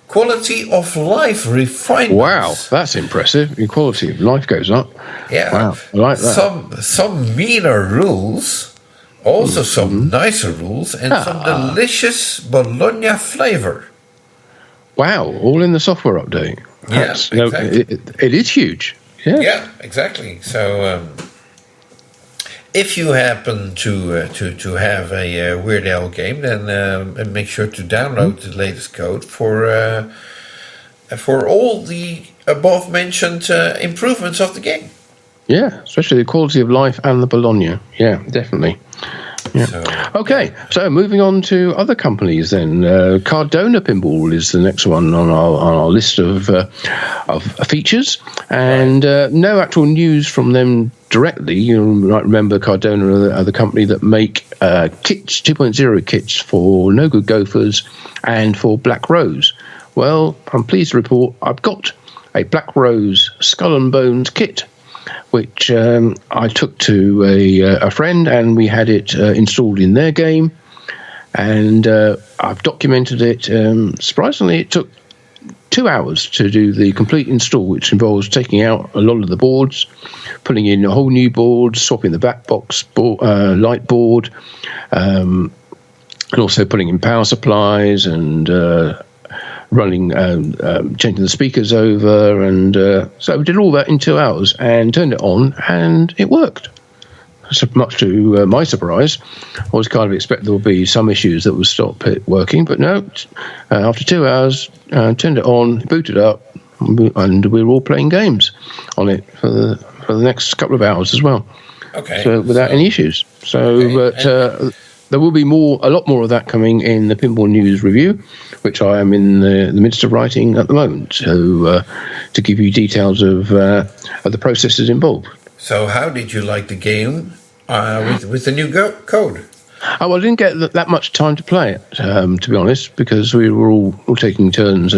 Speaker 2: quality of life refinements.
Speaker 1: Wow, that's impressive. Your quality of life goes up.
Speaker 2: Yeah.
Speaker 1: Wow, I like that.
Speaker 2: Some meaner rules. Also some nicer rules and some delicious Bologna flavor.
Speaker 1: Wow, all in the software update.
Speaker 2: Yeah, exactly.
Speaker 1: It is huge.
Speaker 2: Yeah, exactly. So if you happen to have a Weird Al game, then make sure to download the latest code for all the above mentioned improvements of the game.
Speaker 1: Yeah, especially the quality of life and the Bologna. Yeah, definitely. Yeah. So moving on to other companies then. Cardona Pinball is the next one on our list of features, and no actual news from them directly. You might remember Cardona are the company that make kits, 2.0 kits for No Good Gophers and for Black Rose. Well, I'm pleased to report I've got a Black Rose Skull and Bones kit, which I took to a friend, and we had it installed in their game. and I've documented it. Surprisingly, it took 2 hours to do the complete install, which involves taking out a lot of the boards, putting in a whole new board, swapping the backbox light board, and also putting in power supplies and running, changing the speakers over. And so we did all that in 2 hours and turned it on, and it worked. So much to my surprise. I was kind of expecting there would be some issues that would stop it working, but no. After 2 hours, turned it on, booted up, and we were all playing games on it for the next couple of hours as well.
Speaker 2: Okay.
Speaker 1: So without any issues. So, okay. But there will be a lot more of that coming in the Pinball News review, which I am in the midst of writing at the moment. So to give you details of the processes involved.
Speaker 2: So how did you like the game with the new code?
Speaker 1: Oh, well, I didn't get that much time to play it, to be honest, because we were all taking turns.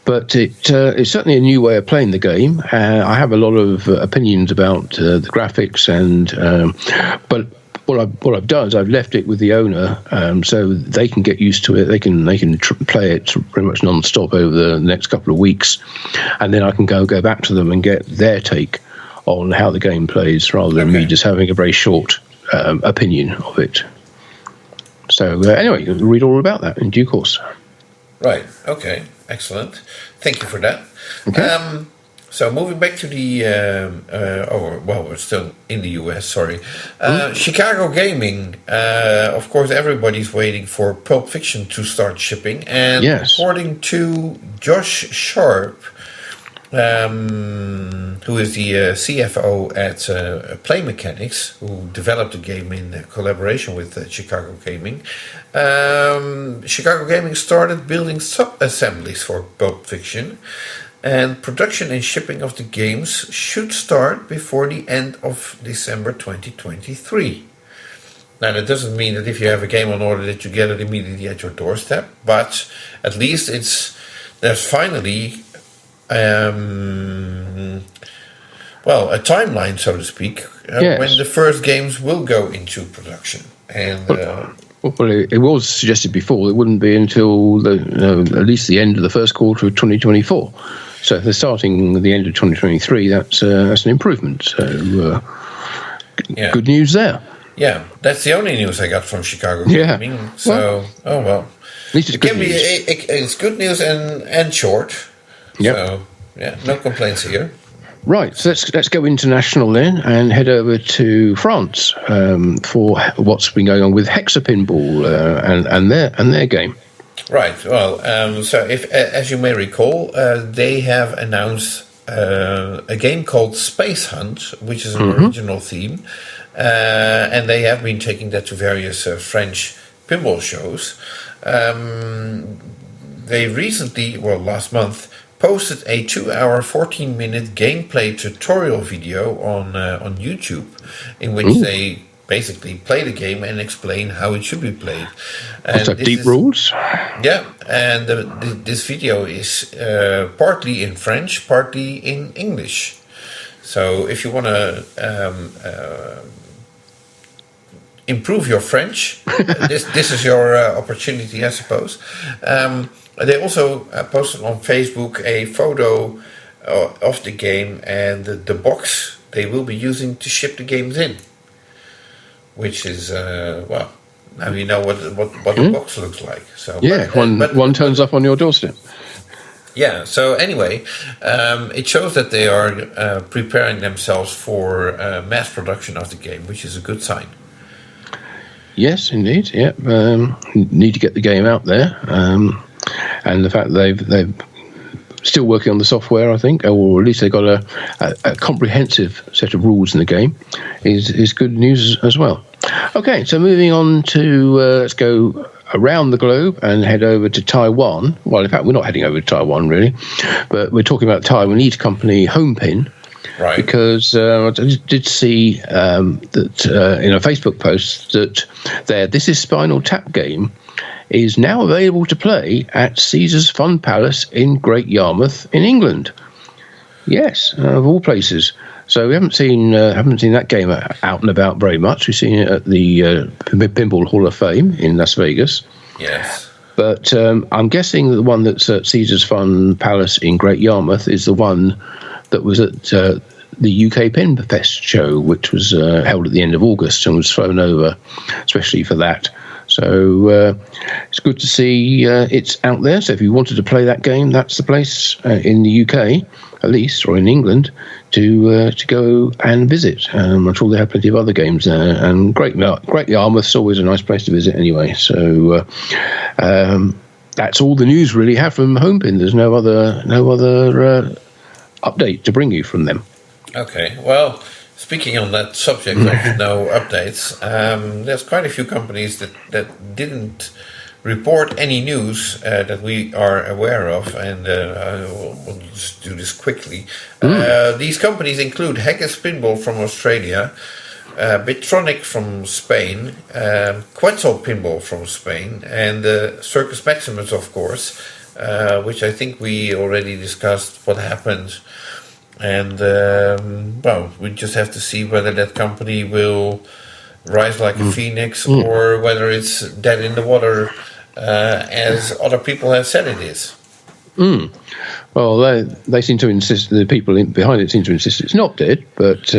Speaker 1: But it's certainly a new way of playing the game. I have a lot of opinions about the graphics, but what I've done is I've left it with the owner, so they can get used to it. They can play it pretty much non-stop over the next couple of weeks, and then I can go back to them and get their take on how the game plays, rather than me just having a very short opinion of it. So anyway, you'll read all about that in due course.
Speaker 2: Right. Okay. Excellent. Thank you for that.
Speaker 1: Okay.
Speaker 2: So moving back to the we're still in the US. Sorry, Chicago Gaming. Of course, everybody's waiting for Pulp Fiction to start shipping, and according to Josh Sharp, who is the CFO at Play Mechanics, who developed the game in collaboration with Chicago Gaming. Chicago Gaming started building sub-assemblies for Pulp Fiction, and production and shipping of the games should start before the end of December 2023. Now, that doesn't mean that if you have a game on order that you get it immediately at your doorstep, but at least there's finally a timeline, so to speak, when the first games will go into production. And
Speaker 1: well, it was suggested before it wouldn't be until at least the end of the first quarter of 2024. So if they're starting at the end of 2023, that's an improvement. So good news there.
Speaker 2: Yeah, that's the only news I got from Chicago Gaming. So, at least it's good news. It's good news and short.
Speaker 1: Yep.
Speaker 2: So, no complaints here.
Speaker 1: Right, so let's go international then and head over to France for what's been going on with Hexa Pinball and their game.
Speaker 2: Right. Well, so if, as you may recall, they have announced a game called Space Hunt, which is an original theme, and they have been taking that to various French pinball shows. They recently, last month, posted a 2-hour, 14-minute gameplay tutorial video on YouTube, in which they basically play the game and explain how it should be played.
Speaker 1: And so deep rules?
Speaker 2: Yeah, and this video is partly in French, partly in English. So if you want to improve your French, this is your opportunity, I suppose. They also posted on Facebook a photo of the game and the box they will be using to ship the games in, which is now you know what the box looks like. So
Speaker 1: one turns up on your doorstep.
Speaker 2: Yeah. So anyway, it shows that they are preparing themselves for mass production of the game, which is a good sign.
Speaker 1: Yes, indeed. Yeah, need to get the game out there. And the fact that they've still working on the software, I think, or at least they've got a comprehensive set of rules in the game, is good news as well. Okay, so moving on to let's go around the globe and head over to Taiwan. Well, in fact, we're not heading over to Taiwan really, but we're talking about Taiwanese company Homepin.
Speaker 2: Right.
Speaker 1: Because I did see that in a Facebook post that their This Is Spinal Tap game is now available to play at Caesar's Fun Palace in Great Yarmouth in England. Yes, of all places. So we haven't seen that game out and about very much. We've seen it at the Pinball Hall of Fame in Las Vegas.
Speaker 2: Yes.
Speaker 1: But I'm guessing the one that's at Caesar's Fun Palace in Great Yarmouth is the one that was at the UK Pin Fest show, which was held at the end of August and was flown over especially for that. So it's good to see it's out there. So if you wanted to play that game, that's the place in the UK, at least, or in England, to go and visit. I'm sure they have plenty of other games there. And Great Yarmouth's always a nice place to visit anyway. So that's all the news really have from Homepin. There's no other update to bring you from them.
Speaker 2: Okay, well, speaking on that subject of no updates, there's quite a few companies that didn't report any news that we are aware of, and we'll just do this quickly. These companies include Haggis Pinball from Australia, Bitronic from Spain, Quetzal Pinball from Spain, and Circus Maximus, of course, which I think we already discussed what happened. And, well, we just have to see whether that company will rise like a phoenix or whether it's dead in the water, as other people have said it is.
Speaker 1: Well, they seem to insist, the people behind it seem to insist it's not dead, but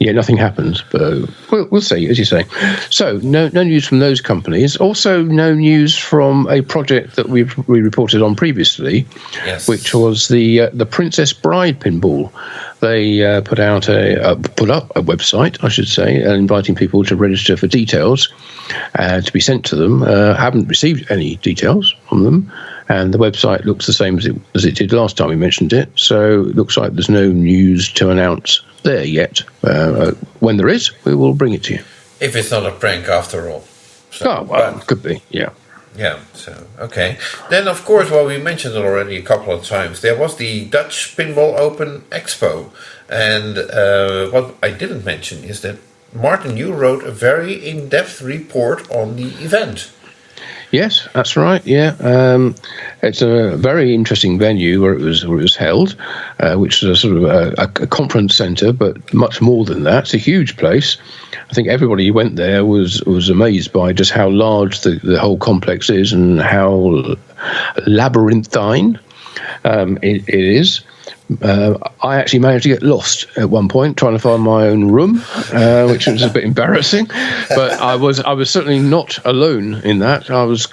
Speaker 1: yeah, nothing happens. But we'll see, as you say. So, no news from those companies. Also, no news from a project that we reported on previously,
Speaker 2: yes,
Speaker 1: which was the Princess Bride Pinball. They put up a website, I should say, inviting people to register for details to be sent to them. Haven't received any details from them. And the website looks the same as it did last time we mentioned it. So it looks like there's no news to announce there yet. When there is, we will bring it to you.
Speaker 2: If it's not a prank after all. So,
Speaker 1: could be, yeah.
Speaker 2: Yeah, so, okay. Then, of course, well, we mentioned it already a couple of times. There was the Dutch Pinball Open Expo. And what I didn't mention is that, Martin, you wrote a very in-depth report on the event.
Speaker 1: Yes, that's right. Yeah, it's a very interesting venue where it was held, which is a sort of a conference centre, but much more than that. It's a huge place. I think everybody who went there was amazed by just how large the whole complex is and how labyrinthine it is. I actually managed to get lost at one point trying to find my own room, which was a bit embarrassing. But I was certainly not alone in that. I was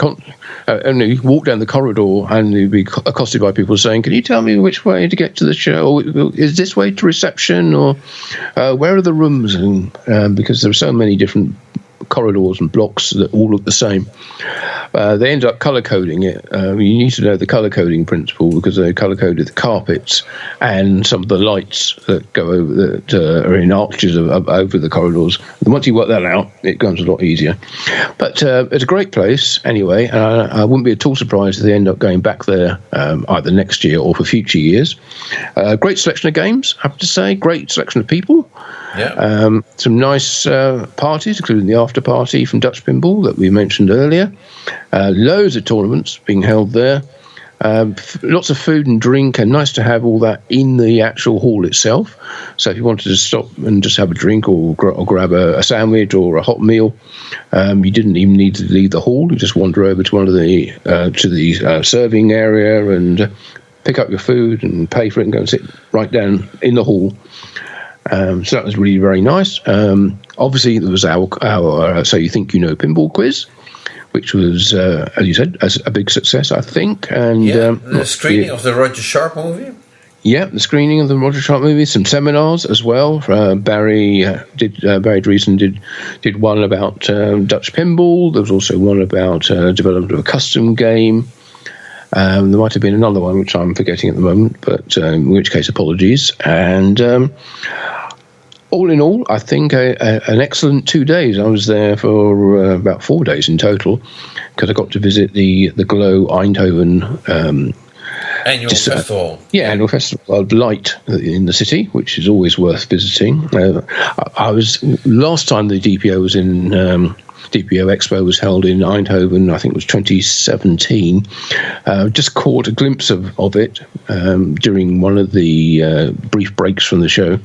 Speaker 1: only walk down the corridor and you'd be accosted by people saying, "Can you tell me which way to get to the show? Or is this way to reception? Or where are the rooms?" And because there are so many different corridors and blocks that all look the same. They ended up colour coding it. You need to know the colour coding principle because they colour coded the carpets and some of the lights that go over that are in arches over the corridors. And once you work that out, it becomes a lot easier. But it's a great place anyway. I wouldn't be at all surprised if they end up going back there either next year or for future years. Great selection of games, I have to say. Great selection of people.
Speaker 2: Yeah.
Speaker 1: Some nice parties, including the after party from Dutch Pinball that we mentioned earlier. Loads of tournaments being held there. Lots of food and drink, and nice to have all that in the actual hall itself. So if you wanted to stop and just have a drink or grab a sandwich or a hot meal, you didn't even need to leave the hall. You just wander over to one of the serving area and pick up your food and pay for it and go and sit right down in the hall. So that was really very nice. Obviously, there was our So You Think You Know Pinball quiz, which was, as you said, a big success, I think. And
Speaker 2: the screening of the Roger Sharp movie.
Speaker 1: Yeah, the screening of the Roger Sharp movie. Some seminars as well. Barry Dreesen did one about Dutch pinball. There was also one about development of a custom game. There might have been another one which I'm forgetting at the moment, but in which case apologies. And all in all, I think an excellent 2 days. I was there for about 4 days in total because I got to visit the Glow Eindhoven
Speaker 2: annual festival.
Speaker 1: Annual festival of light in the city, which is always worth visiting. I was last time the DPO was in DPO Expo was held in Eindhoven, I think it was 2017. Just caught a glimpse of it during one of the brief breaks from the show,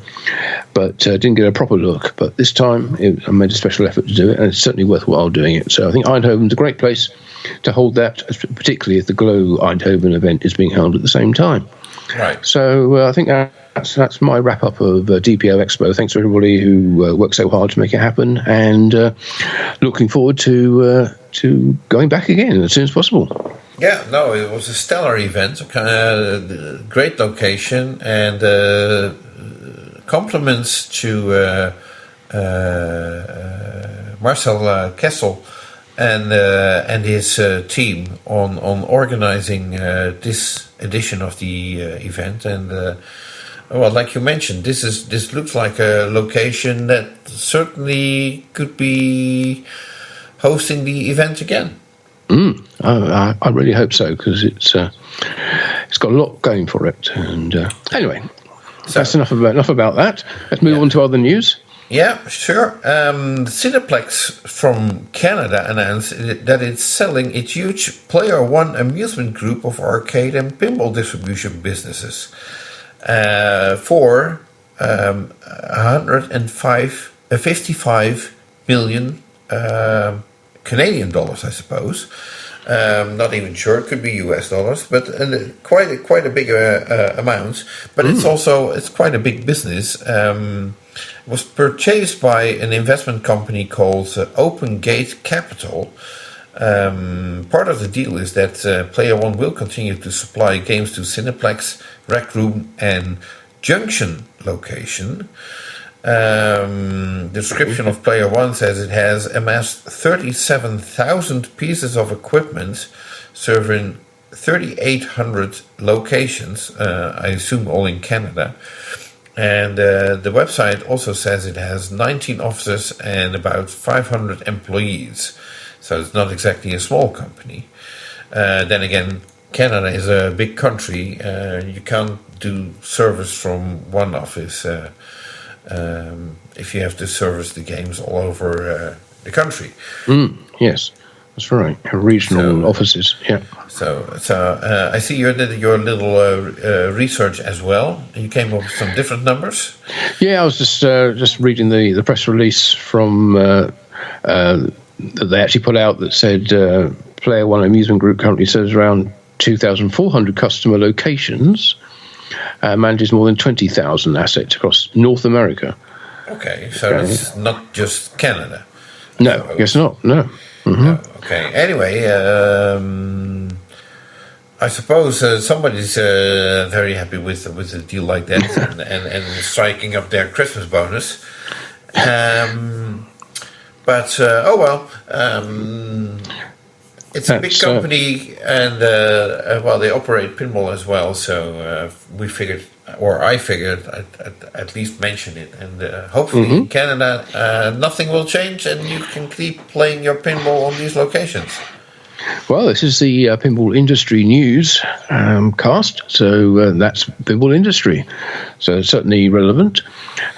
Speaker 1: but didn't get a proper look. But this time I made a special effort to do it, and it's certainly worthwhile doing it. So I think Eindhoven's a great place to hold that, particularly if the Glow Eindhoven event is being held at the same time.
Speaker 2: Right.
Speaker 1: So I think that's my wrap up of DPO Expo. Thanks to everybody who worked so hard to make it happen, and looking forward to going back again as soon as possible.
Speaker 2: Yeah, no, it was a stellar event, great location, and compliments to Marcel Kessel and his team on organizing this edition of the event. And well, like you mentioned, this looks like a location that certainly could be hosting the event again.
Speaker 1: I really hope so, because it's got a lot going for it. And anyway, so that's enough about that. Let's move on to other news.
Speaker 2: Yeah, sure. Cineplex from Canada announced that it's selling its huge Player One amusement group of arcade and pinball distribution businesses for 55 million Canadian dollars, I suppose. Not even sure, it could be US dollars, but quite a big amount. But it's quite a big business. It was purchased by an investment company called Open Gate Capital. Part of the deal is that Player One will continue to supply games to Cineplex, Rec Room, and Junction location. The description of Player One says it has amassed 37,000 pieces of equipment serving 3,800 locations, I assume all in Canada. And the website also says it has 19 offices and about 500 employees. So it's not exactly a small company. Then again, Canada is a big country. You can't do service from one office if you have to service the games all over the country.
Speaker 1: Yes, that's right. Regional offices, yeah.
Speaker 2: So I see you did your little research as well. You came up with some different numbers.
Speaker 1: Yeah, I was just reading the press release from that they actually put out that said Player One Amusement Group currently serves around 2,400 customer locations. Manages more than 20,000 assets across North America.
Speaker 2: Okay, so it's not just Canada.
Speaker 1: No, I guess not. No. Mm-hmm.
Speaker 2: No. Okay. Anyway, I suppose somebody's very happy with a deal like that and striking up their Christmas bonus. But oh well. It's a big company, and well, they operate pinball as well. So we figured, or I figured, I'd at least mention it. And hopefully, in Canada, nothing will change, and you can keep playing your pinball on these locations.
Speaker 1: Well, this is the Pinball Industry News cast, so that's Pinball Industry. So it's certainly relevant.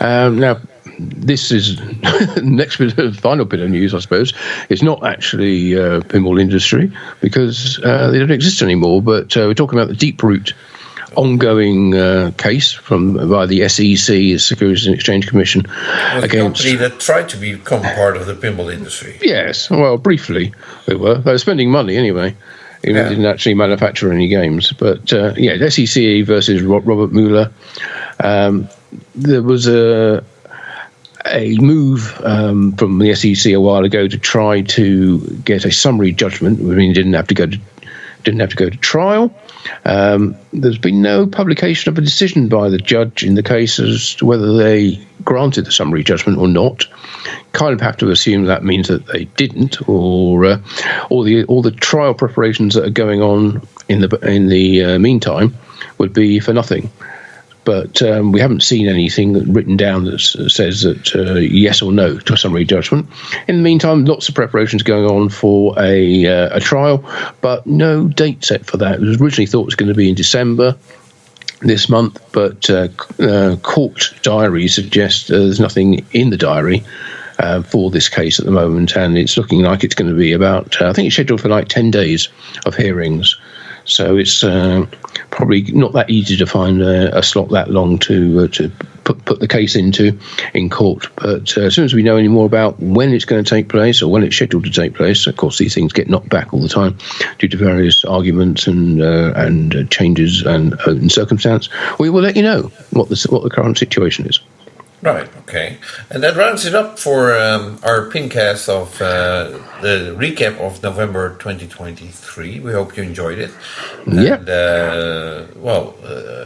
Speaker 1: Now, this is the final bit of news, I suppose. It's not actually Pinball Industry, because they don't exist anymore, but we're talking about the Deeproot ongoing case by the SEC, the Securities and Exchange Commission, against
Speaker 2: a company that tried to become part of the pinball industry.
Speaker 1: Yes, well, briefly they were. They were spending money anyway. They didn't actually manufacture any games. But yeah, SEC versus Robert Mueller. There was a move from the SEC a while ago to try to get a summary judgment. I mean, didn't have to go to trial. There's been no publication of a decision by the judge in the case as to whether they granted the summary judgment or not. Kind of have to assume that means that they didn't, or all the trial preparations that are going on in the meantime would be for nothing. But we haven't seen anything written down that says that yes or no to a summary judgment. In the meantime, lots of preparations going on for a trial, but no date set for that. It was originally thought it was going to be in December this month, but court diary suggests there's nothing in the diary for this case at the moment, and it's looking like it's going to be about, I think it's scheduled for like 10 days of hearings. So it's probably not that easy to find a slot that long to put the case in court. But as soon as we know any more about when it's going to take place or when it's scheduled to take place, of course these things get knocked back all the time due to various arguments and changes and circumstance, we will let you know what the current situation is.
Speaker 2: Right, okay. And that rounds it up for our PINcast of the recap of November 2023. We hope you enjoyed it.
Speaker 1: Yeah.
Speaker 2: And,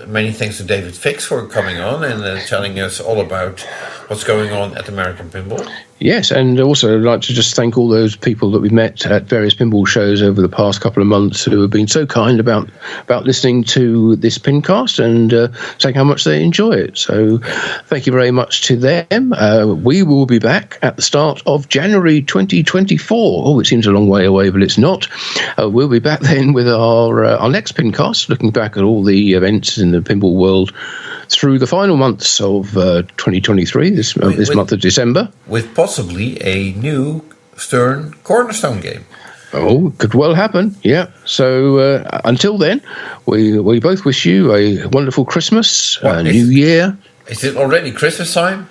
Speaker 2: many thanks to David Fix for coming on and telling us all about what's going on at American Pinball.
Speaker 1: Yes, and also I'd like to just thank all those people that we've met at various pinball shows over the past couple of months who have been so kind about listening to this PINcast and saying how much they enjoy it. So thank you very much to them. We will be back at the start of January 2024. Oh, it seems a long way away, but it's not. We'll be back then with our next PINcast, looking back at all the events in the pinball world through the final months of 2023, this month of December.
Speaker 2: With possibly a new Stern Cornerstone game.
Speaker 1: Oh, could well happen, yeah. So until then, we both wish you a wonderful Christmas, New Year.
Speaker 2: Is it already Christmas time?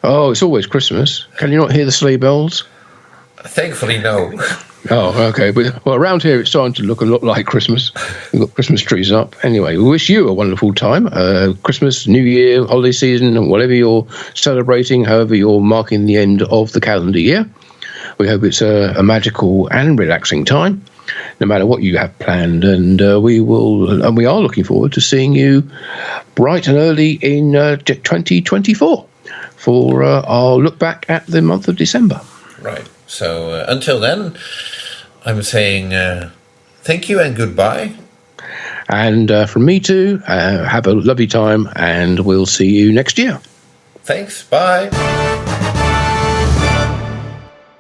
Speaker 1: Oh, it's always Christmas. Can you not hear the sleigh bells?
Speaker 2: Thankfully, no.
Speaker 1: Oh, okay. But around here, it's starting to look a lot like Christmas. We've got Christmas trees up. Anyway, we wish you a wonderful time. Christmas, New Year, holiday season, whatever you're celebrating, however you're marking the end of the calendar year. We hope it's a magical and relaxing time, no matter what you have planned. And we are looking forward to seeing you bright and early in 2024 for our look back at the month of December.
Speaker 2: Right. So until then, I'm saying thank you and goodbye.
Speaker 1: And from me too, have a lovely time, and we'll see you next year.
Speaker 2: Thanks. Bye.